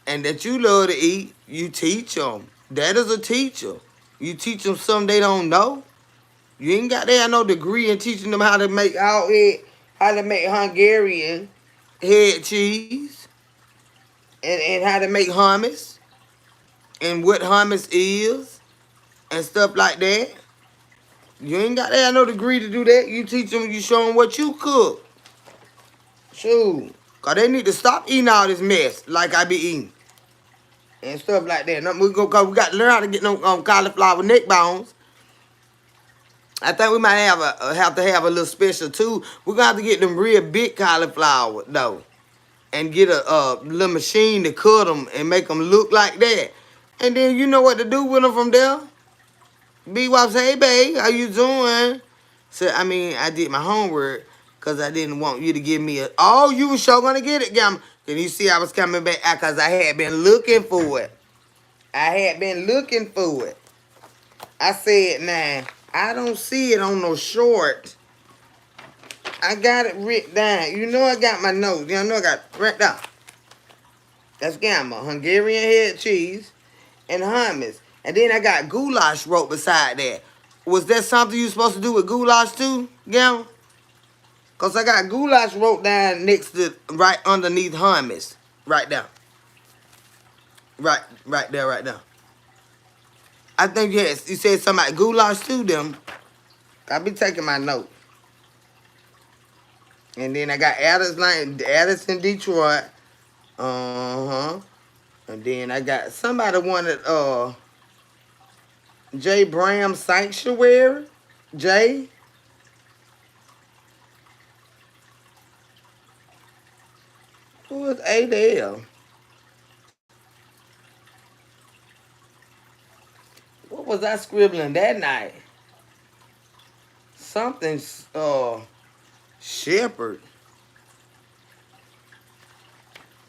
and that you love to eat, you teach them. That is a teacher. You teach them something they don't know. You ain't got to have no degree in teaching them how to make Hungarian head cheese and how to make hummus and what hummus is and stuff like that. You ain't got to have no degree to do that. You teach them, you show them what you cook. Shoot. Because they need to stop eating all this mess like I be eating. And stuff like that. We got to learn how to get no cauliflower neck bones. I think we might have to have a little special too. We're going to have to get them real big cauliflower though. And get a little machine to cut them and make them look like that. And then you know what to do with them from there. B-Wop say, hey babe, how you doing? So, I did my homework because I didn't want you to give me oh, you were sure going to get it, Gamma. Can you see I was coming back because I had been looking for it. I said, nah, I don't see it on no short. I got it written down. You know I got my notes. You know I got it right down. That's gamma, Hungarian head cheese, and hummus. And then I got goulash wrote beside that. Was that something you supposed to do with goulash too, gamma? Cause I got goulash wrote down next to right underneath hummus. Right there. Right there, right there. I think yes, you said something about goulash too, them. I be taking my notes. And then I got Addison, Detroit. Uh-huh. And then I got somebody wanted J. Bram Sanctuary. J. Who was ADL? What was I scribbling that night? Something Shepherd.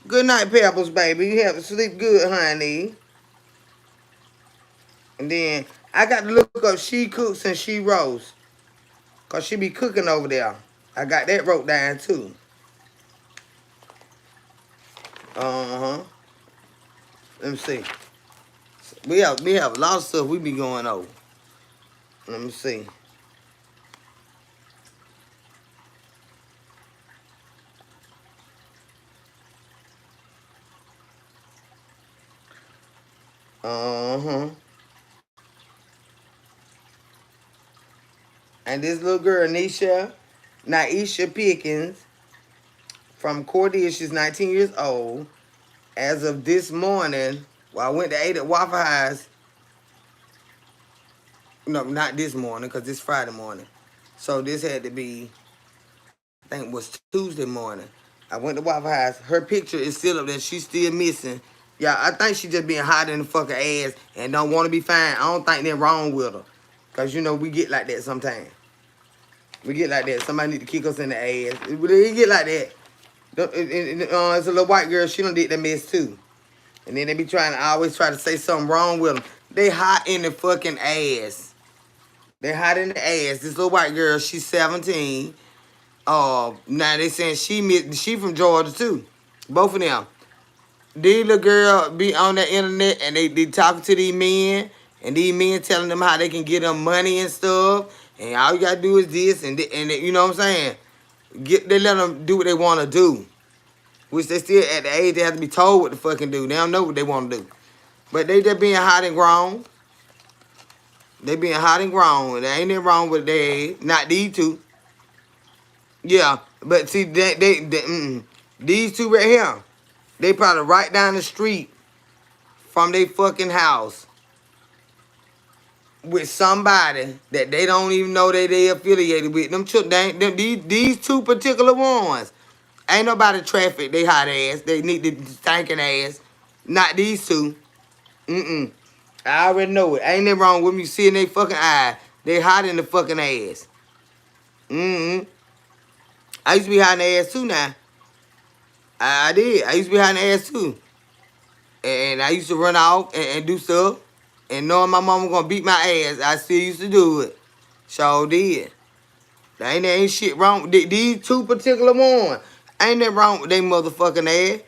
Good night, Pebbles, baby. You have to sleep good, honey. And then I got to look up She Cooks and She Roasts. Because she be cooking over there. I got that wrote down, too. Uh-huh. Let me see. We have a lot of stuff we be going over. Let me see. Uh-huh. And this little girl, Naisha Pickens, from Cordia, she's 19 years old. As of this morning, I went to 8 at Waffle House. No, not this morning, because it's Friday morning. So this had to be, I think it was Tuesday morning. I went to Waffle House. Her picture is still up there. She's still missing. Yeah, I think she just being hot in the fucking ass and don't want to be fine. I don't think they're wrong with her. Because, you know, we get like that sometimes. We get like that. Somebody need to kick us in the ass. We get like that. It's a little white girl. She done did that mess too. And then they be trying to always try to say something wrong with them. They hot in the fucking ass. They hot in the ass. This little white girl, she's 17. Now they saying she from Georgia too. Both of them. These little girl be on the internet and they talking to these men. And these men telling them how they can get them money and stuff. And all you gotta do is this and you know what I'm saying? They let them do what they want to do. Which they still at the age they have to be told what to fucking do. They don't know what they want to do. But they just being hot and grown. They being hot and grown. There ain't nothing wrong with their not these two. Yeah, but see, these two right here, they probably right down the street from their fucking house with somebody that they don't even know that they affiliated with. These two particular ones, ain't nobody traffic. They hot ass. They need the stinking ass. Not these two. I already know it. Ain't nothing wrong with me seeing they fucking eye. They hot in the fucking ass. I used to be hot in the ass too now. I did. I used to be hot in the ass too. And I used to run off and do stuff. And knowing my mama gonna beat my ass, I still used to do it. Sure did. There ain't shit wrong. These two particular ones, ain't nothing wrong with they motherfucking ass.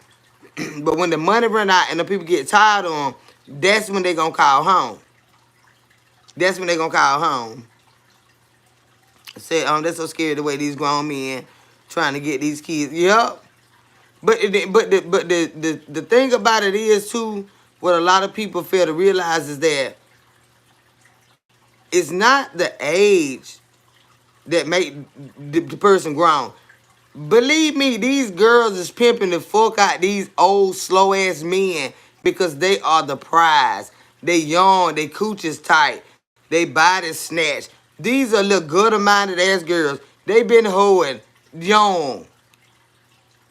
But when the money run out and the people get tired of them, that's when they gonna call home. That's when they gonna call home. Say, they're so scared the way these grown men trying to get these kids. Yup. But the thing about it is too, what a lot of people fail to realize is that it's not the age that make the person grown. Believe me, these girls is pimping the fuck out these old slow ass men because they are the prize. They young, they cooch is tight, they body snatch. These are little good-minded ass girls. They been hoeing young.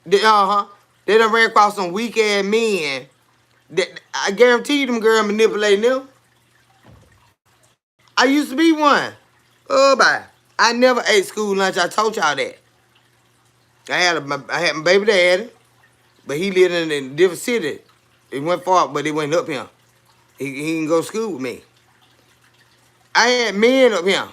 They done ran across some weak ass men. That I guarantee you them girls manipulating them. I used to be one. Oh, bye. I never ate school lunch. I told y'all that. I had my baby daddy, but he lived in a different city. It went far, but it went up here. He didn't go to school with me. I had men up here.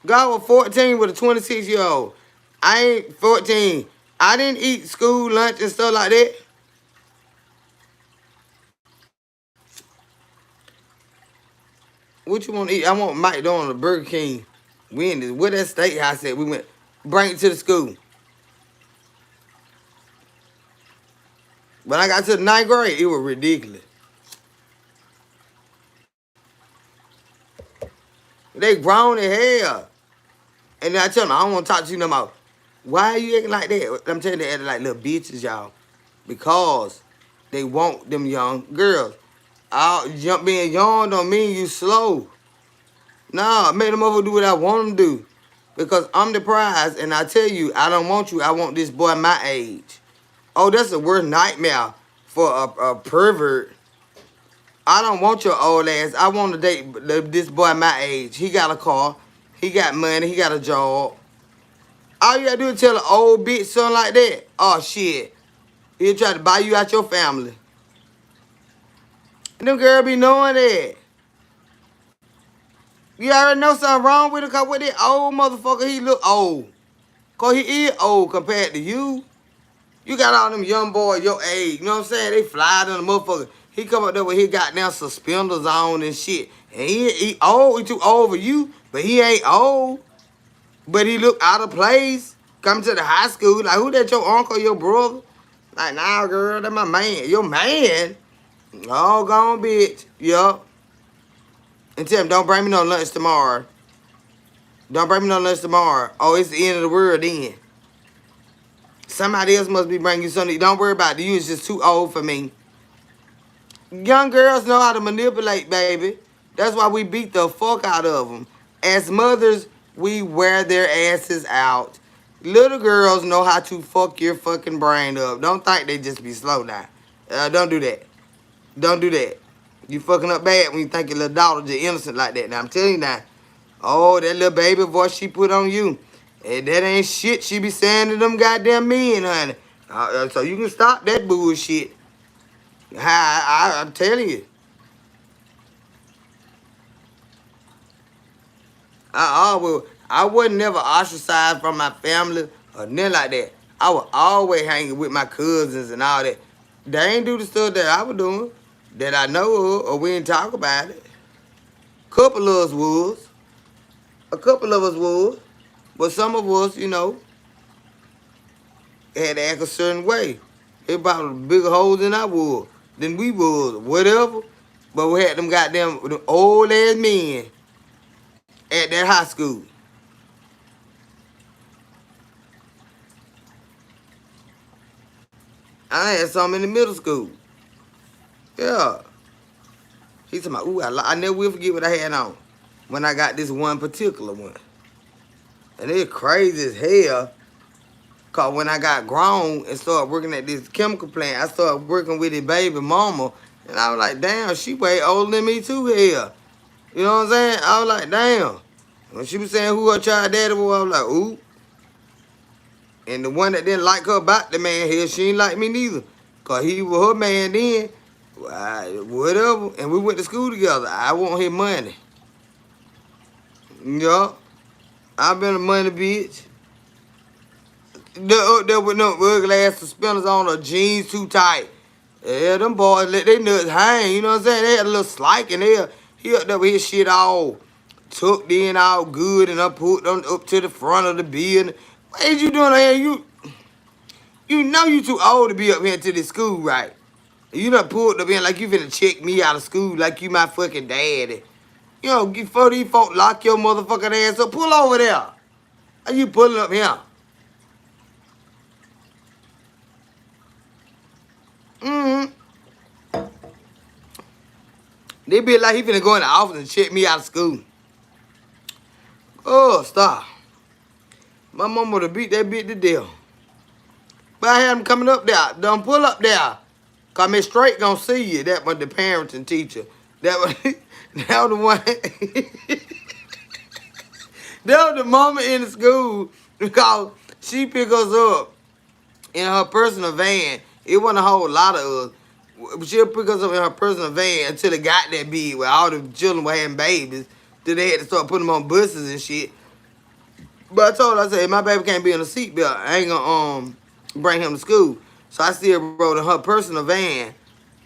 God was 14 with a 26-year-old. I ain't 14. I didn't eat school lunch and stuff like that. What you want to eat? I want McDonald's, Burger King. We in this, where that steakhouse at? We went, bring it to the school. When I got to the ninth grade, it was ridiculous. They grown as hell. And then I tell them, I don't want to talk to you no more. Why are you acting like that? I'm telling you, they acting like little bitches, y'all. Because they want them young girls. Being young don't mean you slow. Nah, make them over do what I want them to do. Because I'm the prize, and I tell you, I don't want you. I want this boy my age. Oh, that's the worst nightmare for a pervert. I don't want your old ass. I want to date this boy my age. He got a car. He got money. He got a job. All you gotta do is tell an old bitch something like that. Oh, shit. He'll try to buy you out your family. And them girl be knowing that. You already know something wrong with him because with that old motherfucker, he look old. Because he is old compared to you. You got all them young boys your age. You know what I'm saying? They fly on the motherfucker. He come up there with his goddamn suspenders on and shit. And he old. He too old for you. But he ain't old. But he look out of place. Come to the high school. Like, who that, your uncle, your brother? Like, nah, girl, that my man. Your man? Oh, gone, bitch. Yup. And tell him, don't bring me no lunch tomorrow. Don't bring me no lunch tomorrow. Oh, it's the end of the world then. Somebody else must be bringing you something. Don't worry about it. You is just too old for me. Young girls know how to manipulate, baby. That's why we beat the fuck out of them. As mothers, we wear their asses out. Little girls know how to fuck your fucking brain up. Don't think they just be slow now. Don't do that. Don't do that. You fucking up bad when you think your little daughter just innocent like that. Now, I'm telling you now. Oh, that little baby voice she put on you. And that ain't shit she be saying to them goddamn men, honey. So you can stop that bullshit. I'm telling you. I wasn't never ostracized from my family or nothing like that. I was always hanging with my cousins and all that. They ain't do the stuff that I was doing, that I know of, or we didn't talk about it. Couple of us was. A couple of us was. But some of us, you know, had to act a certain way. They about bigger holes than I was, than we was, whatever. But we had them goddamn old ass men at that high school. I had some in the middle school. Yeah. He talking about, ooh, I never will forget what I had on when I got this one particular one. And it's crazy as hell. Cause when I got grown and started working at this chemical plant, I started working with his baby mama. And I was like, damn, she way older than me too here. You know what I'm saying? I was like, damn. When she was saying who her child daddy was, I was like, ooh. And the one that didn't like her about the man here, she ain't like me neither. Cause he was her man then. Whatever. And we went to school together. I want his money. Yup. I been a money bitch. There with no ugly ass suspenders on or jeans too tight. Yeah, them boys let they nuts hang, you know what I'm saying? They had a little slike in there. He up there with his shit all tucked in, all good, and I put them up to the front of the building. What is you doing here? You know you too old to be up here to this school, right? You done pulled up in like you finna check me out of school like you my fucking daddy. You know, before these folk lock your motherfucking ass up, pull over there. How you pulling up here? Mm-hmm. They be like he finna go in the office and check me out of school. Oh, stop. My mama would have beat that bitch to death. But I had him coming up there. Don't pull up there. Cause Miss Straight gonna see you. That was the parents and teacher. That was the one. That was the mama in the school because she pick us up in her personal van. It wasn't a whole lot of us. She'll pick us up in her personal van until it got that big where all the children were having babies. Till they had to start putting them on buses and shit. But I told her, I said, my baby can't be in a seatbelt. I ain't gonna bring him to school. So I still rode in her personal van.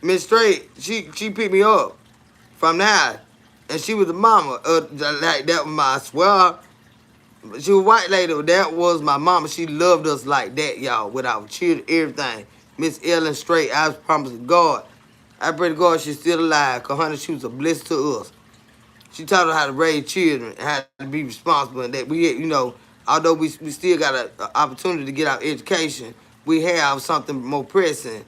Miss Straight, she picked me up from the house. And she was the mama. Like that was my, I swear, she was a white lady. That was my mama. She loved us like that, y'all, with our children, everything. Miss Ellen Straight, I was promised to God. I pray to God she's still alive, because, honey, she was a blessing to us. She taught us how to raise children, how to be responsible, and that we, although we still got an opportunity to get our education, we have something more pressing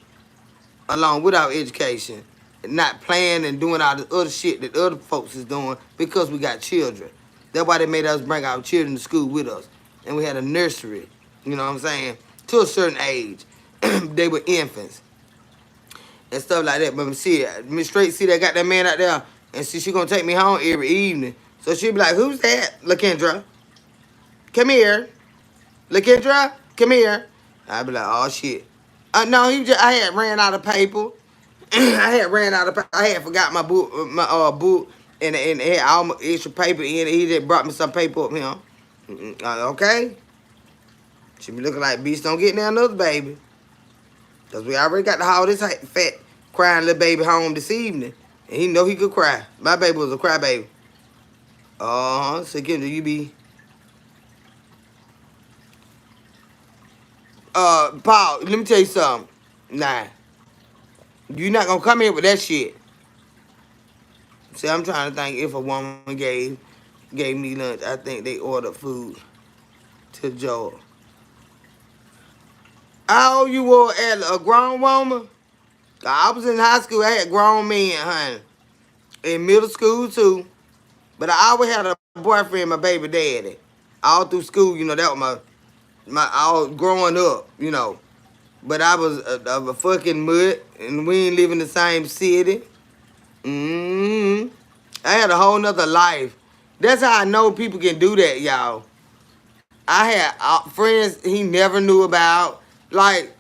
along with our education, not playing and doing all the other shit that other folks is doing because we got children. That's why they made us bring our children to school with us. And we had a nursery, you know what I'm saying, to a certain age. They were infants and stuff like that. But Miss Straight, see that got that man out there, and see she gonna take me home every evening. So she be like, who's that? LaKendra, come here. LaKendra, come here. I be like, oh shit. No, I had ran out of paper. I had forgot my book, book, and it had all my extra paper in it. He just brought me some paper up here. Okay. She be looking like, bitch, don't get now another baby. Because we already got to haul this fat, crying little baby home this evening. And he know he could cry. My baby was a crybaby. So Kendra, you be... Paul, let me tell you something. Nah. You not gonna come here with that shit. See, I'm trying to think if a woman gave me lunch. I think they ordered food to Joel. How old you were as a grown woman? I was in high school. I had grown men, honey. In middle school, too. But I always had a boyfriend, my baby daddy. All through school, that was my all growing up, But I was a fucking mutt, and we ain't live in the same city. I had a whole nother life. That's how I know people can do that, y'all. I had friends he never knew about, like,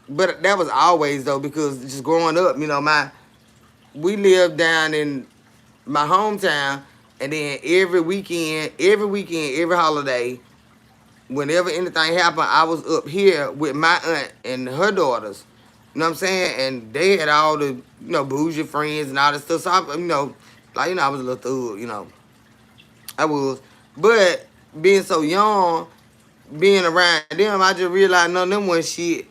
but that was always though because just growing up, we lived down in my hometown, and then every weekend, every holiday, whenever anything happened, I was up here with my aunt and her daughters. You know what I'm saying? And they had all the, bougie friends and all that stuff. So, I was a little thug, I was. But being so young, being around them, I just realized none of them was shit.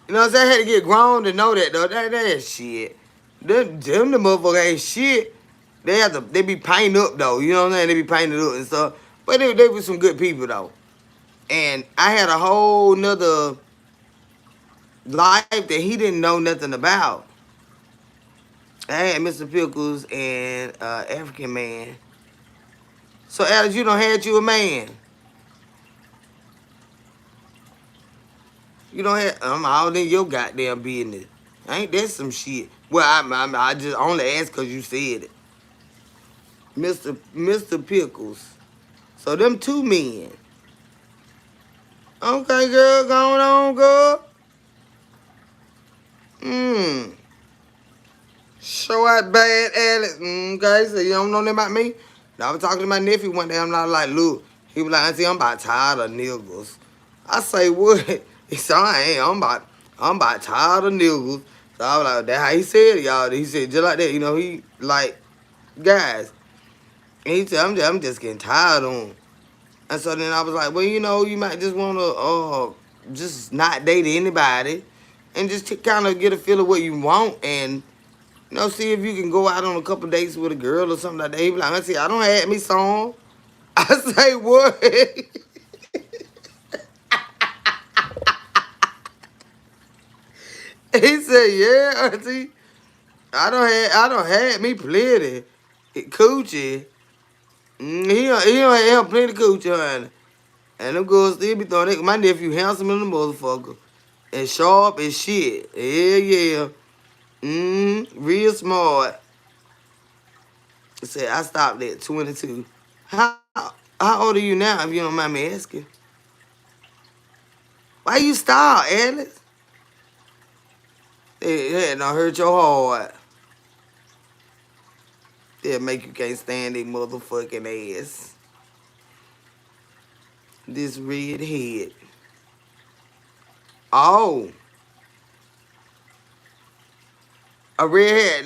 You know what I'm saying? I had to get grown to know that, though. That ain't shit. Them the motherfuckers ain't shit. They be painted up, though. You know what I'm saying? They be painted up and stuff. But they were some good people, though. And I had a whole nother life that he didn't know nothing about. I had Mr. Pickles and African man. So, Alex, you done had you a man. You don't have, I'm all in your goddamn business. Ain't that some shit? Well, I just only asked because you said it. Mr. Pickles. So, them two men. Okay, girl, going on, girl. Show out bad, Alex. Okay, so you don't know nothing about me? Now, I was talking to my nephew one day. I'm not like, look. He was like, Auntie, I'm about tired of niggas. I say, what? He said, I ain't. I'm about tired of niggas. So I was like, that's how he said it, y'all. He said just like that. He like guys. And he said, I'm just getting tired of them. And so then I was like, well, you might just want to just not date anybody and just to kind of get a feel of what you want and, see if you can go out on a couple dates with a girl or something like that. He be like, Auntie, I don't have me some. I say, what? He said, yeah, Auntie. I don't have me plenty. Coochie. He don't have plenty coochie, honey. And them girls still be throwing it. My nephew handsome in the motherfucker. And sharp as shit. Yeah. Real smart. He said, I stopped at 22. How old are you now, if you don't mind me asking? Why you stop, Alex? It don't hurt your heart. They'll make you can't stand their motherfucking ass. This red head. Oh, a redhead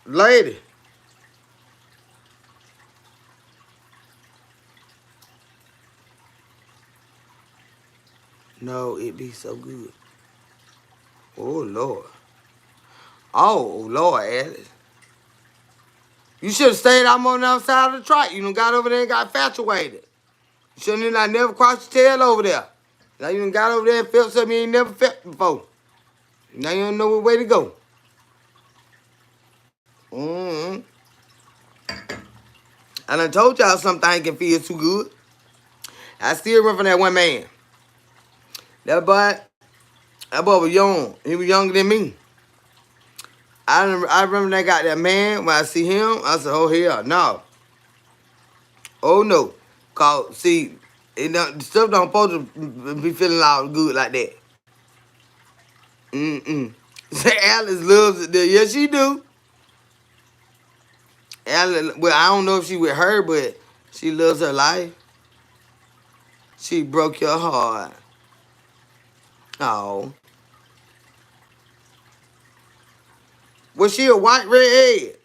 lady. No, it be so good. Oh Lord. Oh Lord, Alice. You should have stayed out on the other side of the track. You done got over there and got infatuated. You shouldn't have not never crossed your tail over there. Now you done got over there and felt something you ain't never felt before. Now you don't know what way to go. Mm-hmm. I done told y'all something can feel too good. I still run from that one man. That boy was young. He was younger than me. I remember that goddamn man, when I see him, I said, oh hell, no. Oh no. Cause see, stuff don't supposed to be feeling all good like that. Mm-mm. Say Alice loves it there. Yes, she do. Alice, well, I don't know if she with her, but she loves her life. She broke your heart. Oh. Was she a white redhead?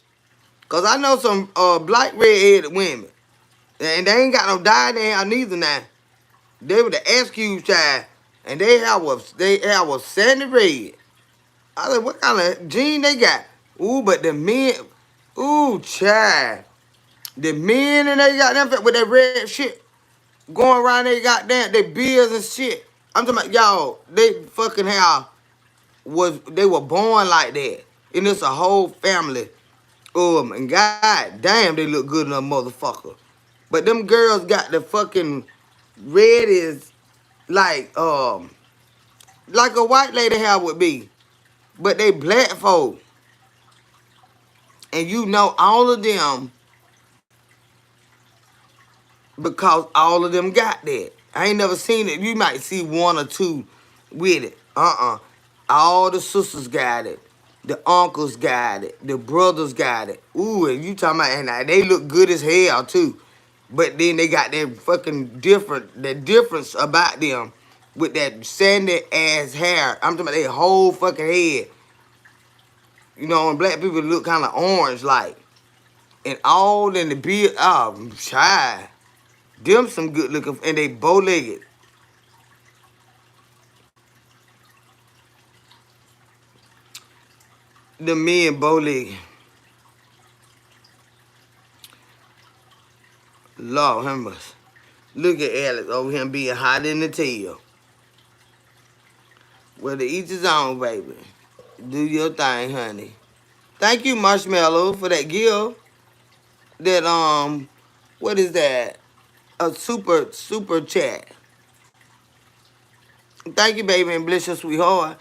Cause I know some black redheaded women. And they ain't got no dye in their hair neither now. They were the SQ child. And they have a sandy red. I said, what kind of gene they got? Ooh, but the men, ooh, child. The men and they got them with that red shit going around they goddamn, they beards and shit. I'm talking about, y'all, they fucking hair they were born like that. And it's a whole family. And god damn, they look good in a motherfucker. But them girls got the fucking red is like a white lady hair would be. But they black folk. And you know all of them because all of them got that. I ain't never seen it. You might see one or two with it. All the sisters got it. The uncles got it. The brothers got it. Ooh, and you talking about, and they look good as hell too. But then they got that fucking the difference about them with that sandy ass hair. I'm talking about their whole fucking head. You know, and black people look kind of orange like. And all in the beard, oh, child. Them some good looking, and they bow-legged. The men bow-legged. Lord have mercy. Look at Alex over here being hot in the tail. Well, to each his own, baby. Do your thing, honey. Thank you, Marshmallow, for that gift. That, what is that? A super chat. Thank you, baby, and bless your sweetheart.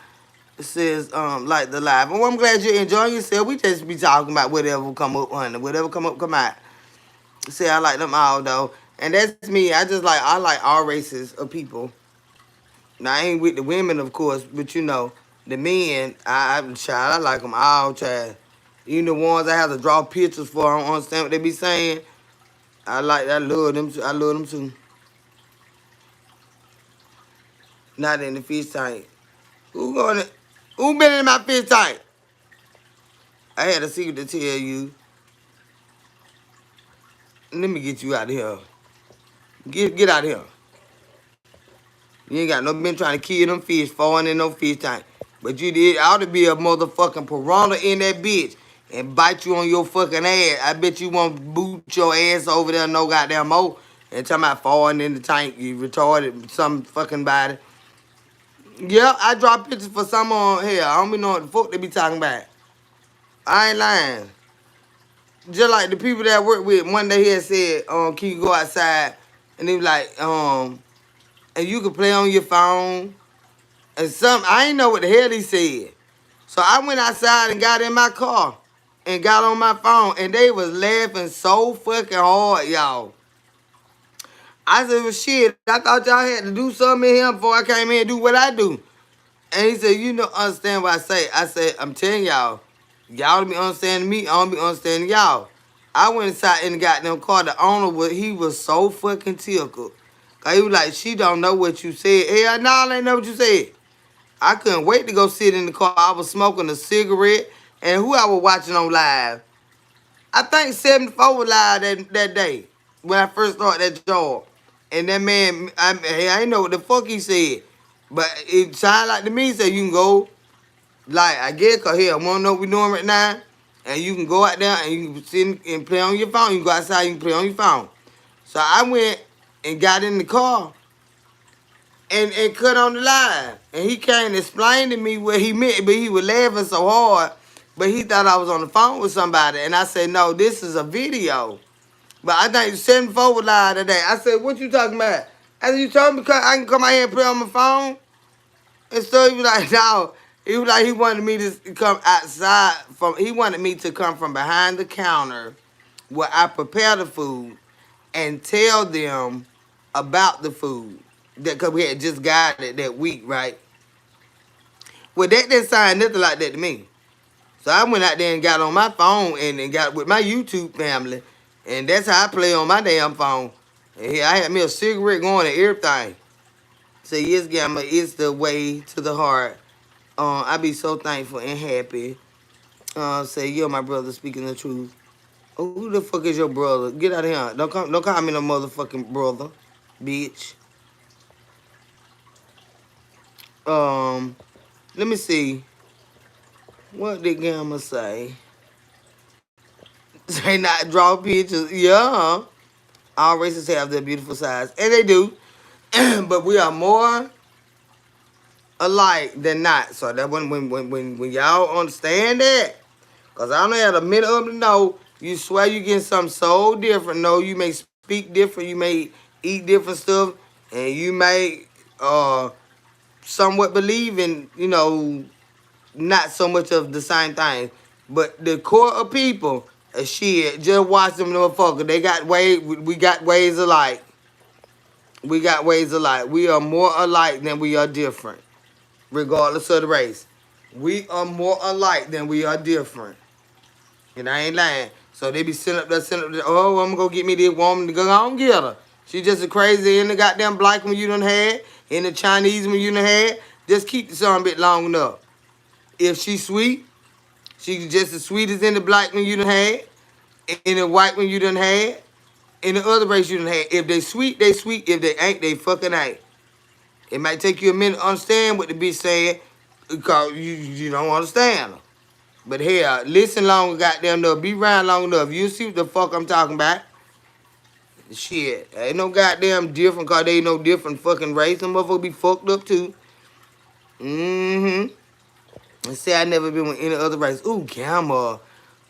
It says, like the live. Well, I'm glad you're enjoying yourself. We just be talking about whatever come up, honey. Whatever come up, come out. See, I like them all, though. And that's me. I like all races of people. Now, I ain't with the women, of course, but you know, the men, child, I like them all, child. Even the ones I have to draw pictures for, I don't understand what they be saying. I love them too. I love them too. Not in the fish tank. Who been in my fish tank? I had a secret to tell you. Let me get you out of here. Get out of here. You ain't got no been trying to kill them fish falling in no fish tank. But you did ought to be a motherfucking piranha in that bitch and bite you on your fucking ass. I bet you won't boot your ass over there no goddamn more. And talking about falling in the tank, you retarded some fucking body. Yeah, I drop pictures for some on here. I don't be know what the fuck they be talking about. I ain't lying. Just like the people that I work with, one day he had said, can you go outside? And they was like, and you can play on your phone. And I ain't know what the hell he said. So I went outside and got in my car and got on my phone. And they was laughing so fucking hard, y'all. I said, well, shit, I thought y'all had to do something in here before I came here and do what I do. And he said, you don't understand what I say. I said, I'm telling y'all, y'all don't be understanding me, I don't be understanding y'all. I went inside in the goddamn car. The owner he was so fucking tickled. Cause he was like, she don't know what you said. Hell no, I ain't know what you said. I couldn't wait to go sit in the car. I was smoking a cigarette. And who I was watching on live? I think 74 was live that day when I first started that job. And that man, I ain't know what the fuck he said. But it sounded like to me, he said you can go, like, I guess, because here, I want to know what we're doing right now. And you can go out there and you can sit and play on your phone. You can go outside, you can play on your phone. So I went and got in the car and cut on the line. And he came and explained to me what he meant, but he was laughing so hard. But he thought I was on the phone with somebody. And I said, no, this is a video. But I think 74 was live today. I said, what you talking about? I said, you told me I can come out here and play on my phone? And so he was like, no. He was like, he wanted me to come outside he wanted me to come from behind the counter where I prepare the food and tell them about the food. Because we had just got it that week, right? Well, that didn't sound nothing like that to me. So I went out there and got on my phone and got with my YouTube family. And that's how I play on my damn phone. And here I had me a cigarette going and everything. Say, yes, Gamma, it's the way to the heart. I be so thankful and happy. Say, you're my brother speaking the truth. Oh, who the fuck is your brother? Get out of here. Don't call me no motherfucking brother, bitch. Let me see. What did Gamma say? Say not draw pictures. Yeah. All races have their beautiful sides. And they do. But we are more alike than not. So that when y'all understand that, because I only had a minute of them to know, you swear you getting something so different. No, you may speak different, you may eat different stuff, and you may somewhat believe in, not so much of the same thing. But the core of people, shit, just watch them motherfuckers. They got ways, we got ways alike. We got ways alike. We are more alike than we are different, regardless of the race. We are more alike than we are different. And I ain't lying. So they be sitting up there, oh, I'm going to go get me this woman to go on get her. She just as crazy in the goddamn black one you done had, in the Chinese one you done had. Just keep the son a bit long enough. If she's sweet, she's just as sweet as in the black one you done had, in the white one you done had, in the other race you done had. If they sweet, they sweet. If they ain't, they fucking ain't. It might take you a minute to understand what the bitch saying because you don't understand her. But hell, listen long goddamn enough. Be around long enough. You see what the fuck I'm talking about. Shit. Ain't no goddamn different because they ain't no different fucking race. Some motherfuckers be fucked up too. Mm-hmm. And say I never been with any other race. Ooh, Gamma.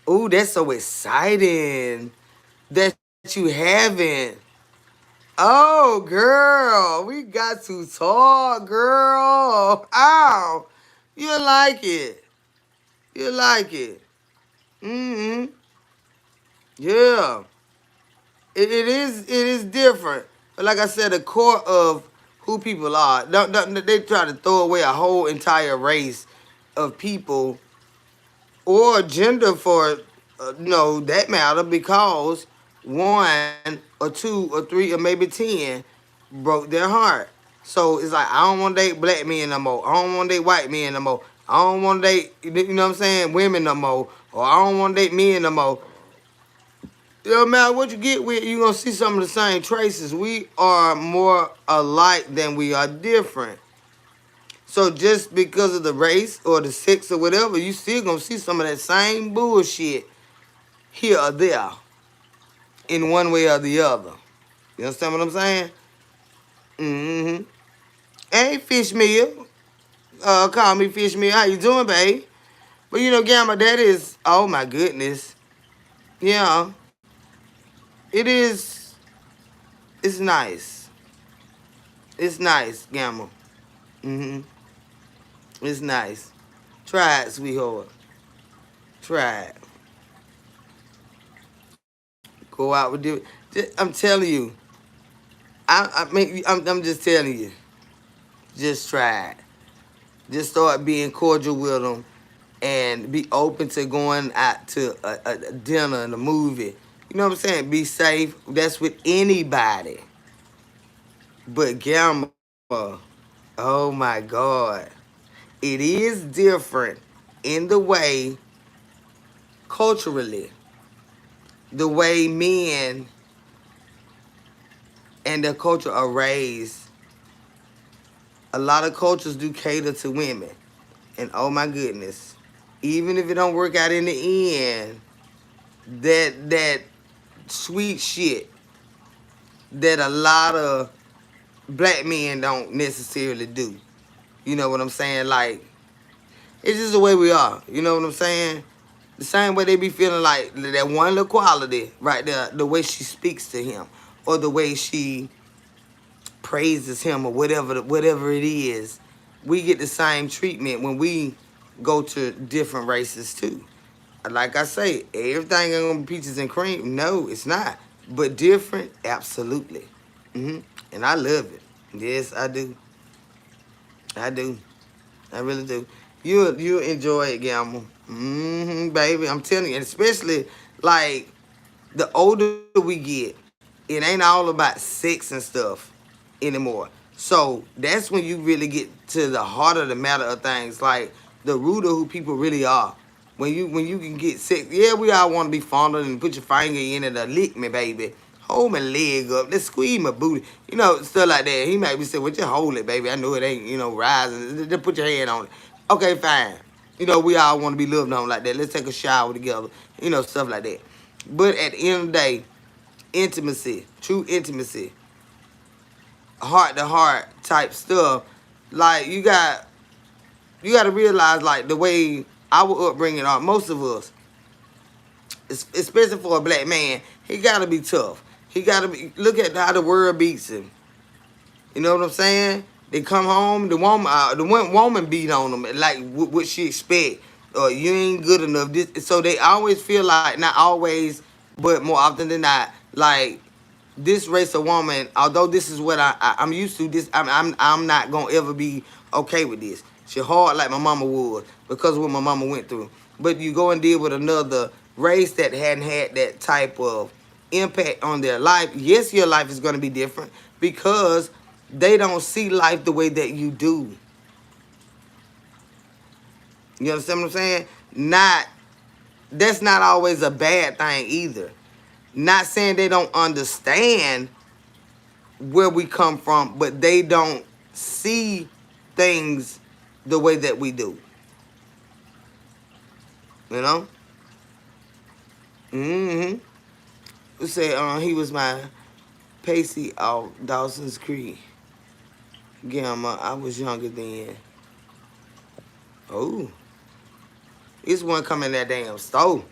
Ooh, that's so exciting. That you haven't. Oh, girl. We got to talk, girl. Ow. You like it. You like it. Mm-hmm. Yeah. It is different. But like I said, the core of who people are, they try to throw away a whole entire race of people or gender for that matter because one or two or three or maybe 10 broke their heart. So it's like I don't want to date black men no more. I don't want to date white men no more. I don't want to date women no more. Or I don't want to date men no more. It don't matter what you get with, you're going to see some of the same traces. We are more alike than we are different. So just because of the race or the sex or whatever, you still going to see some of that same bullshit here or there in one way or the other. You understand what I'm saying? Mm-hmm. Hey, Fish Meal. Call me Fish Meal. How you doing, babe? But Gamma, that is, oh my goodness. Yeah. It is, it's nice. It's nice, Gamma. Mm-hmm. It's nice. Try it, sweetheart. Try it. Go out with it. I'm telling you. I'm just telling you. Just try it. Just start being cordial with them and be open to going out to a dinner and a movie You know what I'm saying? Be safe. That's with anybody. But gamma, oh my God. It is different in the way, culturally, the way men and their culture are raised. A lot of cultures do cater to women. And oh my goodness, even if it don't work out in the end, that sweet shit that a lot of black men don't necessarily do. You know what I'm saying? Like, it's just the way we are. You know what I'm saying? The same way they be feeling like that one little quality right there, the way she speaks to him, or the way she praises him, or whatever it is. We get the same treatment when we go to different races too. Like I say, everything ain't gonna be peaches and cream. No, it's not. But different, absolutely. And I love it. Yes, I do. I do. I really do. You enjoy it, Gamble. Baby. I'm telling you, and especially like the older we get, it ain't all about sex and stuff anymore. So that's when you really get to the heart of the matter of things, like the root of who people really are. When you can get sex, yeah, we all want to be fondled and put your finger in it or lick me, baby. Hold my leg up, let's squeeze my booty, stuff like that. He might be saying, well, just hold it, baby. I know it ain't, rising. Just put your hand on it. Okay, fine. We all want to be loved on like that. Let's take a shower together, stuff like that. But at the end of the day, intimacy, true intimacy, heart to heart type stuff. Like you got to realize, like, the way our upbringing are. Most of us, especially for a black man, he got to be tough. He got to be. Look at how the world beats him. You know what I'm saying? They come home, the one woman beat on them, like what she expect. Or you ain't good enough. So they always feel like, not always, but more often than not, like this race of woman. Although this is what I'm used to, this I'm not gonna ever be okay with this. She hard like my mama was because of what my mama went through. But you go and deal with another race that hadn't had that type of impact on their life. Yes, your life is gonna be different because they don't see life the way that you do. You understand what I'm saying? That's not always a bad thing either. Not saying they don't understand where we come from, but they don't see things the way that we do. You know? Who said he was my Pacey off Dawson's Creek. Gamma, I was younger then. Oh. This one come in that damn store.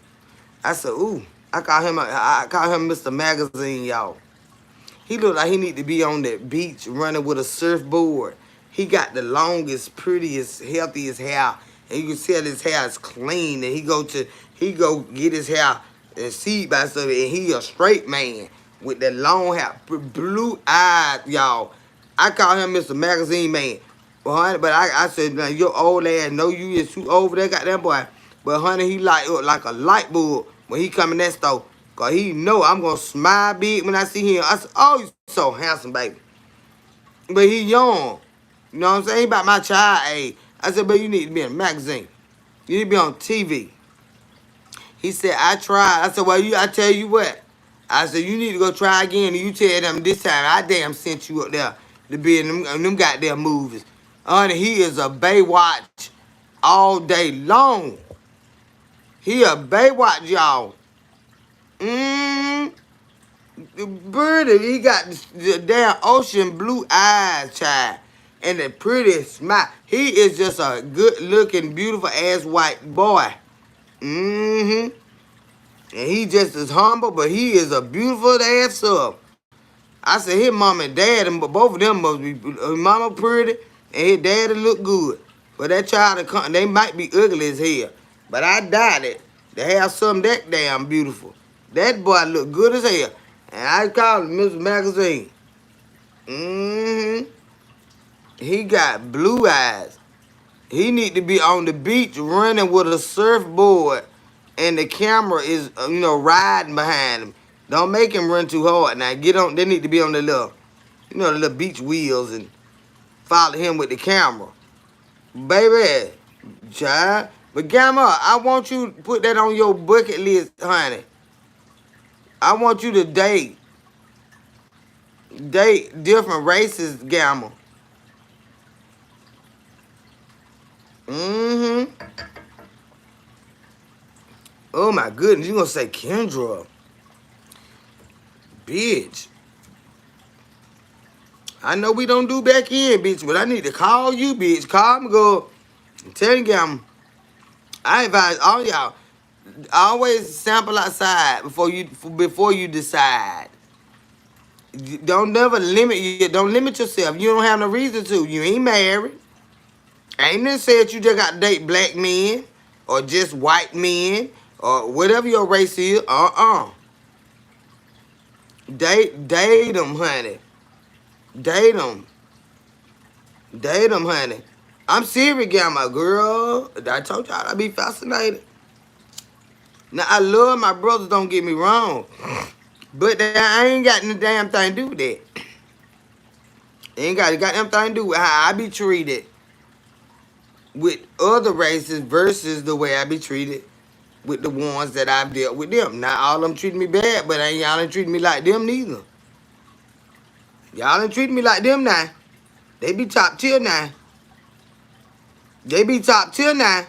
I said, ooh. I call him Mr. Magazine, y'all. He look like he need to be on that beach running with a surfboard. He got the longest, prettiest, healthiest hair. And you can tell his hair is clean. And he go get his hair and seed by stuff. And he a straight man with that long hair, blue eyes, y'all. I call him Mr. Magazine Man. But honey, I said, now your old ass know you is too old for that goddamn boy. But honey, he like a light bulb when he come in that store. Cause he know I'm gonna smile big when I see him. I said, oh, you so handsome, baby. But he young. You know what I'm saying? He about my child age. I said, but you need to be in a magazine. You need to be on TV. He said, I tried. I said, well, I tell you what. I said, you need to go try again. And you tell them this time I damn sent you up there to be in them goddamn movies. Honey, he is a Baywatch all day long. He a Baywatch, y'all. Birdie, he got the damn ocean blue eyes, child. And the prettiest smile. He is just a good looking, beautiful ass white boy. And he just as humble, but he is a beautiful ass up. I said his mom and dad, and both of them must be, mama pretty and his daddy look good. But that child, they might be ugly as hell. But I doubt it. They have something that damn beautiful. That boy look good as hell. And I call him Mr. Magazine. He got blue eyes. He need to be on the beach running with a surfboard. And the camera is, riding behind him. Don't make him run too hard. Now get on. They need to be on the little, the little beach wheels and follow him with the camera, baby. Child. But Gamma, I want you to put that on your bucket list, honey. I want you to date different races, Gamma. Mm-hmm. Oh my goodness, you gonna say Kendra. Bitch. I know we don't do back in, bitch, but I need to call you, bitch. Call me, go. Tell you, Gamma. I advise all y'all, always sample outside before you decide. Don't never limit you. Don't limit yourself. You don't have no reason to. You ain't married. Ain't nothing said you just got to date black men or just white men or whatever your race is. Date them, honey. Date them. Date them, honey. I'm serious, Gamma, girl. I told y'all I be fascinated. Now, I love my brothers, don't get me wrong. But I ain't got no damn thing to do with that. Ain't got a goddamn thing to do with how I be treated with other races versus the way I be treated with the ones that I've dealt with them. Not all of them treating me bad, but y'all ain't treating me like them neither. Y'all ain't treating me like them now. They be top tier now. They be top tier now.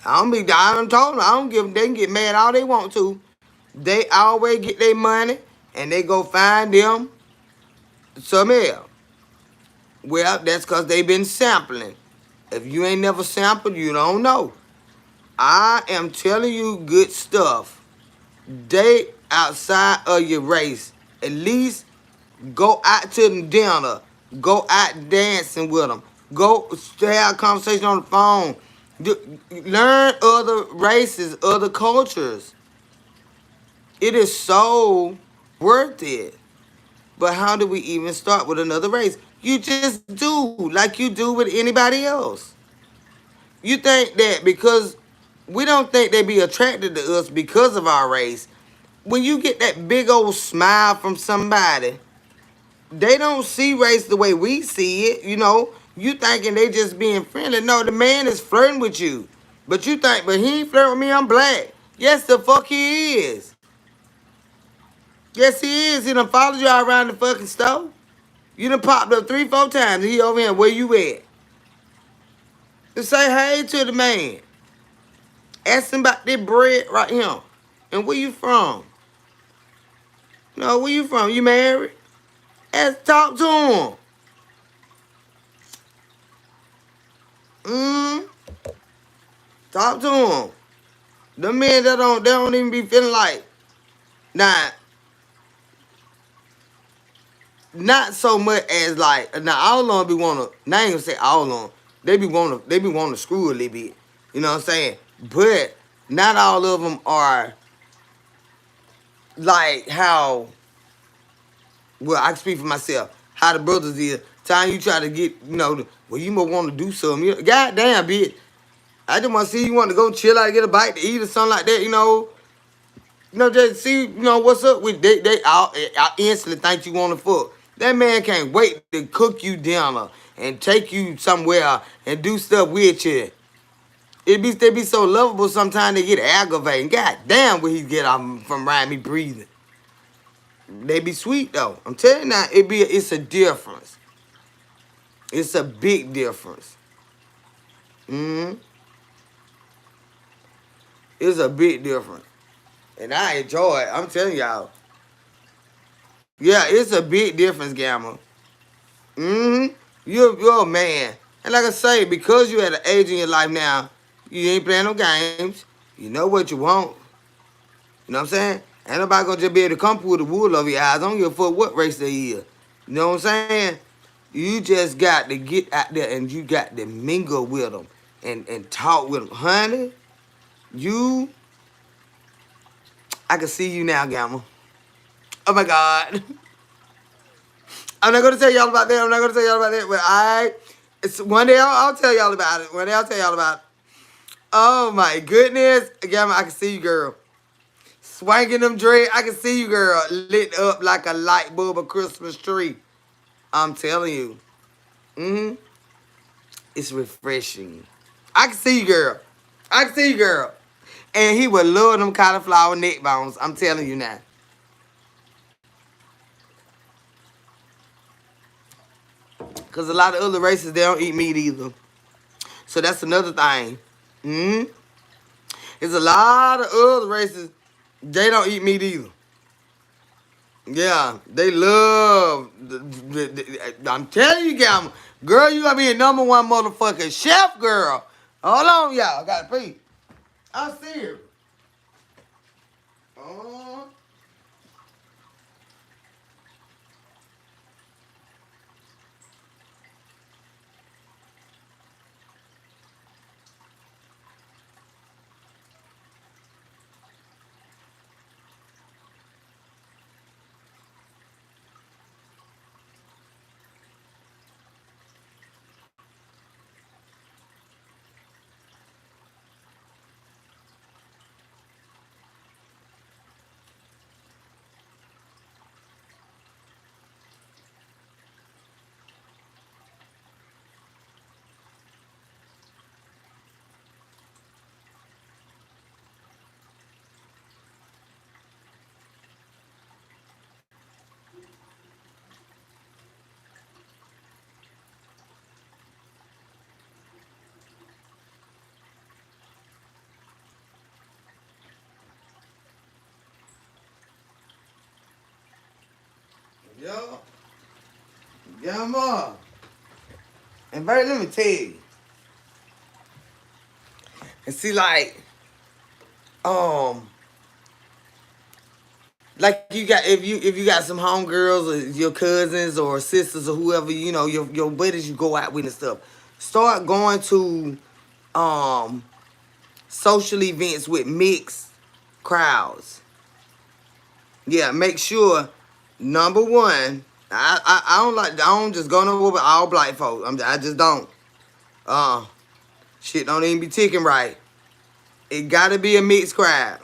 I done told them, I don't give them, they can get mad all they want to. They always get their money and they go find them some else. Well, that's because they been sampling. If you ain't never sampled, you don't know. I am telling you good stuff. Date outside of your race. At least go out to the dinner. Go out dancing with them. Go have a conversation on the phone. Learn other races, other cultures. It is so worth it. But how do we even start with another race? You just do like you do with anybody else. You think that because we don't think they be attracted to us because of our race. When you get that big old smile from somebody, they don't see race the way we see it, You thinking they just being friendly. No, the man is flirting with you. But you think, but he ain't flirting with me, I'm black. Yes, the fuck he is. Yes, he is. He done followed you all around the fucking store. You done popped up 3-4 times. He over here, where you at? Just say hey to the man. Ask him about that bread right here. And where you from? No, where you from? You married? Talk to him. Talk to him. The men that don't even be feeling like, nah, not so much as like, now all of them be wanna, now I ain't gonna say all of them, they be wanna screw a little bit. You know what I'm saying? But not all of them are like how, well, I can speak for myself, how the brothers is. Time you try to get, well, you must want to do something. God damn, bitch. I just want to see you want to go chill out, get a bite to eat or something like that, just see, what's up with they all instantly think you want to fuck. That man can't wait to cook you dinner and take you somewhere and do stuff with you. They be so lovable sometimes they get aggravating. God damn, where he get off from around me breathing. They be sweet though. I'm telling you now, it's a difference. It's a big difference. It's a big difference. And I enjoy it. I'm telling y'all. Yeah, it's a big difference, Gamma. You're a man. And like I say, because you're at an age in your life now, you ain't playing no games. You know what you want. You know what I'm saying? Ain't nobody gonna just be able to come pull the wool over your eyes. I don't give a fuck what race they is. You know what I'm saying? You just got to get out there and you got to mingle with them and talk with them. Honey, I can see you now, Gamma. Oh my God. I'm not gonna tell y'all about that. But it's one day I'll tell y'all about it. Oh my goodness, Gamma, I can see you, girl. Swinging them dread. I can see you, girl, lit up like a light bulb, a Christmas tree. I'm telling you. Mm-hmm. It's refreshing. I can see you, girl. I can see you, girl. And he would love them cauliflower neck bones. I'm telling you now. Because a lot of other races, they don't eat meat either. So that's another thing. Mm-hmm. There's a lot of other races, they don't eat meat either. Yeah, they love. I'm telling you, Gamma. Girl, you gotta be a number one motherfucking chef, girl. Hold on, y'all. I gotta pee. I see her. Oh. Yo. Gamma. And baby, let me tell you. And see, um, like you got if you got some homegirls or your cousins or sisters or whoever, your buddies you go out with and stuff. Start going to um social events with mixed crowds. Yeah, make sure number one, I don't just go nowhere with all black folks. I just don't. Uh Shit don't even be ticking right. It gotta be a mixed crowd.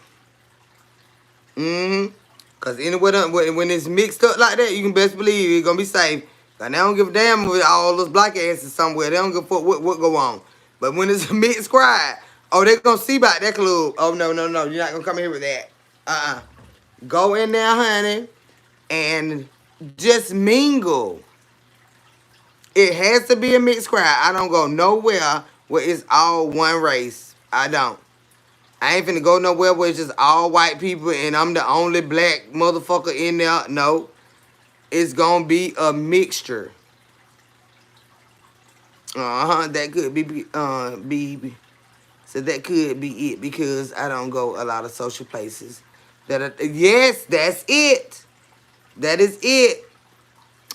Mm-hmm. Cause anywhere when it's mixed up like that, you can best believe it's gonna be safe. And they don't give a damn with all those black asses somewhere. They don't give a fuck what go on. But when it's a mixed crowd, oh, they gonna see about that club. Oh no, no, no, you're not gonna come here with that. Go in there, honey, and just mingle. It has to be a mixed crowd. I don't go nowhere where it's all one race. I don't. I ain't finna go nowhere where it's just all white people and I'm the only black motherfucker in there. No. It's gonna be a mixture. That could be so that could be it because I don't go a lot of social places. Yes, that's it. That is it.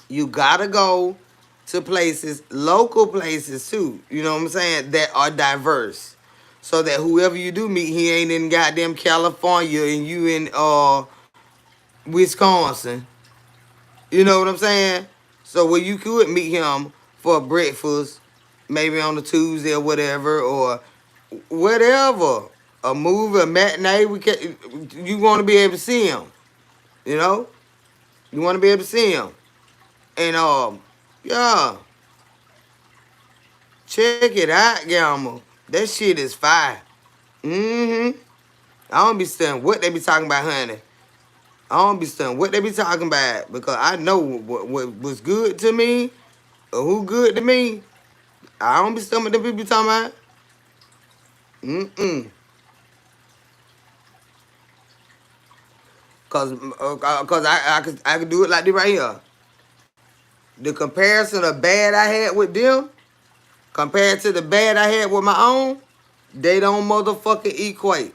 You gotta go to places, local places too. You know what I'm saying? That are diverse. So that whoever you do meet, he ain't in goddamn California and you in Wisconsin. You know what I'm saying? So where you could meet him for breakfast, maybe on a Tuesday or whatever, or whatever. A movie, a matinee, you want to be able to see him. You know? You want to be able to see him. And yeah. Check it out, Gamma. That shit is fire. Mm-hmm. I don't be studying what they be talking about, honey. I don't be studying what they be talking about because I know what was good to me or who good to me. I don't be studying what them people be talking about. Mm-mm. Cause I could do it like this right here. The comparison of bad I had with them compared to the bad I had with my own, they don't motherfucking equate.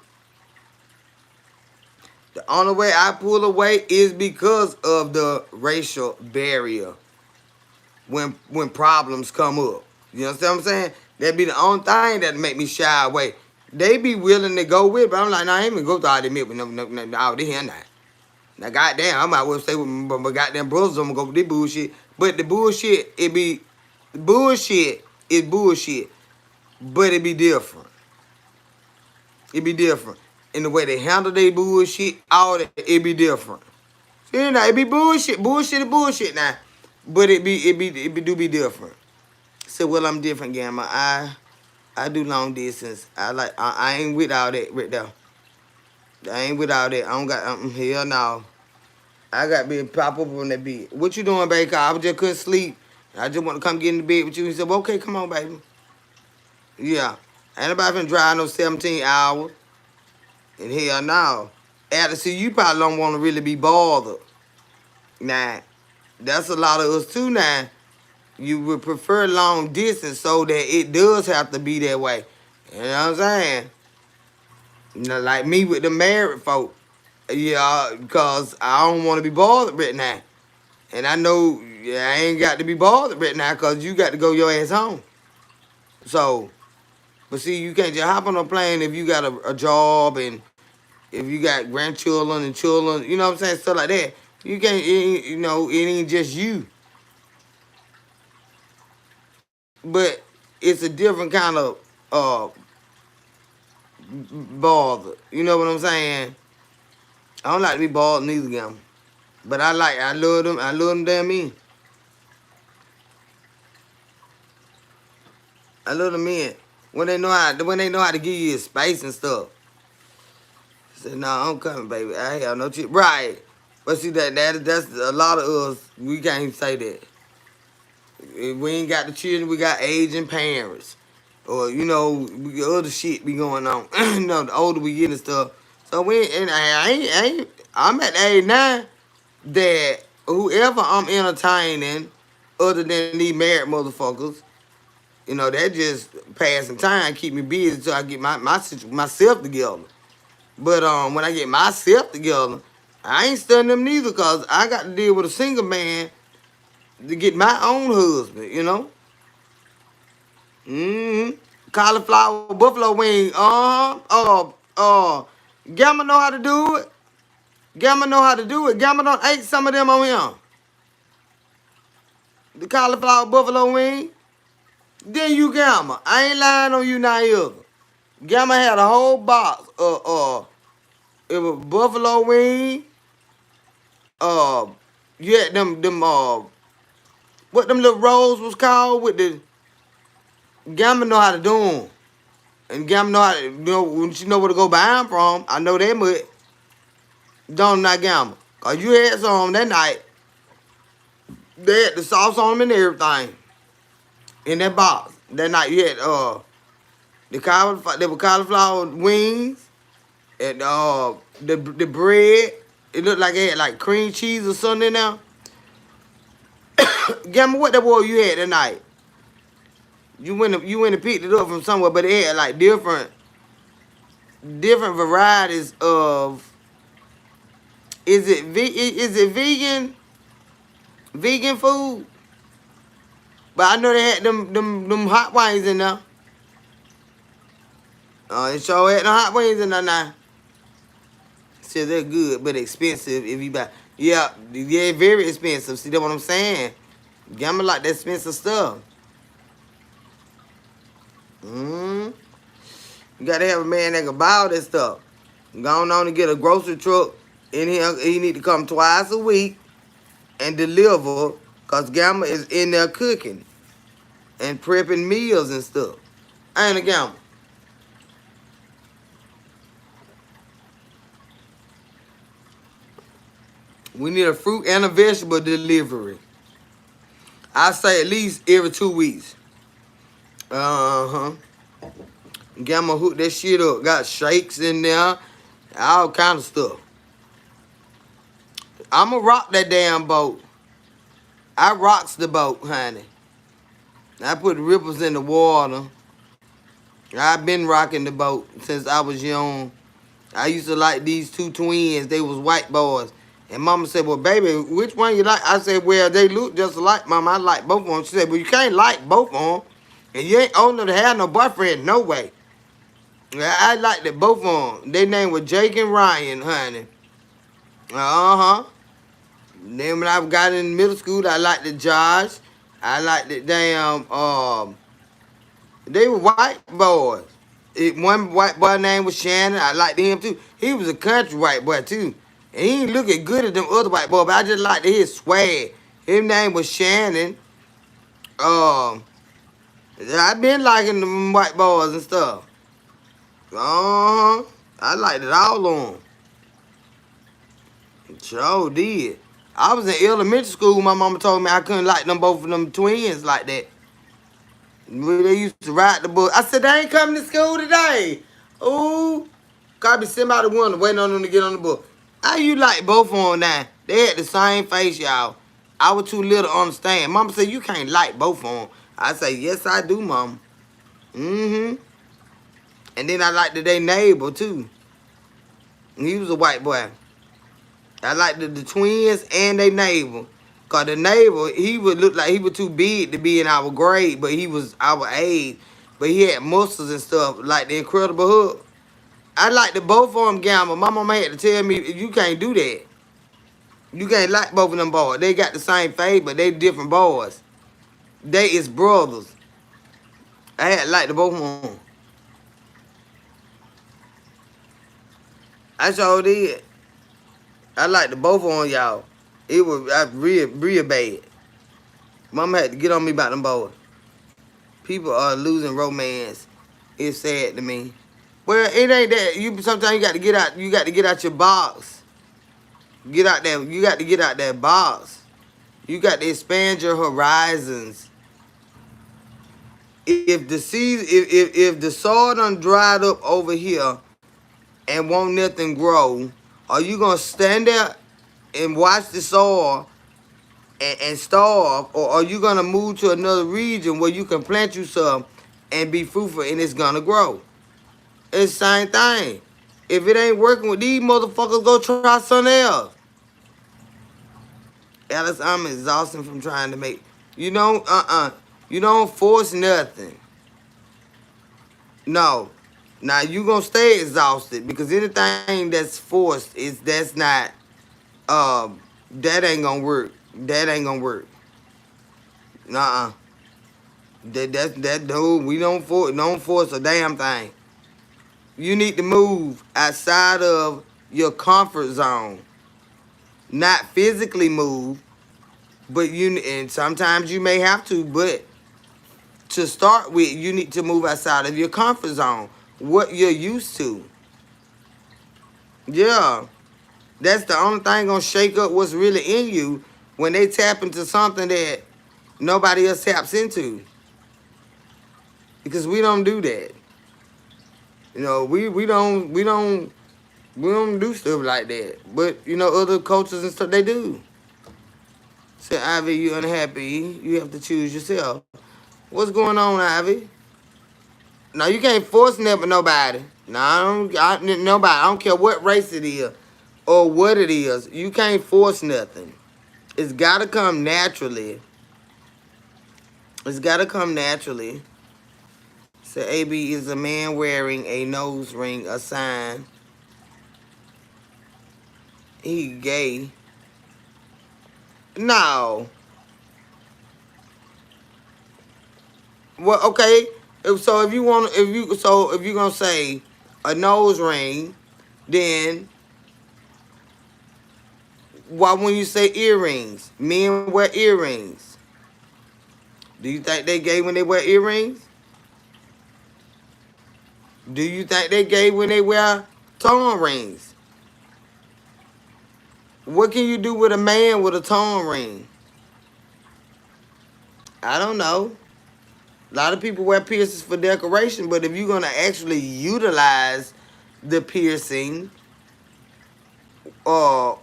The only way I pull away is because of the racial barrier when problems come up. You understand what I'm saying? That'd be the only thing that make me shy away. They be willing to go with, but I'm like, nah, I ain't even go to all this with no, all this here now. Now, goddamn, I might well stay with my goddamn brothers. I'm gonna go with this bullshit. But the bullshit, bullshit is bullshit. But it be different. It be different. and the way they handle their bullshit, all that, it be different. You know, it be bullshit now. But it do be different. So well, I'm different, Gamma. I do long distance. I ain't with all that right there. I ain't with all that. I don't got hell no. I got to pop up on that bed. What you doing, baby? 'Cause I just couldn't sleep. I just want to come get in the bed with you. He said, well, okay, come on, baby. Yeah. Ain't nobody finna drive no 17 hours. And hell no. After see, you probably don't want to really be bothered. Nah, that's a lot of us too now. You would prefer long distance so that it does have to be that way. You know what I'm saying? You know, like me with the married folk. Yeah, because I don't want to be bothered right now. And I know I ain't got to be bothered right now because you got to go your ass home. So, but see, you can't just hop on a plane if you got a job and if you got grandchildren and children, you know what I'm saying, stuff like that. You can't, you know, it ain't just you. But it's a different kind of bother. You know what I'm saying? I don't like to be bothered neither, again. But I love them damn men. I love the men when they know how to give you space and stuff. I said, no, I'm coming, baby. I ain't have no shit. Right. But see that's a lot of us, we can't say that. If we ain't got the children, we got aging parents. Or, you know, other shit be going on. You know, the older we get and stuff. So I'm at the age now that whoever I'm entertaining, other than these married motherfuckers, you know, that just passing time, keep me busy until I get myself together. But when I get myself together, I ain't studying them neither, cause I got to deal with a single man to get my own husband, you know. Mm-hmm. Cauliflower, buffalo wing, Gamma know how to do it. Gamma know how to do it. Gamma done ate some of them on him. The cauliflower buffalo wing. Then you Gamma. I ain't lying on you now either. Gamma had a whole box of it was buffalo wing. Uh, you had them what them little rolls was called with the Gamma know how to do them. And Gamma know how to, you know, when she know where to go buy them from. I know that much. Don't not Gamma. Cause you had some that night. They had the sauce on them and everything. In that box. That night you had the cauliflower wings and the bread. It looked like it had like cream cheese or something in there. Gamma, what that was you had that night? You went and picked it up from somewhere, but it had like different varieties of. Is it vegan food? But I know they had them hot wings in there. It sure had no hot wings in there now. So they're good, but expensive if you buy. Yeah, very expensive. See that what I'm saying? Gamma like that expensive stuff. You gotta have a man that can buy all that stuff. Go on and get a grocery truck. In here, he need to come twice a week and deliver, cause Gamma is in there cooking and prepping meals and stuff. Ain't a Gamma. We need a fruit and a vegetable delivery. I say at least every 2 weeks. Gamma hooked that shit up. Got shakes in there. All kind of stuff. I'ma rock that damn boat. I rocks the boat, honey. I put ripples in the water. I've been rocking the boat since I was young. I used to like these two twins. They was white boys. And Mama said, well, baby, which one you like? I said, well, they look just alike, Mama. I like both of them. She said, well, you can't like both of them. And you ain't old enough to have no boyfriend, no way. I liked it, both of them. Their name was Jake and Ryan, honey. Then when I got in middle school, I liked the Josh. I liked the damn, they were white boys. One white boy name was Shannon. I liked him too. He was a country white boy too. And he ain't looking good at them other white boys, but I just liked his swag. His name was Shannon. Um, I've been liking them white boys and stuff. Uh-huh. I liked it all on 'em. Sure did. I was in elementary school. My mama told me I couldn't like them both of them twins like that. They used to ride the bus. I said, they ain't coming to school today. Ooh. Gotta be somebody wonder waiting on them to get on the bus. How you like both of them now? They had the same face, y'all. I was too little to understand. Mama said, you can't like both of them. I say, yes, I do, mama. Mm-hmm. And then I liked their neighbor, too. He was a white boy. I liked the twins and their neighbor. Because the neighbor, he would look like he was too big to be in our grade, but he was our age. But he had muscles and stuff, like the Incredible Hulk. I liked the both of them gamble. My mama had to tell me, you can't do that. You can't like both of them boys. They got the same face, but they different boys. They is brothers. I had to like the both of them. I sure did. I liked the both of them, y'all. It was real bad. Mama had to get on me about them boys. People are losing romance. It's sad to me. Well, it ain't that. Sometimes you got to get out. You got to get out your box. Get out there. You got to get out that box. You got to expand your horizons. If the season, if the soil done dried up over here and won't nothing grow, are you gonna stand there and watch the soil and starve, or are you gonna move to another region where you can plant you some and be fruitful and it's gonna grow? It's the same thing. If it ain't working with these motherfuckers, go try something else. Alice, I'm exhausted from trying to make. You don't, You don't force nothing. No. Now you gonna stay exhausted because anything that's forced that's not that ain't gonna work. That ain't gonna work. Nuh-uh. That dude, we don't force a damn thing. You need to move outside of your comfort zone. Not physically move, but and sometimes you may have to, but to start with, you need to move outside of your comfort zone. What you're used to. Yeah. That's the only thing gonna shake up what's really in you when they tap into something that nobody else taps into. Because we don't do that. You know, we don't do stuff like that. But you know, other cultures and stuff they do. Say, Ivy, you unhappy? You have to choose yourself. What's going on, Ivy? No, you can't force nobody. No, nobody. I don't care what race it is or what it is. You can't force nothing. It's gotta come naturally. It's gotta come naturally. So AB is a man wearing a nose ring, a sign. He gay. No. Well, okay. If you're gonna say a nose ring, then why when you say earrings? Men wear earrings. Do you think they gay when they wear earrings? Do you think they gay when they wear tongue rings? What can you do with a man with a tongue ring? I don't know. A lot of people wear piercings for decoration, but if you're going to actually utilize the piercing, what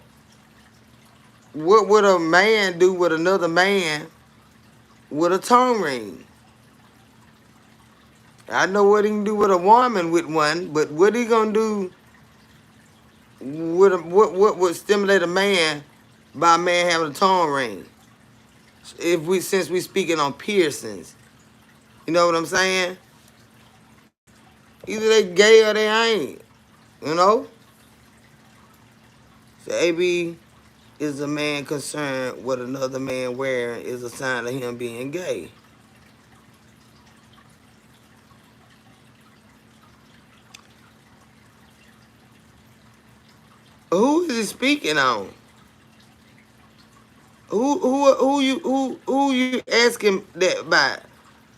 would a man do with another man with a tongue ring? I know what he can do with a woman with one, but what he going to do with what would stimulate a man by a man having a tongue ring? Since we speaking on piercings. You know what I'm saying? Either they gay or they ain't. You know? So AB is a man concerned what another man wearing is a sign of him being gay. Who is he speaking on? Who you asking that about?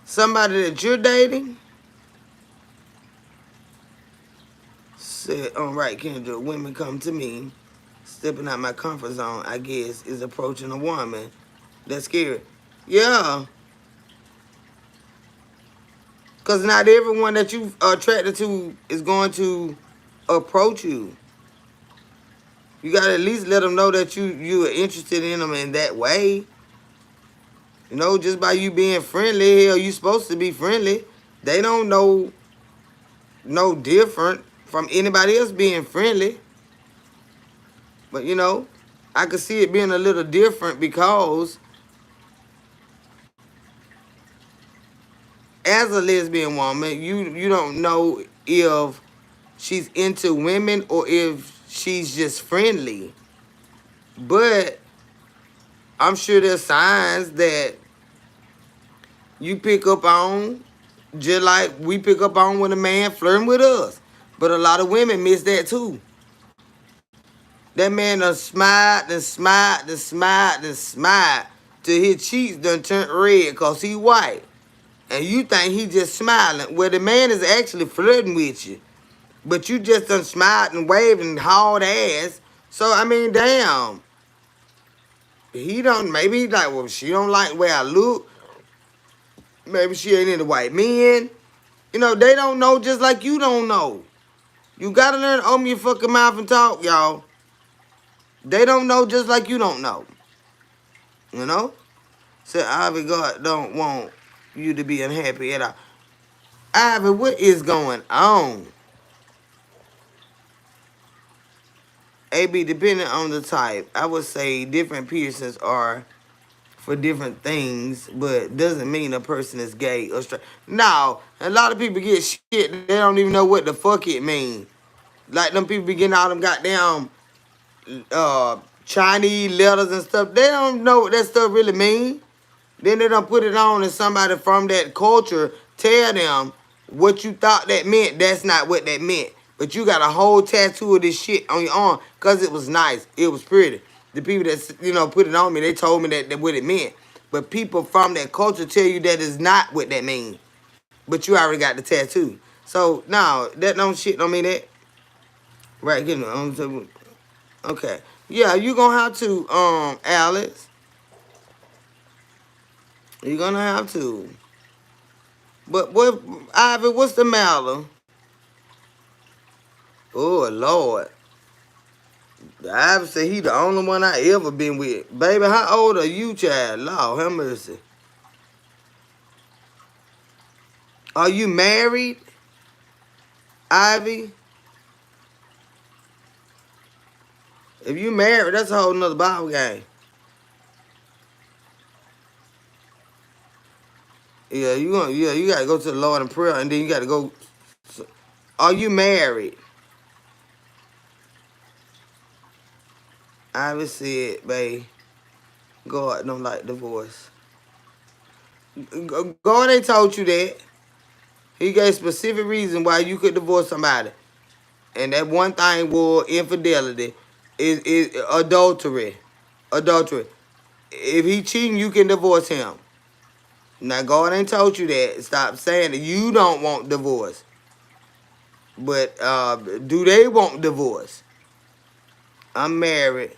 Somebody that you're dating? Said, all right, Kendra, women come to me, stepping out my comfort zone, I guess, is approaching a woman. That's scary. Yeah, because not everyone that you are attracted to is going to approach you. You got to at least let them know that you are interested in them in that way. You know, just by you being friendly, hell, you supposed to be friendly. They don't know no different from anybody else being friendly. But you know, I could see it being a little different because as a lesbian woman, you don't know if she's into women or if she's just friendly. But I'm sure there's signs that you pick up on, just like we pick up on when a man flirting with us. But a lot of women miss that too. That man done smiled and smiled and smiled and smiled till his cheeks done turned red cause he white. And you think he just smiling. Well, the man is actually flirting with you. But you just done smiled and waved and hauled ass. So, I mean, damn. He don't, maybe he like, well, she don't like the way I look. Maybe she ain't into white men. You know, they don't know just like you don't know. You gotta learn to open your fucking mouth and talk, y'all. They don't know just like you don't know. You know? So, Ivy, God don't want you to be unhappy at all. Ivy, what is going on? AB, depending on the type, I would say different piercings are for different things, but doesn't mean a person is gay or straight. No, a lot of people get shit, they don't even know what the fuck it means. Like them people be getting all them goddamn Chinese letters and stuff. They don't know what that stuff really mean. Then they don't put it on and somebody from that culture tell them what you thought that meant. That's not what that meant. But you got a whole tattoo of this shit on your arm because it was nice. It was pretty. The people that, you know, put it on me, they told me that what it meant. But people from that culture tell you that is not what that means. But you already got the tattoo. So, no, that don't shit don't mean that. Right, get me. Okay. Yeah, you gonna have to, Alex. You're gonna have to. But what, Ivy, what's the matter? Oh, Lord. Ivy said he the only one I ever been with. Baby, how old are you, child? Lord, have mercy. Are you married, Ivy? If you married, that's a whole nother ball game. Yeah, you gotta go to the Lord in prayer and then you gotta go. Are you married? Ivy said, babe, God don't like divorce. God ain't told you that. He gave specific reason why you could divorce somebody. And that one thing was infidelity, is adultery. Adultery. If he cheating, you can divorce him. Now God ain't told you that. Stop saying that you don't want divorce. But do they want divorce? I'm married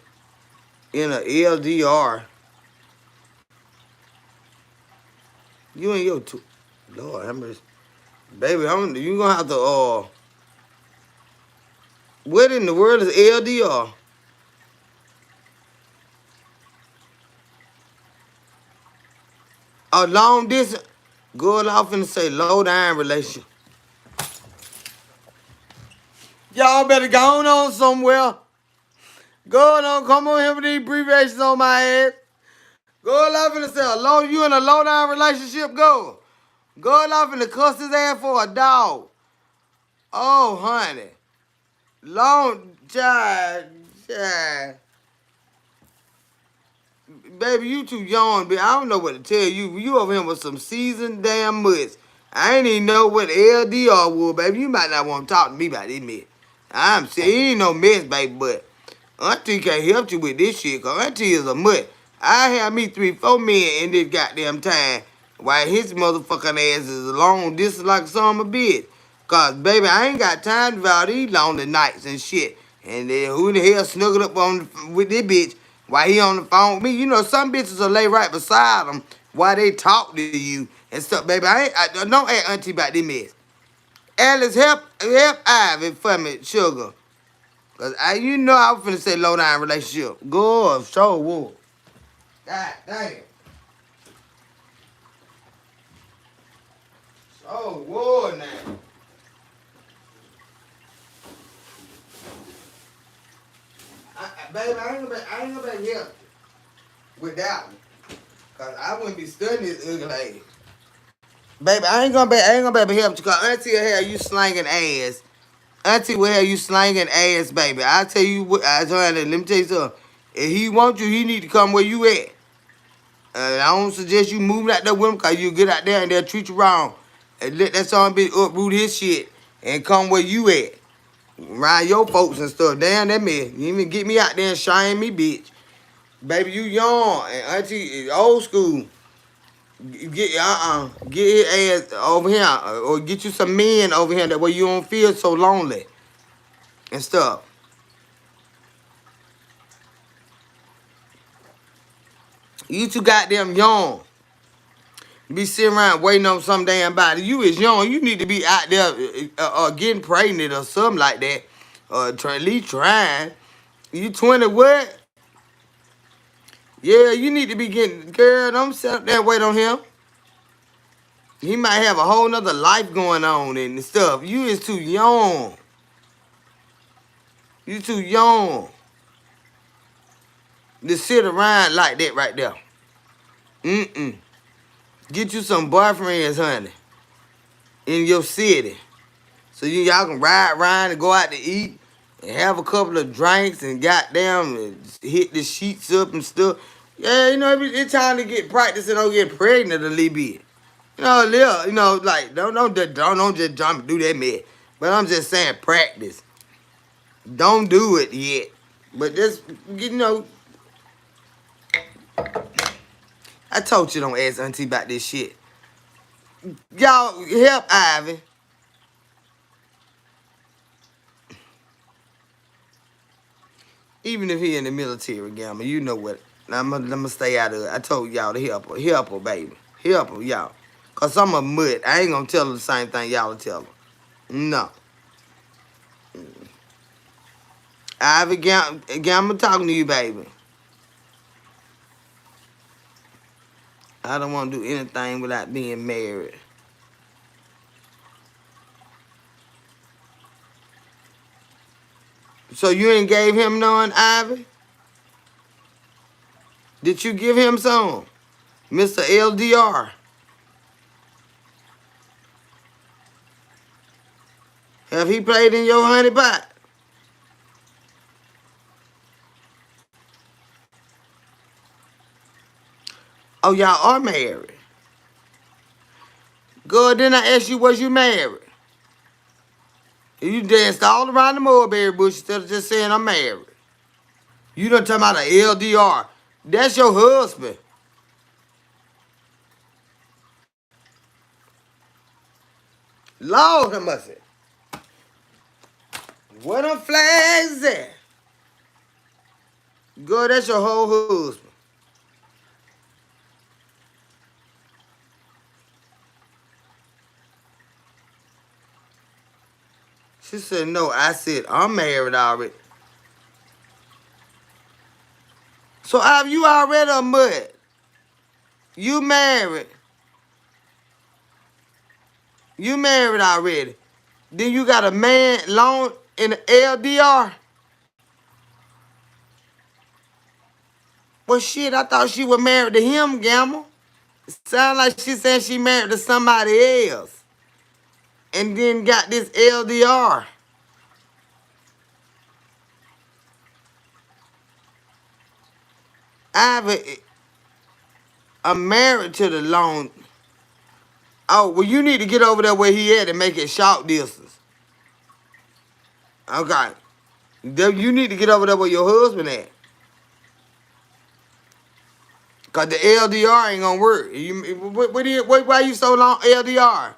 in a LDR. You and your two, Lord have mercy, baby. You gonna have to what in the world is LDR? A long distance. Good off and say low down relationship. Y'all better go on somewhere. Go on, come on here with these abbreviations on my ass. Go off and say you in a low down relationship. Go off and cuss his ass for a dog. Oh, honey. Long child. Baby, you too young, but I don't know what to tell you. You over here with some seasoned damn mutts. I ain't even know what LDR was, baby. You might not want to talk to me about this mess. I'm saying, he ain't no mess, baby, but Auntie can't help you with this shit, cause Auntie is a mutt. I have me 3-4 men in this goddamn time while his motherfucking ass is alone. This is like some of bitch. Cause baby, I ain't got time for all these lonely nights and shit. And then who the hell snuggled up on with this bitch while he on the phone with me? You know, some bitches will lay right beside him while they talk to you and stuff, baby. I don't ask Auntie about this mess. Alice, help Ivy for me, sugar. Cause you know I was finna say low down relationship. Go show war. God damn. Show war now. Baby, I ain't gonna be help with that one. Cause I wouldn't be studying this ugly lady. Baby, I ain't gonna be able to help you. Cause Auntie will have you slanging ass. Auntie will have you slanging ass, baby. I tell you what, let me tell you something. If he want you, he need to come where you at. I don't suggest you moving out there with him because you get out there and they'll treat you wrong. And let that son bitch uproot his shit and come where you at. Around your folks and stuff. Damn, that man. You even get me out there and shine me, bitch. Baby, you young. And Auntie is old school. Get his ass over here. Or get you some men over here. That way you don't feel so lonely. And stuff. You too goddamn young. Be sitting around waiting on some damn body. You is young. You need to be out there getting pregnant or something like that. Or at least trying. You 20 what? Yeah, you need to be getting, girl, don't sit up there and wait on him. He might have a whole nother life going on and stuff. You is too young. You too young to sit around like that right there. Mm-mm. Get you some boyfriends, honey, in your city. So y'all can ride around and go out to eat and have a couple of drinks and goddamn and hit the sheets up and stuff. Yeah, you know, it's time to get practice and don't get pregnant a little bit. You know, little, you know, like don't just jump and do that mess. But I'm just saying practice. Don't do it yet. But just, you know, I told you don't ask Auntie about this shit. Y'all help Ivy. Even if he in the military, Gamma, you know what. I'm gonna stay out of it. I told y'all to help her. Help her, baby. Help her, y'all. Cause I'm a mutt. I ain't gonna tell her the same thing y'all will tell her. No. Ivy, Gamma talking to you, baby. I don't want to do anything without being married. So you ain't gave him none, Ivy? Did you give him some? Mr. LDR. Have he played in your honey pot? Oh, y'all are married. Good, then I asked you, was you married? You danced all around the mulberry bush instead of just saying I'm married. You done talking about an LDR. That's your husband. Lord have mercy. What them flags at? Good, that's your whole husband. She said, no, I said, I'm married already. So, you already a mud. You married. You married already. Then you got a man loan in the LDR. Well, shit, I thought she was married to him, Gamma. Sound like she said she married to somebody else. And then got this LDR. I'm married to the loan. Oh, well, you need to get over there where he at and make it short distance. Okay. You need to get over there where your husband at. Cause the LDR ain't gonna work. Why you so long LDR?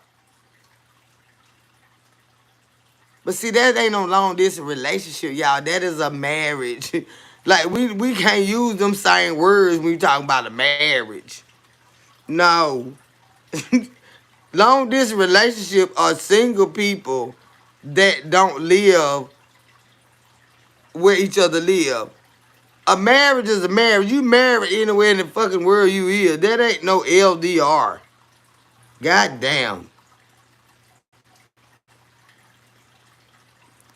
But see, that ain't no long distance relationship, y'all. That is a marriage. Like we can't use them same words when we talk about a marriage. No. Long distance relationship are single people that don't live where each other live. A marriage is a marriage. You married anywhere in the fucking world you is. That ain't no LDR. God damn.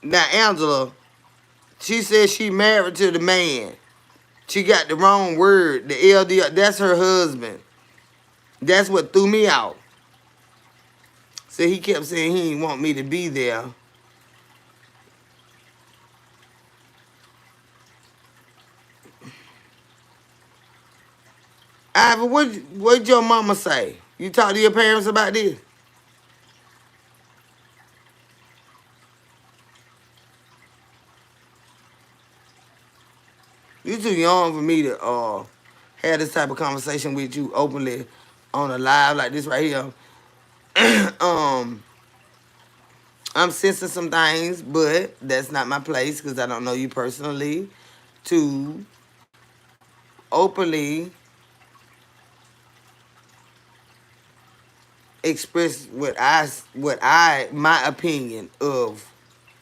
Now Angela, she said she married to the man. She got the wrong word. The LDR, that's her husband. That's what threw me out. So he kept saying he didn't want me to be there. Ivor, what'd your mama say? You talk to your parents about this? You too young for me to have this type of conversation with you openly on a live like this right here. um, I'm sensing some things, but that's not my place because I don't know you personally to openly express my opinion of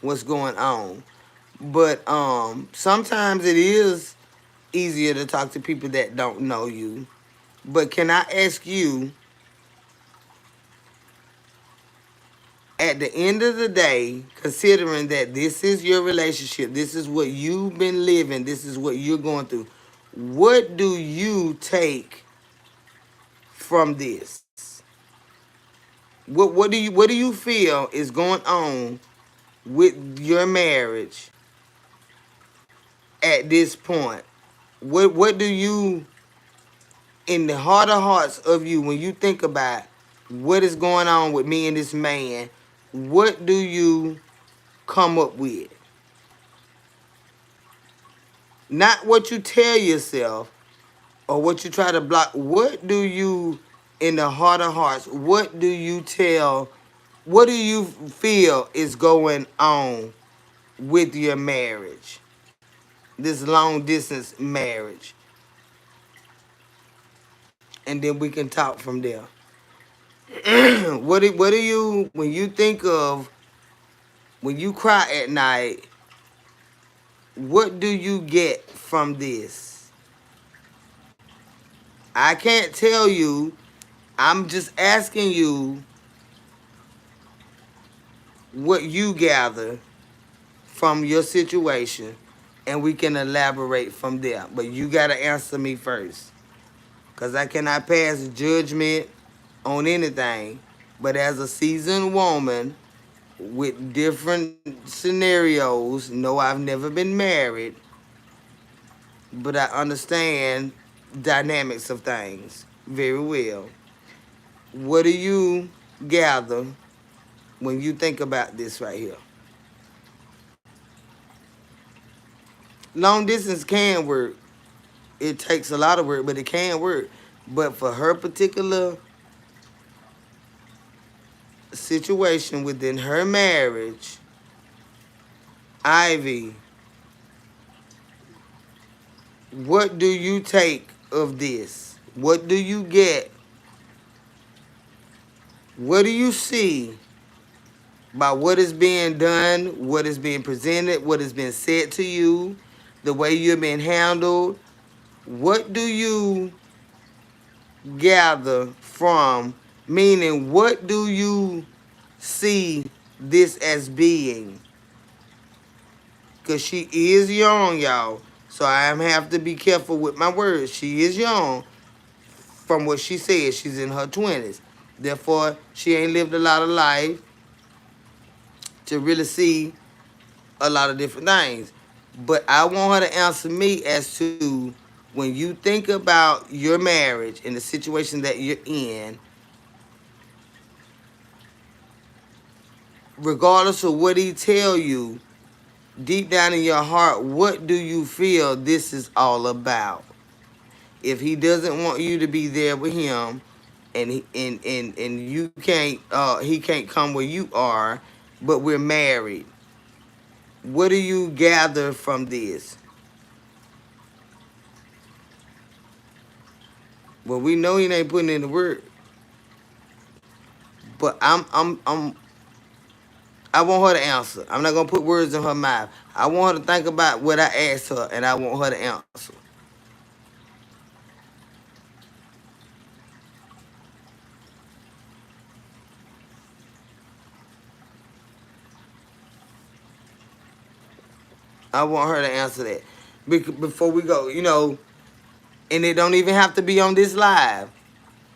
what's going on. But sometimes it is easier to talk to people that don't know you. But can I ask you, at the end of the day, considering that this is your relationship, this is what you've been living, this is what you're going through, what do you take from this? What do you feel is going on with your marriage at this point? What do you, in the heart of hearts of you, when you think about what is going on with me and this man, what do you come up with? Not what you tell yourself or what you try to block. What do you, in the heart of hearts, what do you tell, what do you feel is going on with your marriage? This long distance marriage. And then we can talk from there. What do you, when you think of, when you cry at night, what do you get from this? I can't tell you. I'm just asking you what you gather from your situation, and we can elaborate from there. But you got to answer me first, because I cannot pass judgment on anything. But as a seasoned woman with different scenarios, no, I've never been married, but I understand dynamics of things very well. What do you gather when you think about this right here? Long distance can work. It takes a lot of work, but it can work. But for her particular situation within her marriage, Ivy, what do you take of this? What do you get? What do you see by what is being done, what is being presented, what has been said to you, the way you're being handled? What do you gather from, meaning what do you see this as being? Because she is young, y'all. So I have to be careful with my words. She is young. From what she said, she's in her 20s. Therefore, she ain't lived a lot of life to really see a lot of different things. But I want her to answer me as to, when you think about your marriage and the situation that you're in, regardless of what he tell you, deep down in your heart, what do you feel this is all about? If he doesn't want you to be there with him, and you can't, he can't come where you are, but we're married. What do you gather from this? Well, we know he ain't putting in the work, but I want her to answer. I'm not gonna put words in her mouth. I want her to think about what I asked her, and I want her to answer. I want her to answer that before we go. And it don't even have to be on this live.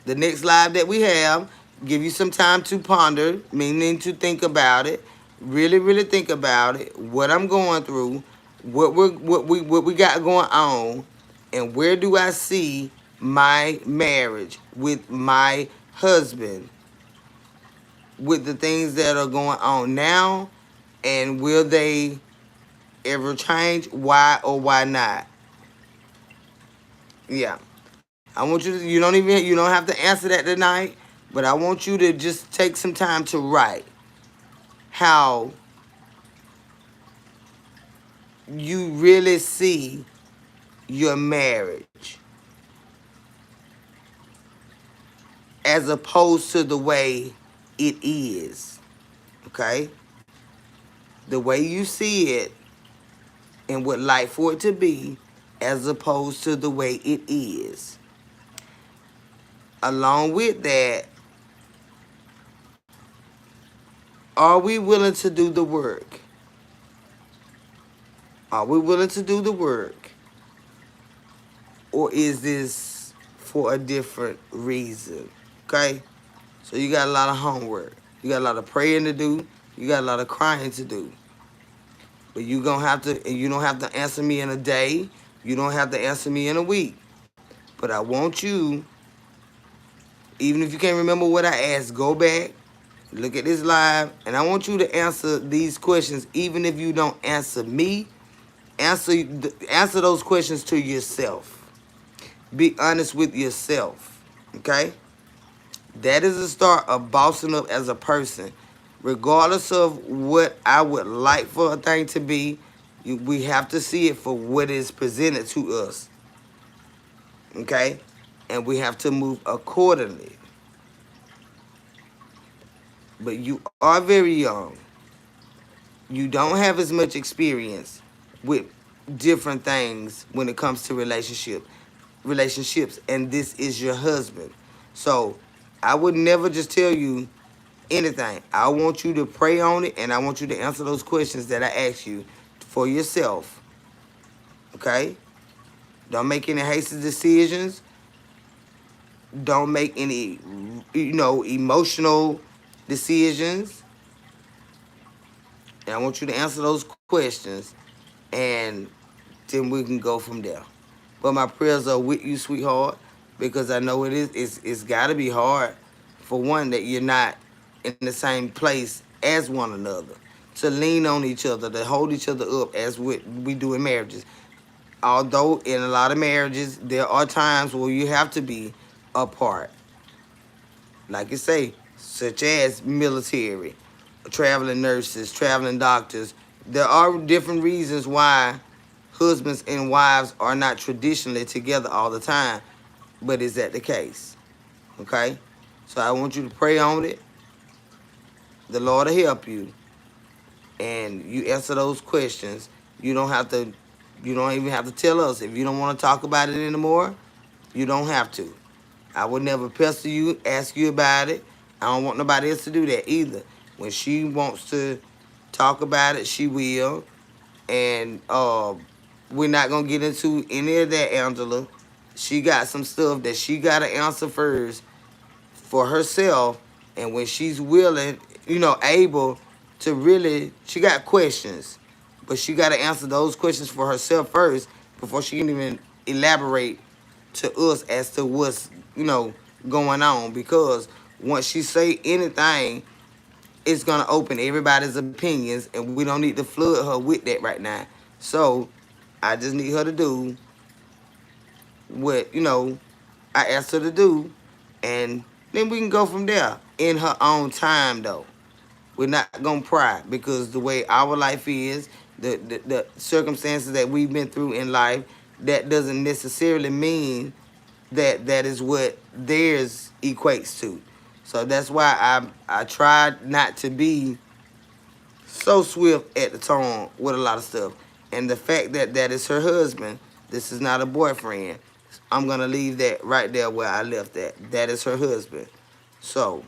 The next live that we have, give you some time to ponder, meaning to think about it, really, really think about it. What I'm going through, what we got going on, and where do I see my marriage with my husband, with the things that are going on now, and will they ever change? Why or why not? Yeah. I want you to, you don't have to answer that tonight, but I want you to just take some time to write how you really see your marriage as opposed to the way it is. Okay? The way you see it and would like for it to be as opposed to the way it is. Along with that, are we willing to do the work? Are we willing to do the work? Or is this for a different reason? Okay? So you got a lot of homework. You got a lot of praying to do. You got a lot of crying to do. But you gonna have to, and you don't have to answer me in a day. You don't have to answer me in a week. But I want you, even if you can't remember what I asked, go back, look at this live, and I want you to answer these questions. Even if you don't answer me, answer those questions to yourself. Be honest with yourself. Okay? That is the start of bossing up as a person. Regardless of what I would like for a thing to be, we have to see it for what is presented to us. Okay? And we have to move accordingly. But you are very young. You don't have as much experience with different things when it comes to relationships, and this is your husband. So I would never just tell you anything. I want you to pray on it, and I want you to answer those questions that I ask you for yourself. Okay? Don't make any hasty decisions. Don't make any, emotional decisions. And I want you to answer those questions, and then we can go from there. But my prayers are with you, sweetheart, because I know it's got to be hard, for one, that you're not in the same place as one another, to lean on each other, to hold each other up as what we do in marriages. Although in a lot of marriages, there are times where you have to be apart. Like you say, such as military, traveling nurses, traveling doctors. There are different reasons why husbands and wives are not traditionally together all the time, but is that the case? Okay? So I want you to pray on it. The Lord will help you. And you answer those questions. You don't even have to tell us. If you don't want to talk about it anymore, you don't have to. I would never pester you, ask you about it. I don't want nobody else to do that either. When she wants to talk about it, she will. And we're not going to get into any of that, Angela. She got some stuff that she got to answer first for herself. And when she's willing, able to really, she got questions. But she got to answer those questions for herself first before she can even elaborate to us as to what's, going on. Because once she say anything, it's gonna open everybody's opinions, and we don't need to flood her with that right now. So I just need her to do what I asked her to do, and then we can go from there in her own time. Though we're not gonna pry, because the way our life is, the circumstances that we've been through in life, that doesn't necessarily mean that that is what theirs equates to. So that's why I tried not to be so swift at the tongue with a lot of stuff. And the fact that that is her husband, this is not a boyfriend. I'm gonna leave that right there where I left that. That is her husband. So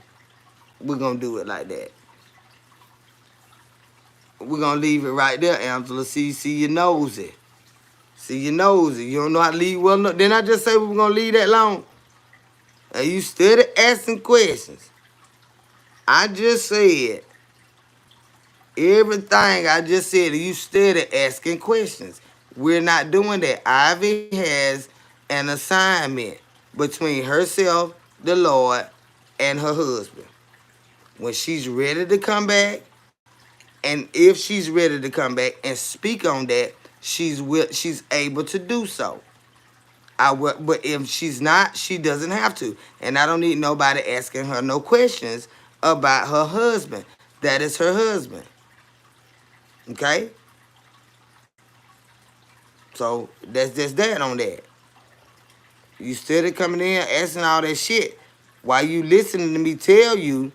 we're gonna do it like that. We're gonna leave it right there, Angela. See your nosy. See your nosy. You don't know how to leave well. No, didn't I just say we were gonna leave that long? And you started asking questions. I just said everything I just said. You started asking questions. We're not doing that. Ivy has an assignment between herself, the Lord, and her husband. When she's ready to come back, and if she's ready to come back and speak on that, she's able to do so. But if she's not, she doesn't have to. And I don't need nobody asking her no questions about her husband. That is her husband. Okay? So that's just that on that. You started coming in asking all that shit while you listening to me tell you,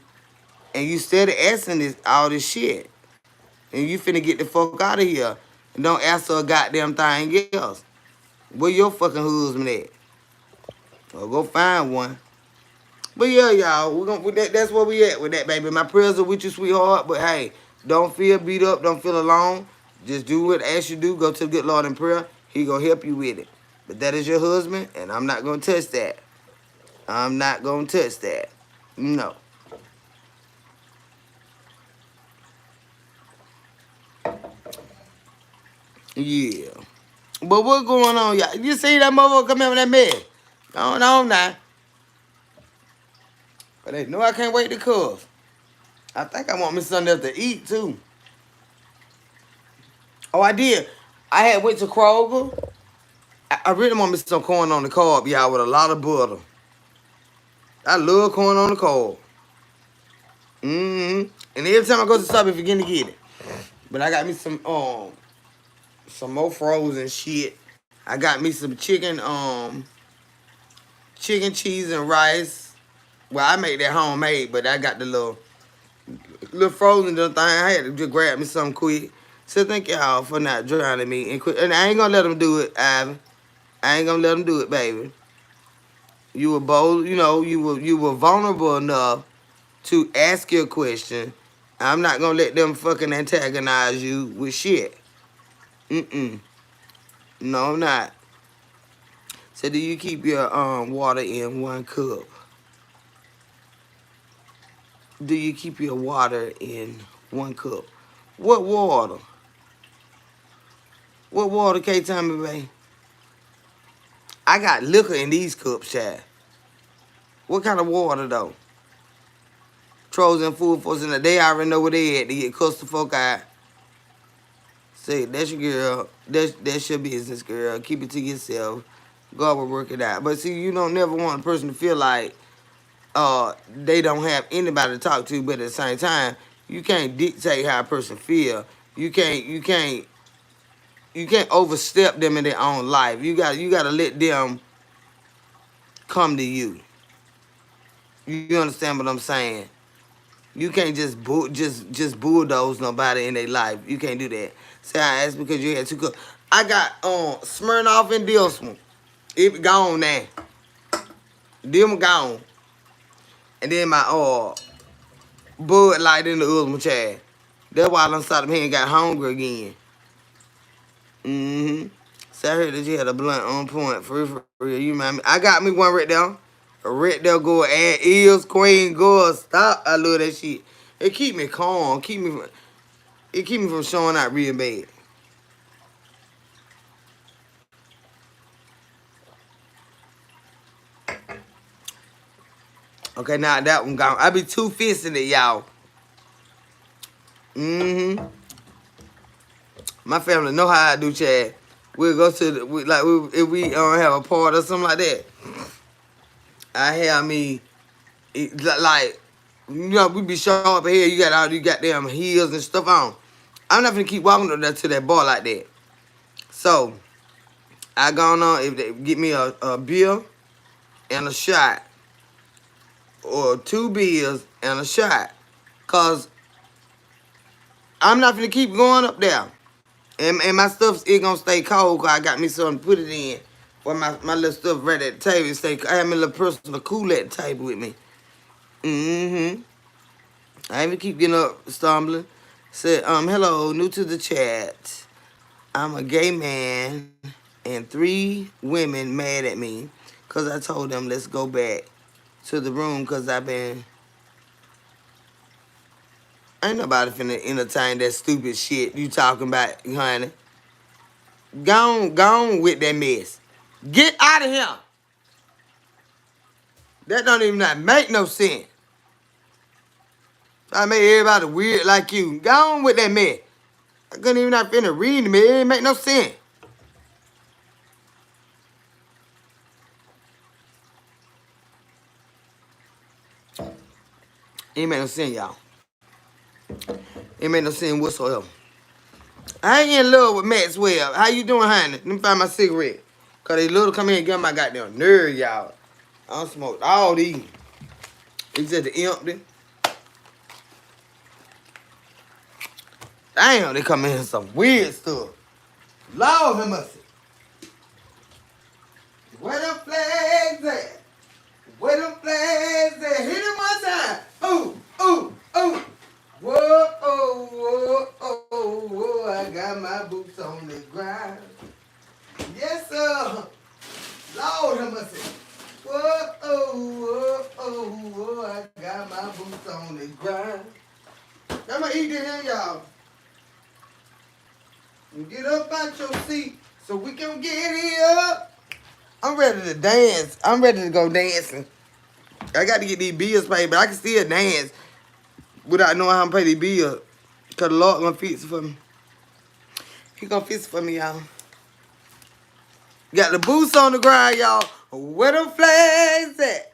and you started asking all this shit. And you finna get the fuck out of here. And don't ask her a goddamn thing else. Where your fucking husband at? Well, go find one. But yeah, y'all, that's where we at with that, baby. My prayers are with you, sweetheart. But hey, don't feel beat up. Don't feel alone. Just do what I ask you to do. Go to the good Lord in prayer. He gonna help you with it. But that is your husband, and I'm not gonna touch that. I'm not gonna touch that. No. Yeah. But what's going on, y'all? You see that motherfucker come in with that mess? Going on now. But they know I can't wait to cook. I think I want me something else to eat too. Oh, I did. I had went to Kroger. I really want me some corn on the cob, y'all, with a lot of butter. I love corn on the cob. And every time I go to the store, I forget to get it. But I got me some more frozen shit. I got me some chicken, cheese, and rice. Well, I make that homemade, but I got the little frozen little thing. I had to just grab me something quick. So thank y'all for not drowning me and quit. And I ain't gonna let them do it, Ivan. I ain't gonna let them do it, baby. You were bold, you were vulnerable enough to ask your question. I'm not gonna let them fucking antagonize you with shit. No, I'm not. So do you keep your water in 1 cup? Do you keep your water in 1 cup? What water? What water, K Tommy, babe? I got liquor in these cups, child. What kind of water, though? Trolls and food folks in the day, I already know where they at to get cussed the fuck out. Say, that's your girl. That's your business, girl. Keep it to yourself. God will work it out. But see, you don't never want a person to feel like they don't have anybody to talk to, but at the same time, you can't dictate how a person feel. You can't overstep them in their own life. You gotta let them come to you. You understand what I'm saying? You can't just bulldoze nobody in their life. You can't do that. Say I asked because you had 2 cups. I got Smirnoff and Dilsman. It gone now. Them gone. And then my Bud Light in the other one, Chad. That's why I done started here and got hungry again. So I heard that you had a blunt on point. For real. You mind me? I got me one right there. A right there go and Eels, Queen, go. Stop. I love that shit. It keep me calm. It keep me from showing out real bad. Okay, now that one gone. I be two-fisting it, y'all. Mm-hmm. My family know how I do, Chad. We'll go to if we have a party or something like that. I have me like we be sharp here. You got all these goddamn heels and stuff on. I'm not gonna keep walking to that bar like that. So I gone on if they get me a beer and a shot, or two beers and a shot, cause I'm not gonna keep going up there. And my stuff's it gonna stay cold, cause I got me something to put it in. For my little stuff right at the table. I have my little personal cool at the table with me. Mm-hmm. I even keep getting up, stumbling. Said, hello, new to the chat. I'm a gay man, and 3 women mad at me because I told them let's go back to the room because ain't nobody finna entertain that stupid shit you talking about, honey. Go on with that mess. Get out of here. That don't even not make no sense. I made everybody weird like you. Go on with that mess. I couldn't even not finna read me. It ain't make no sense. It ain't make no sense, y'all. It ain't make no sense whatsoever. I ain't in love with Maxwell. How you doing, honey? Let me find my cigarette. Cause they little come in and get my goddamn nerve, y'all. I don't smoke all these. It's just the empty. Damn, they come in with some weird stuff. Lord have mercy. Where them flags at? Where them flags at? Hit them one time. Ooh, ooh, ooh. Whoa, oh, whoa, oh, whoa. I got my boots on the ground. Yes, sir. Lord have mercy. Whoa, oh, whoa, oh, whoa. I got my boots on the ground. I'm going to eat this here, y'all. Get up out your seat so we can get here. I'm ready to dance. I'm ready to go dancing. I got to get these bills paid, but I can still dance without knowing how to pay these bills. Because the Lord going to fix it for me. He going to fix it for me, y'all. Got the boots on the ground, y'all. Where them flags at?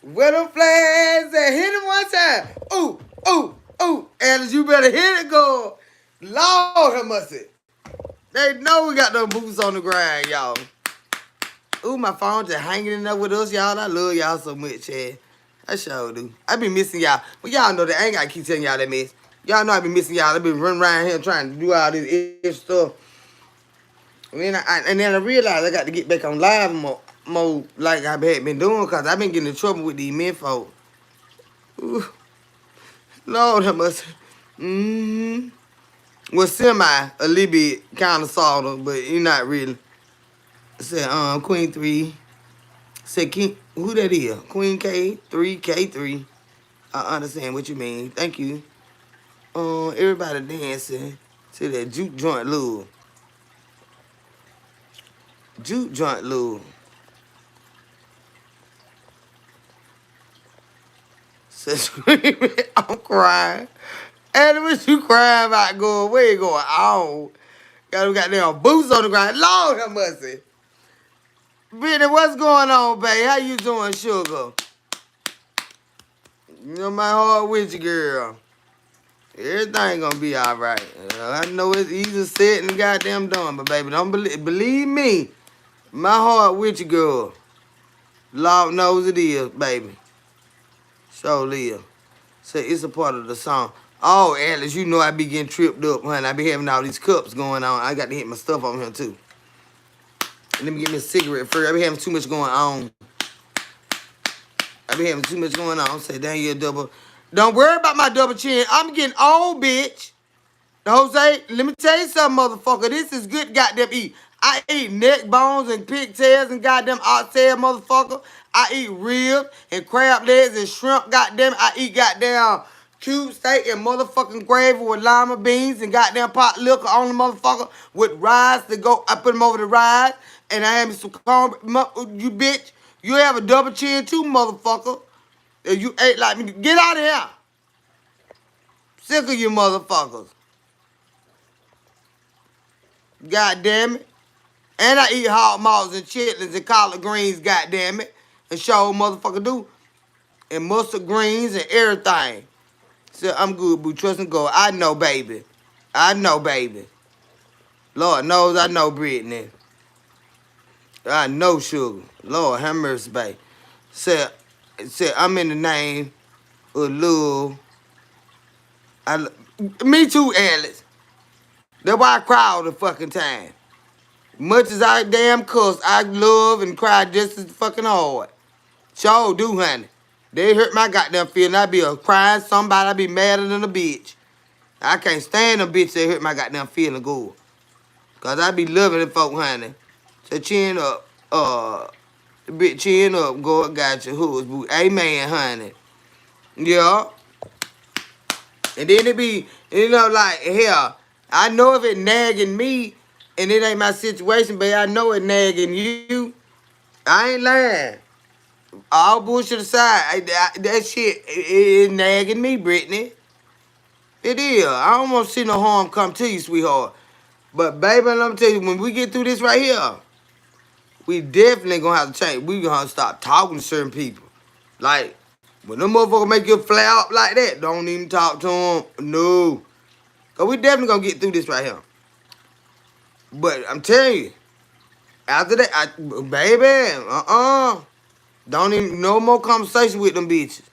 Where them flags at? Hit them one time. Ooh, ooh, ooh. Alice, you better hit it, go. Lord have mercy. They know we got them boots on the ground, y'all. Ooh, my phone just hanging in there with us, y'all. I love y'all so much, Chad. I sure do. I be missing y'all. But y'all know that I ain't got to keep telling y'all that mess. Y'all know I be missing y'all. I been running around here trying to do all this extra stuff. And then I realized I got to get back on live more like I had been doing because I've been getting in trouble with these men folk. Ooh, Lord, that must. Mm-hmm. Well, semi, a little bit, kind of sort of, but you're not really. Said, Queen 3. Said, King, who that is? Queen K3, K3. I understand what you mean. Thank you. Everybody dancing to that juke joint lure. Juke joint lure. Said, screaming, I'm crying. And what you crying about going? Where you going? Oh, got them goddamn boots on the ground. Lord have mercy. Brittany, what's going on, babe? How you doing, sugar? You know my heart with you, girl. Everything gonna be all right. I know it's easy said and goddamn done, but baby, don't believe me. My heart with you, girl. Lord knows it is, baby. So live. Say it's a part of the song. Oh, Alice, you know I be getting tripped up, honey. I be having all these cups going on. I got to hit my stuff on here too. Let me get me a cigarette first. I be having too much going on. I be having too much going on. Say, dang, you double. Don't worry about my double chin. I'm getting old, bitch. Jose, let me tell you something, motherfucker. This is good goddamn eat. I eat neck bones and pigtails and goddamn oxtail, motherfucker. I eat ribs and crab legs and shrimp, goddamn. I eat goddamn cube steak and motherfucking gravy with lima beans and goddamn pot liquor on the motherfucker with rice to go. I put them over the rice and I have me some corn. You bitch, you have a double chin too, motherfucker. If you ate like me, get out of here. Sick of you motherfuckers. God damn it. And I eat hot malls and chitlins and collard greens, god damn it. And show motherfucker do. And mustard greens and everything. So I'm good, boo. Trust and go. I know, baby. I know, baby. Lord knows I know, Brittany. I know, sugar. Lord have mercy, baby. Said I'm in the name of love. Me too, Alex. That's why I cry all the fucking time. Much as I damn cuss, I love and cry just as fucking hard. Sure do, honey. They hurt my goddamn feeling. I be a crying somebody. I be madder than a bitch. I can't stand a bitch that hurt my goddamn feeling good. Cause I be loving the folk, honey. So chin up, bitch, chin up, go got your hoods, boo. Amen, honey. Yeah. And then it be, like, hell, I know if it nagging me and it ain't my situation, but I know it nagging you. I ain't lying. All bullshit aside, that shit is nagging me, Brittany. It is. I don't want to see no harm come to you, sweetheart. But, baby, let me tell you, when we get through this right here, we definitely gonna have to change. We gonna have to stop talking to certain people. Like, when them motherfuckers make you flare up like that, don't even talk to them. No. Because we definitely gonna get through this right here. But I'm telling you, after that, baby, don't even, no more conversation with them bitches.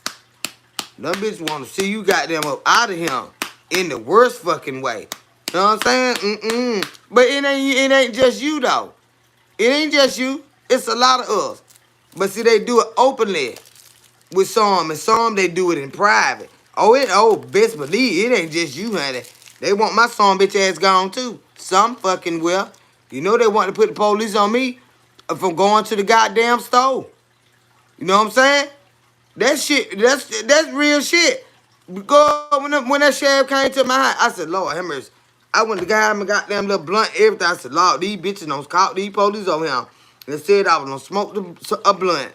Them bitches want to see you goddamn up out of here in the worst fucking way. You know what I'm saying? But it ain't just you, though. It ain't just you. It's a lot of us. But see, they do it openly with some, and some they do it in private. Best believe it ain't just you, honey. They want my son bitch ass gone too. Some fucking will. You know they want to put the police on me from going to the goddamn store. You know what I'm saying? That shit, that's real shit. Because when that sheriff came to my house, I said, Lord have mercy. I went to guy my goddamn little blunt, everything. I said, Lord, these bitches don't call these police over here. They said I was gonna smoke a blunt.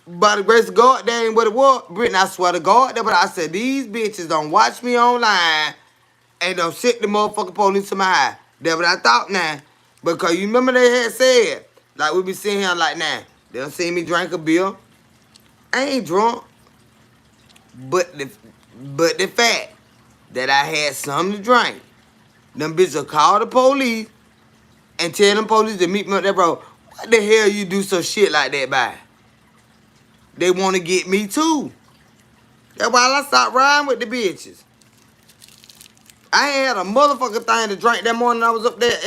By the grace of God, that ain't what it was. Brittany, I swear to God, that's what I said. These bitches don't watch me online and don't sit the motherfucking police to my eye. That's what I thought now. Because you remember they had said, like we be sitting here like now, they don't see me drink a beer. I ain't drunk. But the fact that I had something to drink, them bitches will call the police and tell them police to meet me up there, bro. What the hell you do some shit like that by? They want to get me too. That's why I stopped riding with the bitches. I had a motherfucking thing to drink that morning. I was up there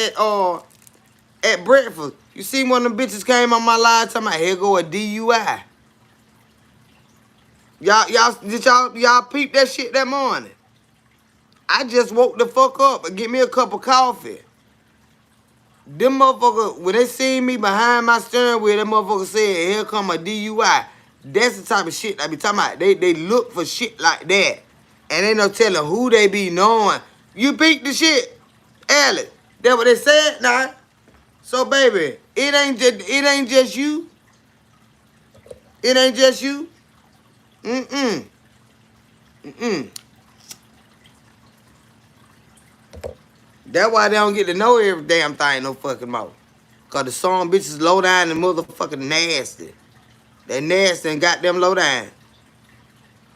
at breakfast. You see one of them bitches came on my live talking about, here go a DUI. Y'all peep that shit that morning? I just woke the fuck up and get me a cup of coffee. Them motherfuckers, when they seen me behind my steering wheel, that motherfucker said, here come a DUI. That's the type of shit I be talking about. They look for shit like that. And ain't no telling who they be knowing. You peep the shit, Alex. That's what they said now. So baby, it ain't just you. It ain't just you. That's why they don't get to know every damn thing no fucking more. Cause the song bitches low down and motherfucking nasty. They nasty and goddamn low down.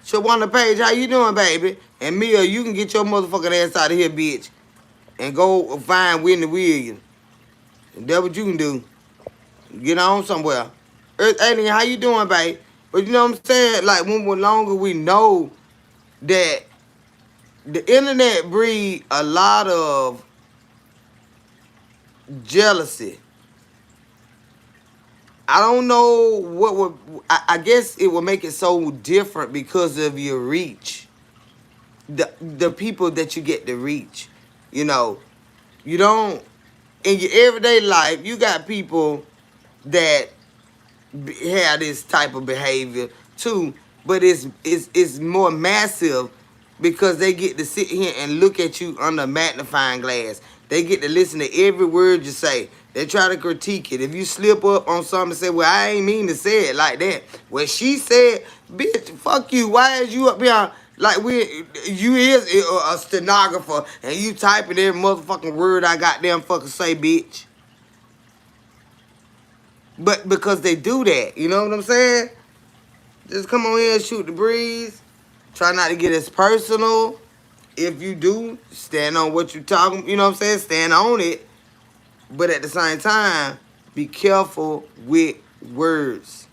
Shawana Page, how you doing, baby? And Mia, you can get your motherfucking ass out of here, bitch. And go find Whitney Williams. And that's what you can do. Get on somewhere. Earth Alien, how you doing, babe? But you know what I'm saying? Like, when we're longer, we know that the internet breed a lot of jealousy. I don't know what would... I guess it would make it so different because of your reach. The people that you get to reach. You know, you don't... In your everyday life, you got people that have this type of behavior too, but it's more massive because they get to sit here and look at you under a magnifying glass. They get to listen to every word you say. They try to critique it. If you slip up on something and say, well, I ain't mean to say it like that. Well, she said, bitch, fuck you. Why is you up here Like you is a stenographer and you typing every motherfucking word I goddamn fucking say, bitch. But because they do that, you know what I'm saying? Just come on here and shoot the breeze. Try not to get as personal. If you do, stand on what you talking, you know what I'm saying? Stand on it. But at the same time, be careful with words.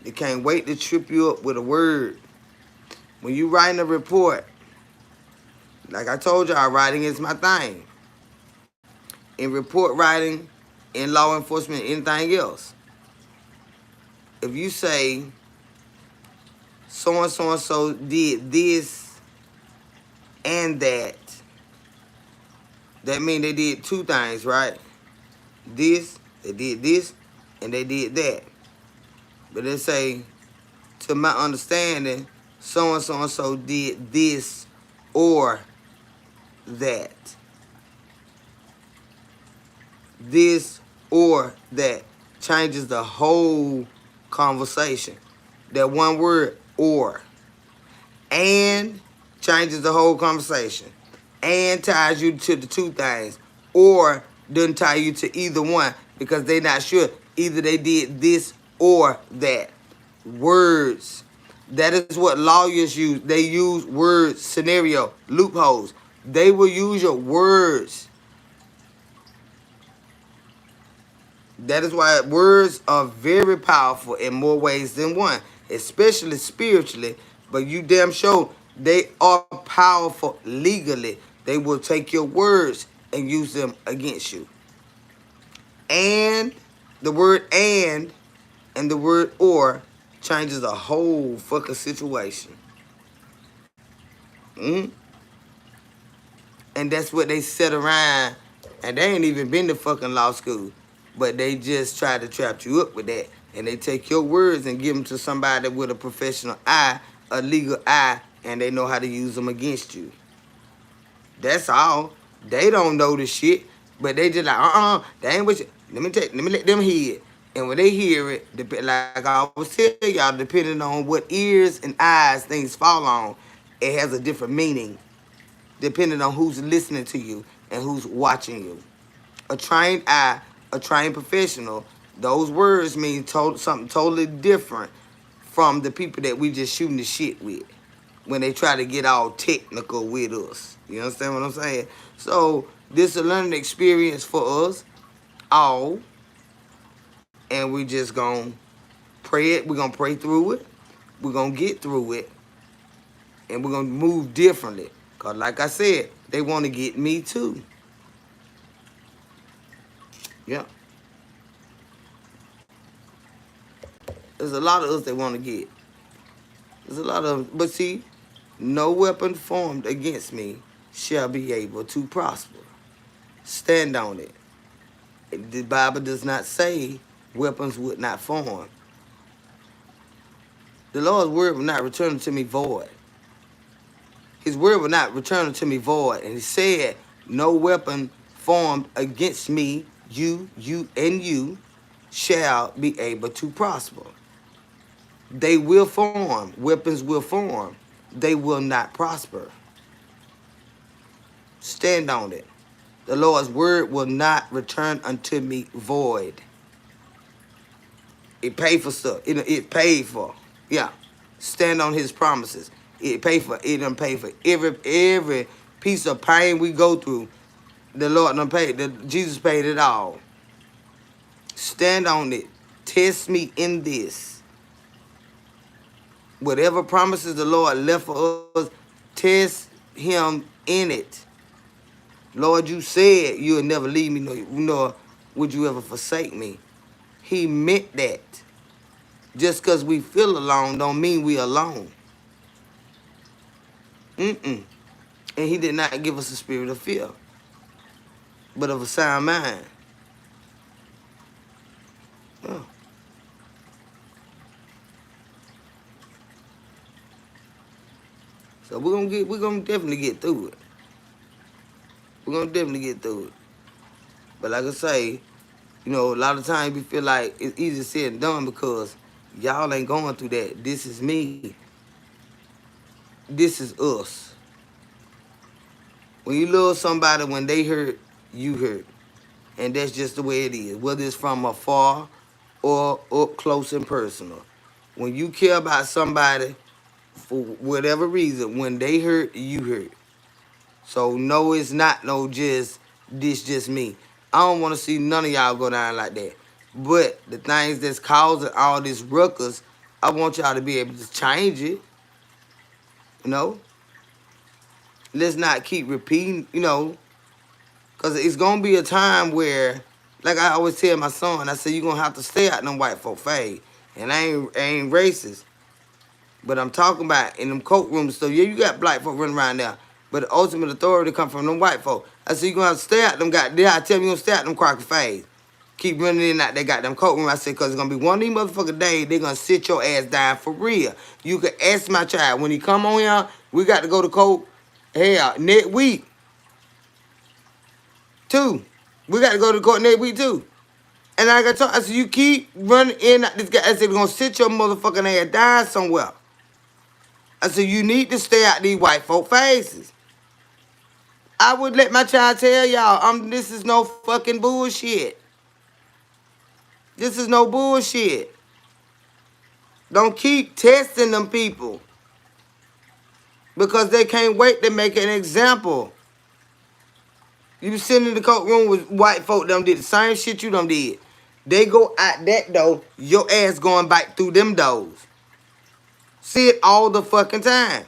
They can't wait to trip you up with a word. When you writing a report, like I told y'all, writing is my thing. In report writing, in law enforcement, anything else. If you say so and so did this and that means they did two things, right? They did this, and they did that. But they say, to my understanding, so and so did this or that. This or that changes the whole conversation. That one word, or. And changes the whole conversation. And ties you to the two things. Or doesn't tie you to either one because they're not sure. Either they did this or that. Words. That is what lawyers use. They use words, scenario, loopholes. They will use your words. That is why words are very powerful in more ways than one, especially spiritually. But you damn sure they are powerful legally. They will take your words and use them against you. And the word and the word or changes the whole fucking situation. Mm? And that's what they sit around, and they ain't even been to fucking law school. But they just try to trap you up with that. And they take your words and give them to somebody with a professional eye, a legal eye, and they know how to use them against you. That's all. They don't know the shit, but they just like, they ain't with you. Let me let them hear it. And when they hear it, like I always tell y'all, depending on what ears and eyes things fall on, it has a different meaning, depending on who's listening to you and who's watching you. A trained eye, a trained professional, those words mean something totally different from the people that we just shooting the shit with when they try to get all technical with us. You understand what I'm saying? So this is a learning experience for us all, and we just gonna pray it. We're gonna pray through it. We're gonna get through it, and we're gonna move differently. Cause like I said, they want to get me too. Yeah. There's a lot of us they want to get. There's a lot of, but see, no weapon formed against me shall be able to prosper. Stand on it. The Bible does not say weapons would not form. The Lord's word will not return to me void. His word will not return to me void. And he said, no weapon formed against me, you, and you, shall be able to prosper. They will form. Weapons will form. They will not prosper. Stand on it. The Lord's word will not return unto me void. It paid for stuff. It paid for. Yeah. Stand on his promises. It paid for. It done paid for every piece of pain we go through. The Lord done paid. Jesus paid it all. Stand on it. Test me in this. Whatever promises the Lord left for us, test him in it. Lord, you said you would never leave me, nor would you ever forsake me. He meant that. Just because we feel alone don't mean we alone. And he did not give us a spirit of fear, but of a sound mind. Oh. So we're gonna definitely get through it. We're gonna definitely get through it. But like I say, a lot of times we feel like it's easy said and done because y'all ain't going through that. This is me. this is us. When you love somebody, when they hurt, you hurt. And that's just the way it is, whether it's from afar or up close and personal. When you care about somebody, for whatever reason, when they hurt, you hurt. So no, it's not no just me. I don't want to see none of y'all go down like that. But the things that's causing all this ruckus, I want y'all to be able to change it. You know, let's not keep repeating. You know, because it's gonna be a time where, like I always tell my son, I say you're gonna have to stay out them white folk fade. And I ain't racist. But I'm talking about in them coat rooms stuff. Yeah, you got black folk running around there. But the ultimate authority come from them white folk. I said, you're going to have to stay out them goddamn. I tell you, you're going to stay out them crocker fades. Keep running in out that goddamn coat room. I said, because it's going to be one of these motherfucking days, they're going to sit your ass down for real. You can ask my child. When he come on here, we got to go to court. Hell, next week. Too. We got to go to court next week, too. And I got to I said, you keep running in out this guy. I said, they're going to sit your motherfucking ass down somewhere. I said, you need to stay out these white folk faces. I would let my child tell y'all, this is no fucking bullshit. This is no bullshit. Don't keep testing them people. Because they can't wait to make an example. You sitting in the courtroom with white folk them did the same shit you done did. They go out that door, your ass going back through them doors. See it all the fucking time.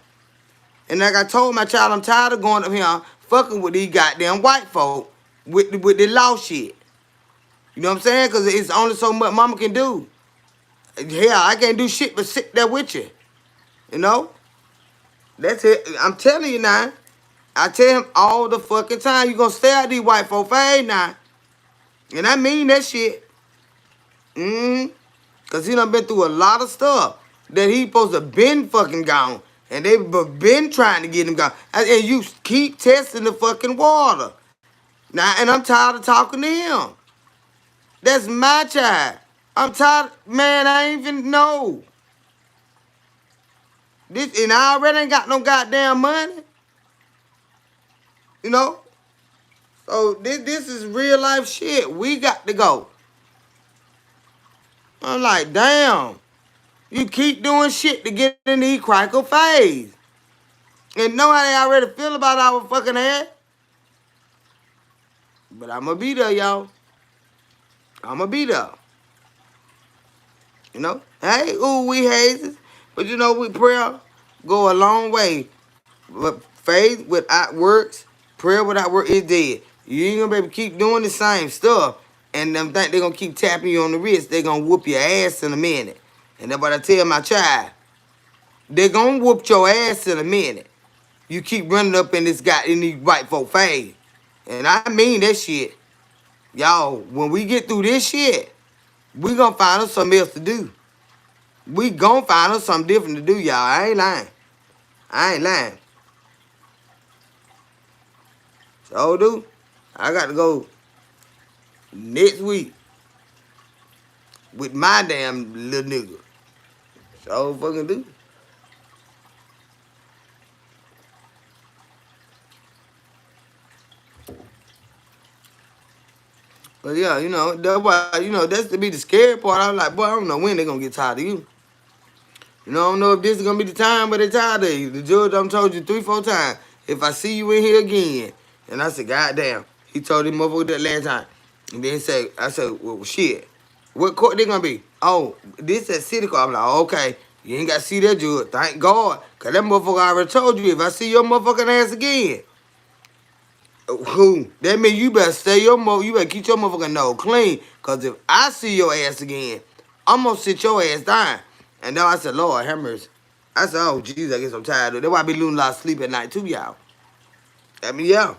And like I told my child, I'm tired of going up here fucking with these goddamn white folk with the law shit. You know what I'm saying? Because it's only so much mama can do. Hell, I can't do shit but sit there with you. You know? That's it. I'm telling you now. I tell him all the fucking time, you gonna stay out these white folk fade now. And I mean that shit. Because he done been through a lot of stuff that he supposed to been fucking gone. And they been trying to get him gone. And you keep testing the fucking water. Now, and I'm tired of talking to him. That's my child. I'm tired. Man, I ain't even know. And I already ain't got no goddamn money. You know? So this is real life shit. We got to go. I'm like, damn. You keep doing shit to get in the critical phase. And know how they already feel about our fucking head. But I'm going to be there, y'all. I'm going to be there. You know? Hey, ooh, we hazes. But you know, with prayer, go a long way. But faith without works, prayer without work is dead. You ain't going to be able to keep doing the same stuff. And them think they're going to keep tapping you on the wrist. They're going to whoop your ass in a minute. And that's what I tell my child. They're going to whoop your ass in a minute. You keep running up in these white folk face. And I mean that shit. Y'all, when we get through this shit, we gonna find us something else to do. We gonna find us something different to do, y'all. I ain't lying. I ain't lying. So, dude, I got to go next week with my damn little nigga. So fucking do. But yeah, you know, that's why, you know, that's to be the scary part. I'm like, boy, I don't know when they're gonna get tired of you. You know, I don't know if this is gonna be the time, but they're tired of you. The judge done told you 3-4 times, if I see you in here again. And I said, God damn. He told him motherfucker that last time. And then I said, well, shit. What court they gonna be? Oh, this at city court. I'm like, oh, okay. You ain't gotta see that judge. Thank God. Cause that motherfucker already told you, if I see your motherfucking ass again, who? That means you better you better keep your motherfucking nose clean. Cause if I see your ass again, I'm gonna sit your ass down. And then I said, Lord, have mercy. I said, oh, Jesus, I guess I'm tired of it. That's why I be losing a lot of sleep at night too, y'all. I mean, yeah.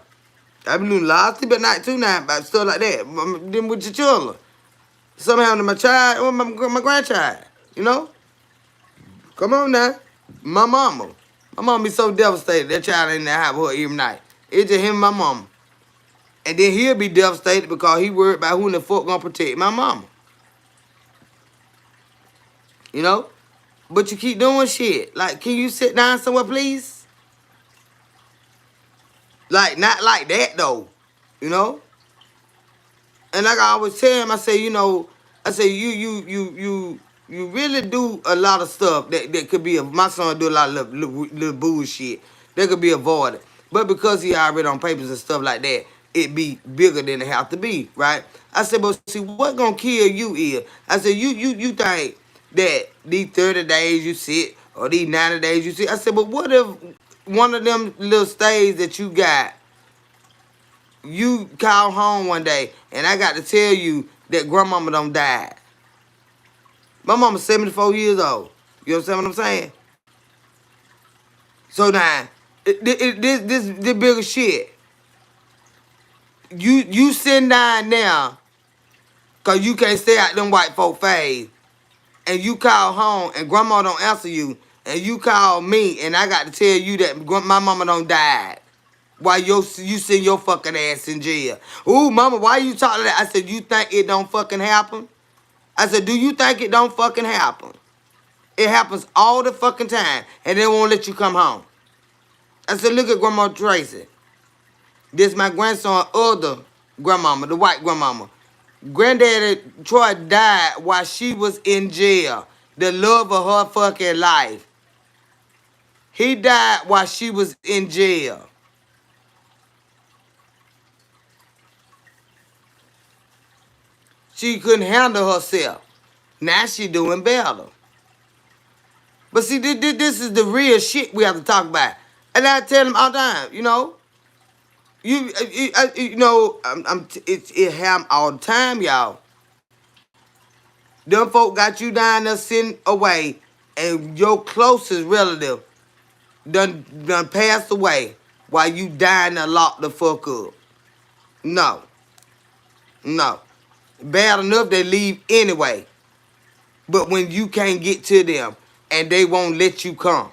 I be losing a lot of sleep at night too now, about stuff like that. Then with your children. Something happened to my child or my grandchild, you know? Come on now. My mama. My mama be so devastated that child ain't in the house with her every night. It's just him and my mama. And then he'll be devastated because he worried about who in the fuck gonna protect my mama. You know? but you keep doing shit. Like, can you sit down somewhere, please? Like, not like that though, you know. And like I always tell him, I say, I say you really do a lot of stuff that could be. My son do a lot of little bullshit that could be avoided, but because he already on papers and stuff like that, it be bigger than it have to be, right? I said, but see, what gonna kill you is, I said, you think that these 30 days you sit or these 90 days you sit. I said, but what if one of them little stays that you got, you call home one day and I got to tell you that grandmama done died. My mama's 74 years old. You understand what I'm saying? So now, this bigger shit. You sitting down now because you can't stay out them white folk phase, and you call home and grandma don't answer you, and you call me and I got to tell you that my mama done died. Why you send your fucking ass in jail? Ooh, mama, why you talking that? I said, you think it don't fucking happen? I said, do you think it don't fucking happen? It happens all the fucking time, and they won't let you come home. I said, look at Grandma Tracy. This my grandson, other grandmama, the white grandmama. Granddaddy Troy died while she was in jail. The love of her fucking life. He died while she was in jail. She couldn't handle herself. Now she doing better. But see, this is the real shit we have to talk about. And I tell them all the time, it happen all the time, y'all. Them folk got you down there sitting away, and your closest relative done passed away while you dying to lock the fuck up. No. Bad enough they leave anyway. But when you can't get to them and they won't let you come.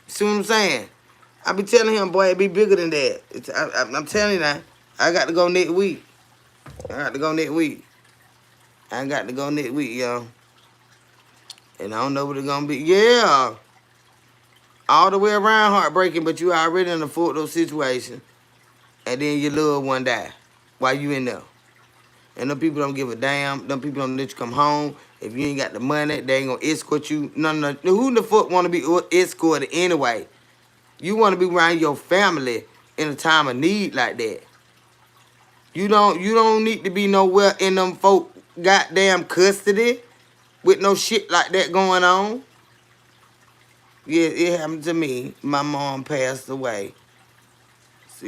See what I'm saying? I be telling him, boy, it be bigger than that. I'm telling you now. I got to go next week. I got to go next week, y'all. And I don't know what it's going to be. Yeah. All the way around heartbreaking, but you already in a fucked up situation. And then your loved one die while you in there. And them people don't give a damn. Them people don't let you come home. If you ain't got the money, they ain't going to escort you. No. Who the fuck want to be escorted anyway? You want to be around your family in a time of need like that. You don't need to be nowhere in them folk goddamn custody with no shit like that going on. Yeah, it happened to me. My mom passed away. So,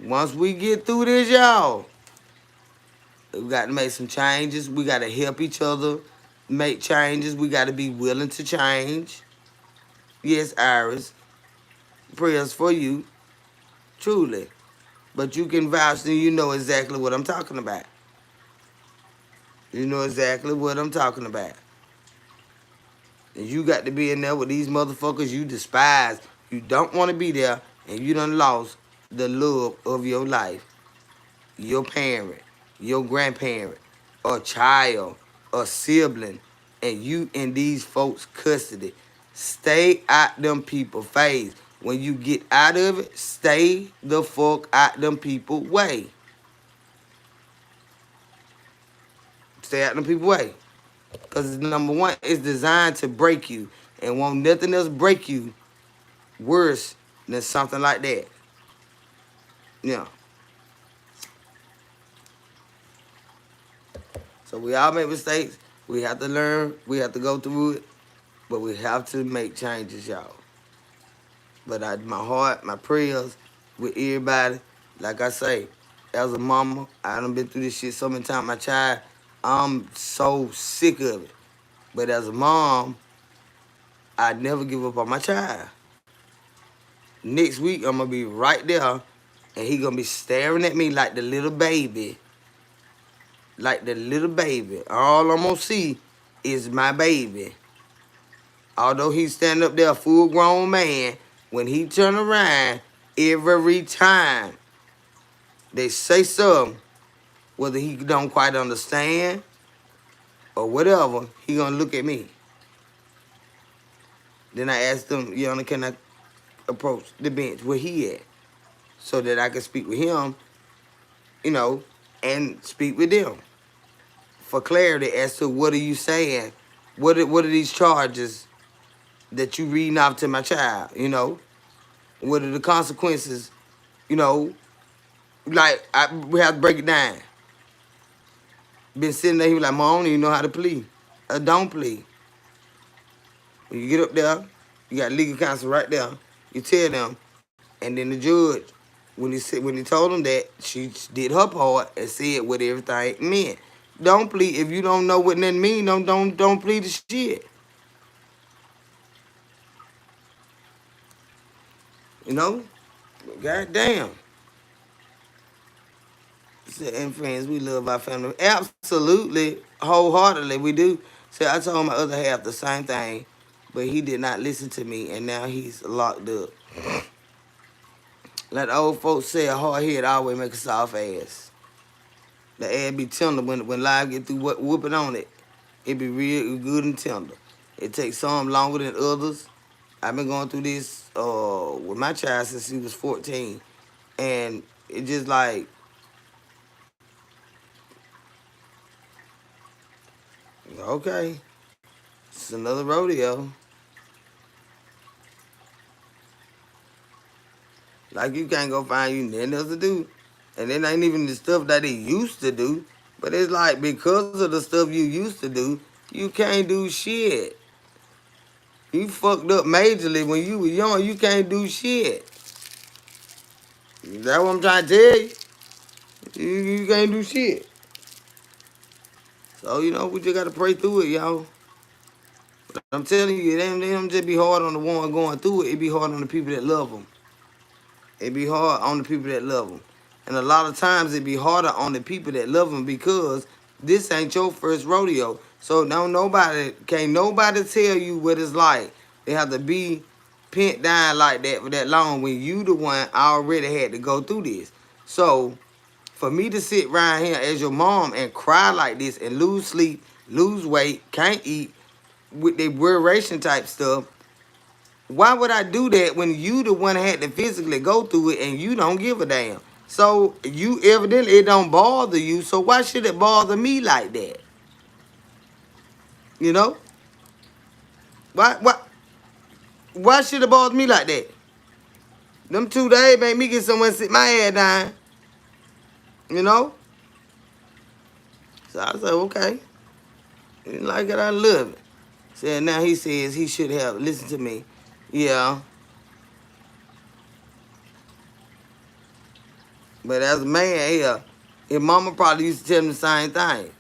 once we get through this, y'all, we got to make some changes. We got to help each other make changes. We got to be willing to change. Yes, Iris. Prayers for you. Truly. But you can vouch and you know exactly what I'm talking about. You know exactly what I'm talking about. And you got to be in there with these motherfuckers you despise. You don't want to be there, and you done lost the love of your life. Your parent, your grandparent, a child, a sibling, and you in these folks' custody. Stay out them people face. When you get out of it, stay the fuck out them people way. Stay out them people way. Because number one, it's designed to break you. And won't nothing else break you worse than something like that. Yeah. So we all make mistakes. We have to learn. We have to go through it. But we have to make changes, y'all. But my heart, my prayers with everybody, like I say, as a mama, I done been through this shit so many times. My child, I'm so sick of it. But as a mom, I never give up on my child. Next week, I'm going to be right there, and he going to be staring at me like the little baby. Like the little baby. All I'm going to see is my baby. Although he's standing up there, a full-grown man, when he turn around, every time, they say something, whether he don't quite understand or whatever, he gonna look at me. Then I asked them, can I approach the bench where he at, so that I can speak with him, you know, and speak with them for clarity as to what are you saying, what are these charges that you reading off to my child, what are the consequences, you know, like we have to break it down. Been sitting there, he was like, Mom, I don't even know how to plead. I don't plead. When you get up there, you got legal counsel right there. You tell them, and then the judge, when he told them that, she did her part and said what everything meant. Don't plead if you don't know what nothing mean. Don't plead the shit. You know, God damn. And friends, we love our family. Absolutely, wholeheartedly, we do. So I told my other half the same thing, but he did not listen to me, and now he's locked up. Like the old folks say, a hard head always make a soft ass. The ass be tender when live get through whooping on it. It be real good and tender. It takes some longer than others. I've been going through this with my child since he was 14, and it just like, okay, it's another rodeo. Like you can't go find you nothing else to do. And it ain't even the stuff that he used to do. But it's like because of the stuff you used to do, you can't do shit. You fucked up majorly when you were young. You can't do shit. That's what I'm trying to tell you. You can't do shit. So, we just got to pray through it, y'all. But I'm telling you, it don't just be hard on the one going through it. It be hard on the people that love them. It be hard on the people that love them. And a lot of times it be harder on the people that love them because this ain't your first rodeo. So can't nobody tell you what it's like. They have to be pent down like that for that long when you the one already had to go through this. So for me to sit right here as your mom and cry like this and lose sleep, lose weight, can't eat with the worration type stuff, why would I do that when you the one had to physically go through it and you don't give a damn? So you evidently it don't bother you, so why should it bother me like that? You know? Why should it bother me like that? Them 2 days made me get somewhere and sit my head down. You know? So I said, okay. You didn't like it, I love it. Said now he says he should have listened to me. Yeah. But as a man, yeah, his mama probably used to tell him the same thing.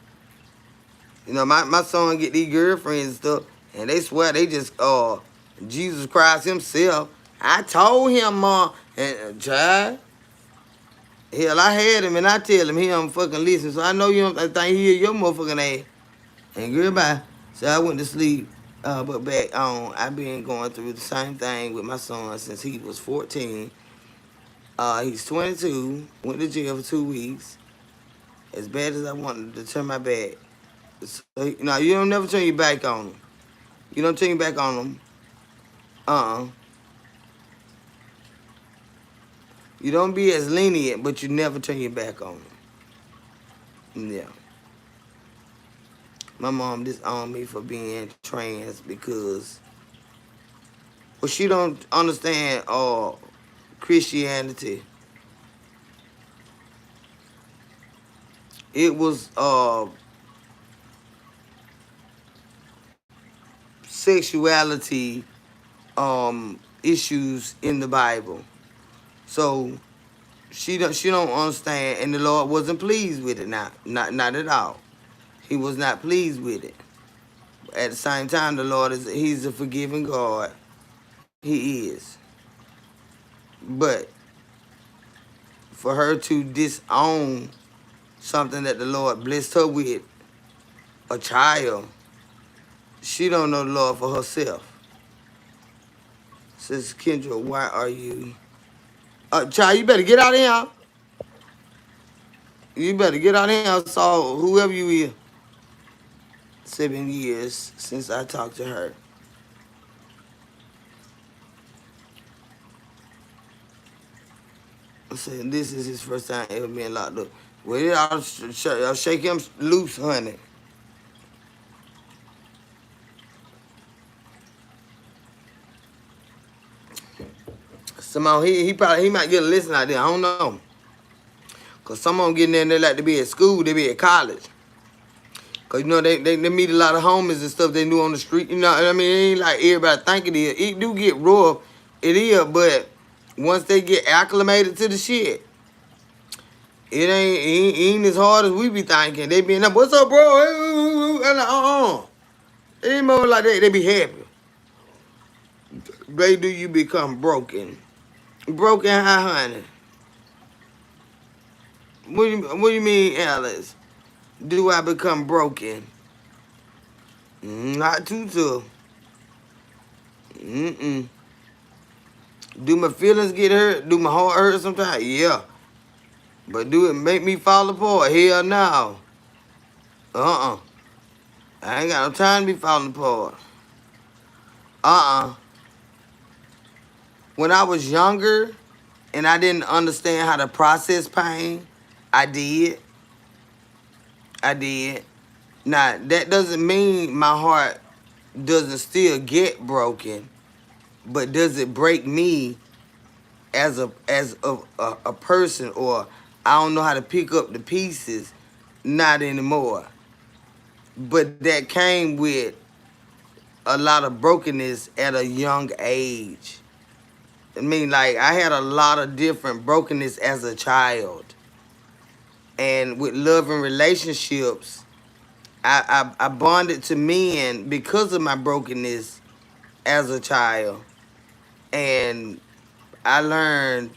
My son get these girlfriends and stuff, and they swear they just Jesus Christ himself. I told him, Mom, and child, hell, I had him, and I tell him he don't fucking listen. So I know you don't think he hear your motherfucking ass. And goodbye. So I went to sleep, but back on, I've been going through the same thing with my son since he was 14. He's 22, went to jail for 2 weeks. As bad as I wanted to turn my back. So, you don't never turn your back on them. You don't turn your back on them. You don't be as lenient, but you never turn your back on them. Yeah. My mom disowned me for being trans because, well, she don't understand Christianity. It was sexuality issues in the Bible. So she don't understand, and the Lord wasn't pleased with it. Not at all. He was not pleased with it. At the same time, the Lord he's a forgiving God. He is. But for her to disown something that the Lord blessed her with, a child, she don't know the Lord for herself. Says Kendra, why are you? Child, you better get out of here. You better get out here. I saw whoever you is. 7 years since I talked to her. I said, this is his first time ever being locked up. Well, I'll shake him loose, honey. Somehow he might get a listen out there. I don't know. Cause some of them getting in there like to be at school, they be at college. Cause you know they meet a lot of homies and stuff they knew on the street. You know what I mean? It ain't like everybody think it is. It do get rough, it is, but once they get acclimated to the shit, it ain't as hard as we be thinking. They be in there, what's up, bro? And like, it ain't more like that. They be happy. They do you become broken. Broken how, honey? What do you mean, Alice? Do I become broken? Not too tough. Mm-mm. Do my feelings get hurt? Do my heart hurt sometimes? Yeah. But do it make me fall apart? Hell no. Uh-uh. I ain't got no time to be falling apart. Uh-uh. When I was younger and I didn't understand how to process pain, I did. I did. Now, that doesn't mean my heart doesn't still get broken, but does it break me as a person, or I don't know how to pick up the pieces? Not anymore. But that came with a lot of brokenness at a young age. I mean, like, I had a lot of different brokenness as a child. And with love and relationships, I bonded to men because of my brokenness as a child. And I learned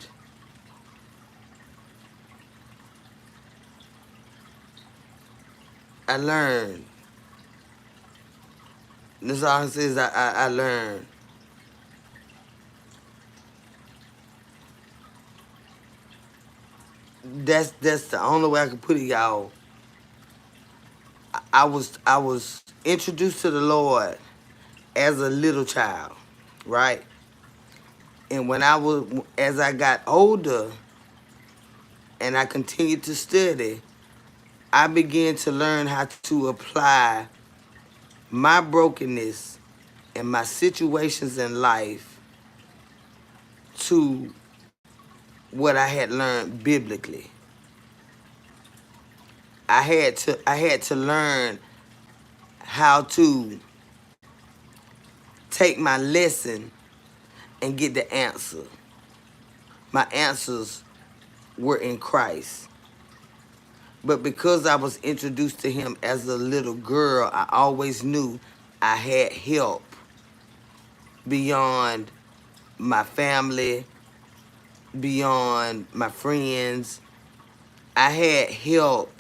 I learned. This all it says I learned. That's the only way I can put it, y'all. I was introduced to the Lord as a little child, right? And as I got older and I continued to study, I began to learn how to apply my brokenness and my situations in life to what I had learned biblically. I had to learn how to take my lesson and get the answer. My answers were in Christ. But because I was introduced to him as a little girl, I always knew I had help beyond my family, beyond my friends. I had help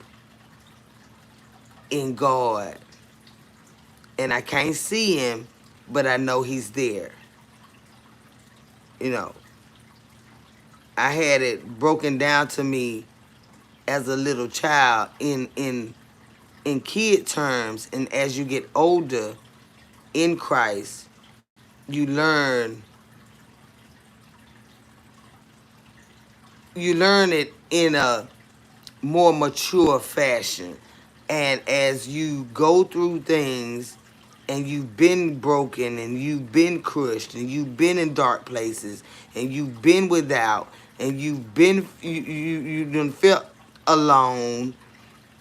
in God. And I can't see him, but I know he's there. You know, I had it broken down to me as a little child in kid terms, and as you get older in Christ, you learn it in a more mature fashion. And as you go through things and you've been broken and you've been crushed and you've been in dark places and you've been without and you done felt alone,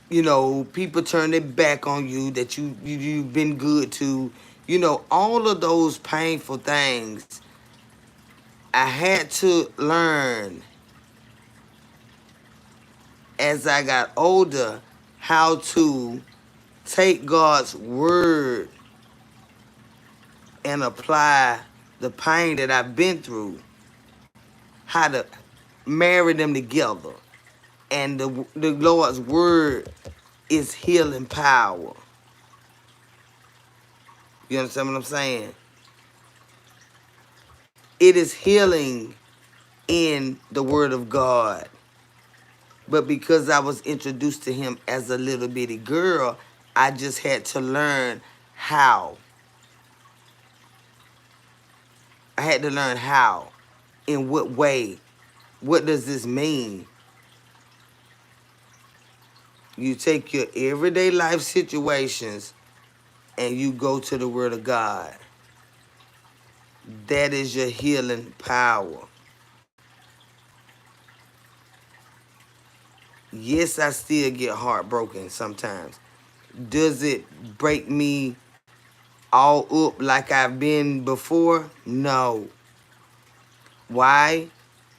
you know, people turn their back on you that you've been good to, you know, all of those painful things. I had to learn as I got older how to take God's word and apply the pain that I've been through, how to marry them together. And the Lord's word is healing power. You understand what I'm saying? It is healing in the word of God. But because I was introduced to him as a little bitty girl, I just had to learn how. I had to learn how. In what way? What does this mean? You take your everyday life situations and you go to the Word of God. That is your healing power. Yes, I still get heartbroken sometimes. Does it break me all up like I've been before? No. Why?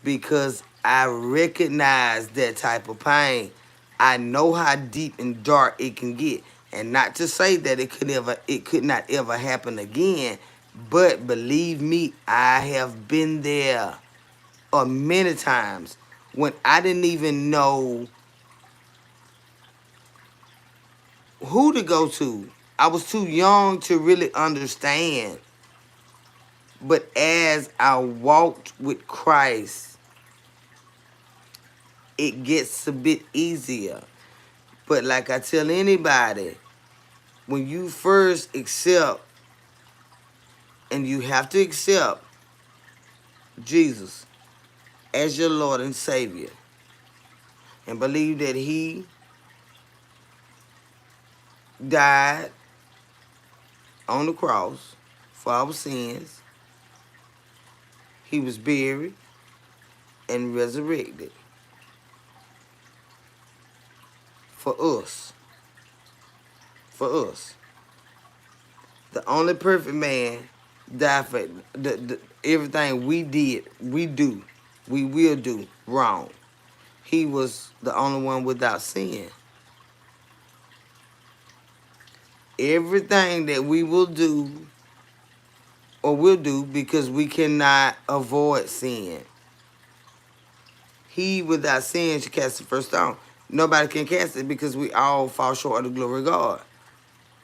Because I recognize that type of pain. I know how deep and dark it can get. And not to say that it could not ever happen again, but believe me, I have been there many times when I didn't even know who to go to. I was too young to really understand. But as I walked with Christ, it gets a bit easier. But like I tell anybody, when you first accept, and you have to accept Jesus as your Lord and Savior, and believe that He died on the cross for our sins, He was buried and resurrected for us. For us. The only perfect man died for everything we will do wrong. He was the only one without sin. Everything that we will do or will do because we cannot avoid sin. He without sin should cast the first stone. Nobody can cast it because we all fall short of the glory of God.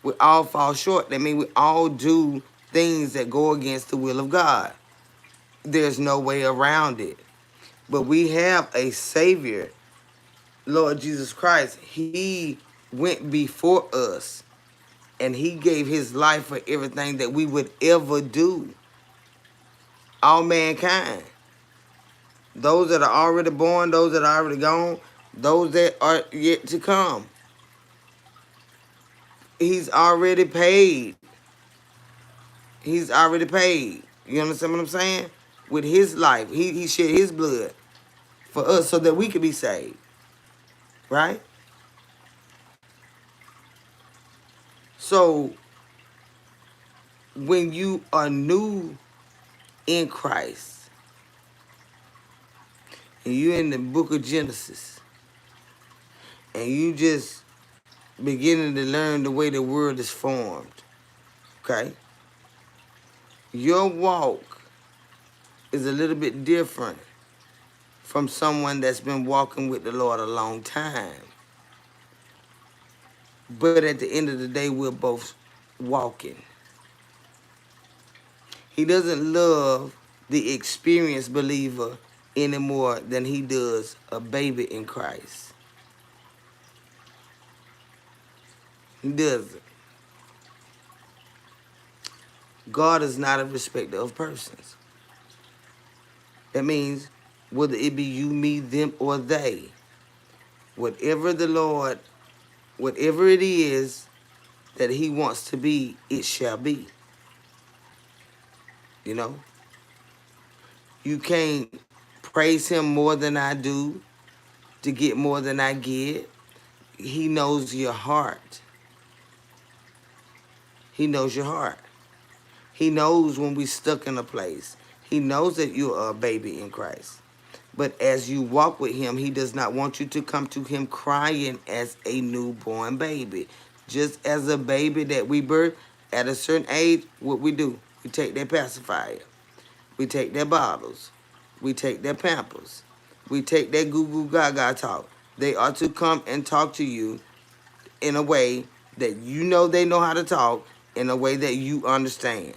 We all fall short. That means we all do things that go against the will of God. There's no way around it. But we have a Savior, Lord Jesus Christ. He went before us, and He gave His life for everything that we would ever do. All mankind. Those that are already born, those that are already gone, those that are yet to come. He's already paid. He's already paid. You understand what I'm saying? With His life. He shed His blood for us so that we could be saved. Right? So, when you are new in Christ, and you're in the book of Genesis, and you just beginning to learn the way the world is formed, okay? Your walk is a little bit different from someone that's been walking with the Lord a long time. But at the end of the day, we're both walking. He doesn't love the experienced believer any more than He does a baby in Christ. He doesn't. God is not a respecter of persons. That means whether it be you, me, them, or they, whatever the Lord, whatever it is that He wants to be, it shall be. You know? You can't praise Him more than I do to get more than I get. He knows your heart. He knows your heart. He knows when we stuck in a place. He knows that you are a baby in Christ. But as you walk with Him, He does not want you to come to Him crying as a newborn baby. Just as a baby that we birth, at a certain age, what we do, we take their pacifier. We take their bottles. We take their Pampers. We take their goo goo gaga talk. They are to come and talk to you in a way that you know they know how to talk, in a way that you understand.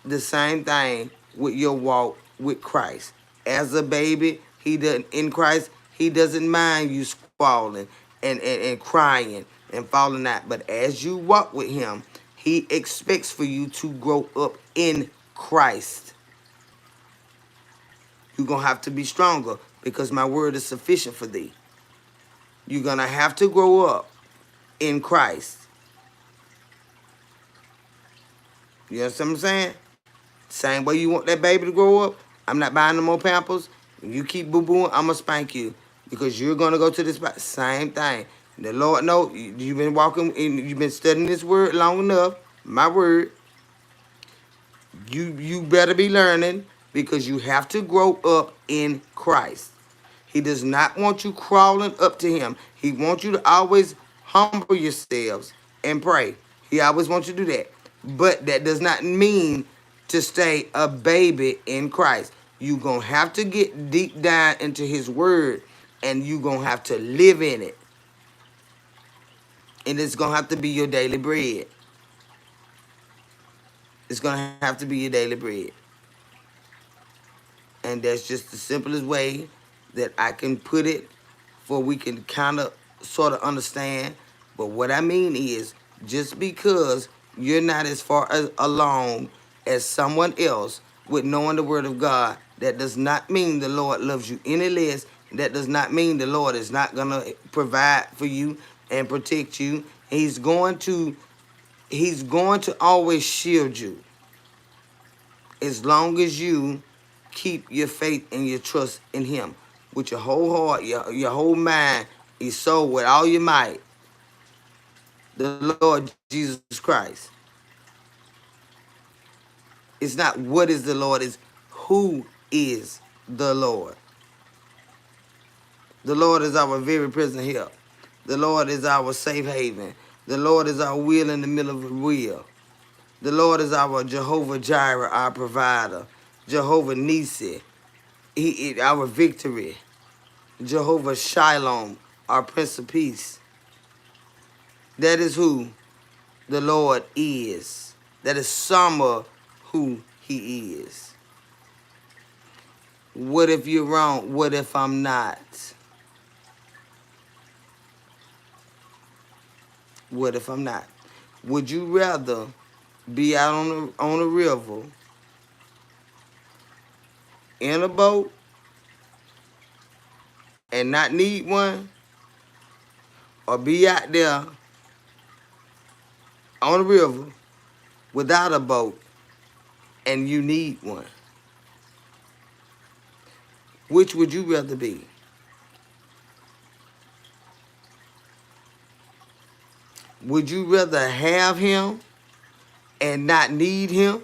The same thing with your walk with Christ. As a baby, in Christ, He doesn't mind you squalling and crying and falling out. But as you walk with him, he expects for you to grow up in Christ. You're going to have to be stronger because my word is sufficient for thee. You're going to have to grow up in Christ. You understand what I'm saying? Same way you want that baby to grow up. I'm not buying no more Pampers. You keep boo-booing, I'm going to spank you. Because you're going to go to this spot. Same thing. The Lord knows you've been walking, you've been studying this word long enough. My word. You better be learning because you have to grow up in Christ. He does not want you crawling up to him. He wants you to always humble yourselves and pray. He always wants you to do that. But that does not mean to stay a baby in Christ. You're going to have to get deep down into his word and you're going to have to live in it. And it's going to have to be your daily bread. It's going to have to be your daily bread. And that's just the simplest way that I can put it for we can kind of sort of understand. But what I mean is just because you're not as far as along as someone else with knowing the word of God, that does not mean the Lord loves you any less. That does not mean the Lord is not going to provide for you and protect you. He's going to always shield you as long as you keep your faith and your trust in him with your whole heart, your whole mind, your soul, with all your might. The Lord Jesus Christ. It's not what is the Lord, it's who is the Lord. The Lord is our very present help. The Lord is our safe haven. The Lord is our will in the middle of a wheel. The Lord is our Jehovah Jireh, our provider. Jehovah Nissi, our victory. Jehovah Shalom, our Prince of Peace. That is who the Lord is. That is some of who he is. What if you're wrong? What if I'm not? What if I'm not? Would you rather be out on a river in a boat and not need one, or be out there on a river without a boat and you need one? Which would you rather be? Would you rather have him and not need him,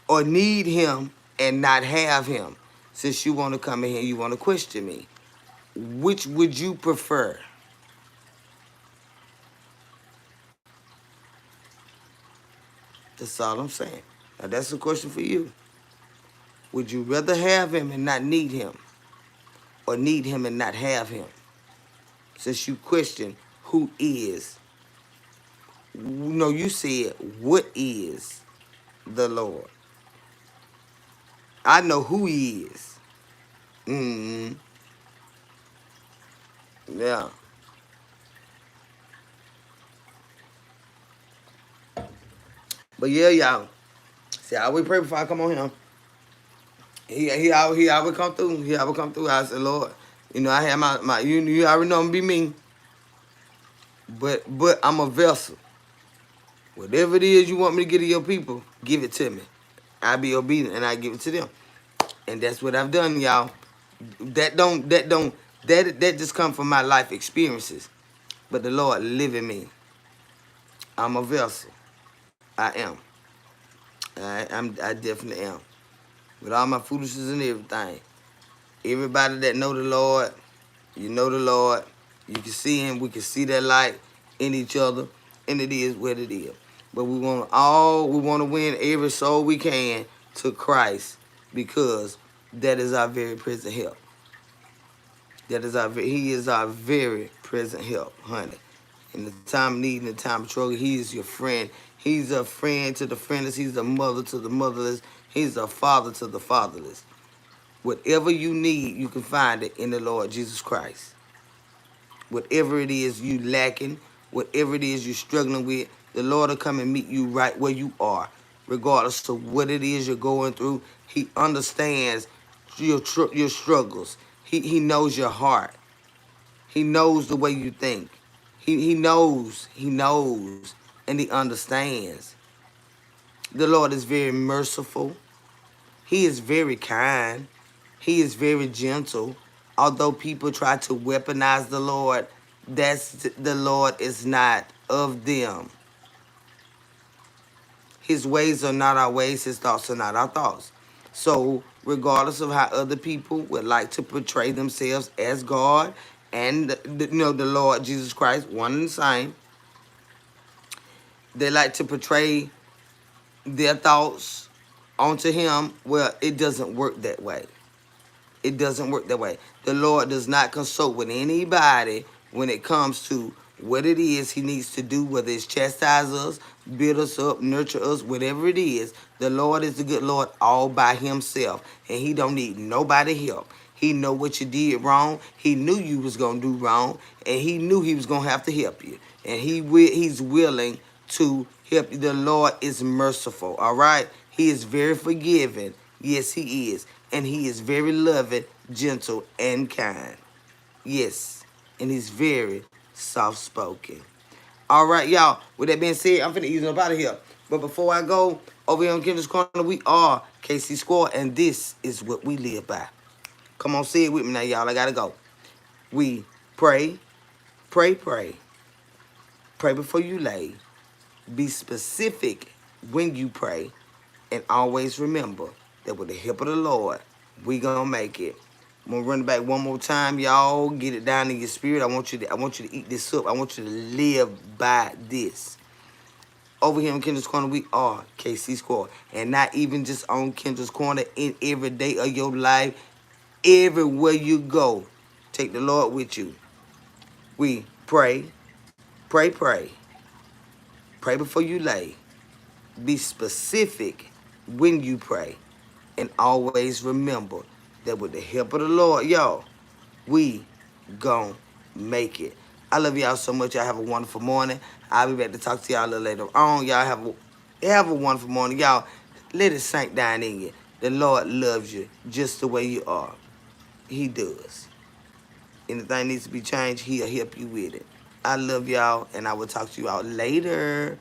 or need him and not have him? Since you want to come in here, you want to question me. Which would you prefer? That's all I'm saying. Now that's a question for you. Would you rather have him and not need him, or need him and not have him? Since you question who is. No, you said what is the Lord. I know who he is. Yeah. But yeah, y'all. See, I always pray before I come on here. He always come through. He always come through. I said, Lord, I have my you already know I'm gonna be me. But I'm a vessel. Whatever it is you want me to give to your people, give it to me. I'll be obedient and I give it to them. And that's what I've done, y'all. That just come from my life experiences. But the Lord live in me. I'm a vessel. I am. I definitely am. With all my foolishness and everything. Everybody that know the Lord, you know the Lord. You can see him. We can see that light in each other. And it is what it is. But we want to win every soul we can to Christ, because that is our very present help. He is our very present help, honey. In the time of need, in the time of trouble, he is your friend. He's a friend to the friendless. He's a mother to the motherless. He's a father to the fatherless. Whatever you need, you can find it in the Lord Jesus Christ. Whatever it is you lacking, whatever it is you're struggling with, the Lord will come and meet you right where you are, regardless of what it is you're going through. He understands your struggles. He knows your heart. He knows the way you think. He knows, and he understands. The Lord is very merciful. He is very kind. He is very gentle. Although people try to weaponize the Lord, the Lord is not of them. His ways are not our ways. His thoughts are not our thoughts. So, regardless of how other people would like to portray themselves as God and the Lord Jesus Christ, one and the same, they like to portray their thoughts onto Him. Well, it doesn't work that way. It doesn't work that way. The Lord does not consult with anybody when it comes to what it is He needs to do, whether it's chastise us, build us up, nurture us, whatever it is. The Lord is the good Lord all by Himself, and He don't need nobody help. He know what you did wrong. He knew you was gonna do wrong, and He knew He was gonna have to help you, and He's willing to help you. The Lord is merciful. All right, He is very forgiving. Yes, He is. And He is very loving, gentle, and kind. Yes. And He's very soft-spoken. All right, y'all. With that being said, I'm finna ease up out of here. But before I go, over here on Kendall's Corner, we are KC Squad, and this is what we live by. Come on, say it with me now, y'all. I gotta go. We pray, pray, pray. Pray before you lay. Be specific when you pray. And always remember that with the help of the Lord, we gonna make it. I'm gonna run it back one more time, y'all. Get it down in your spirit. I want you to eat this up. I want you to live by this. Over here in Kendall's Corner, we are KC Squad. And not even just on Kendall's Corner, in every day of your life, everywhere you go. Take the Lord with you. We pray, pray, pray. Pray before you lay. Be specific when you pray. And always remember that with the help of the Lord, y'all, we gon' make it. I love y'all so much. Y'all have a wonderful morning. I'll be back to talk to y'all a little later on. Y'all have a wonderful morning. Y'all, let it sink down in you. The Lord loves you just the way you are. He does. Anything needs to be changed, He'll help you with it. I love y'all, and I will talk to you all later.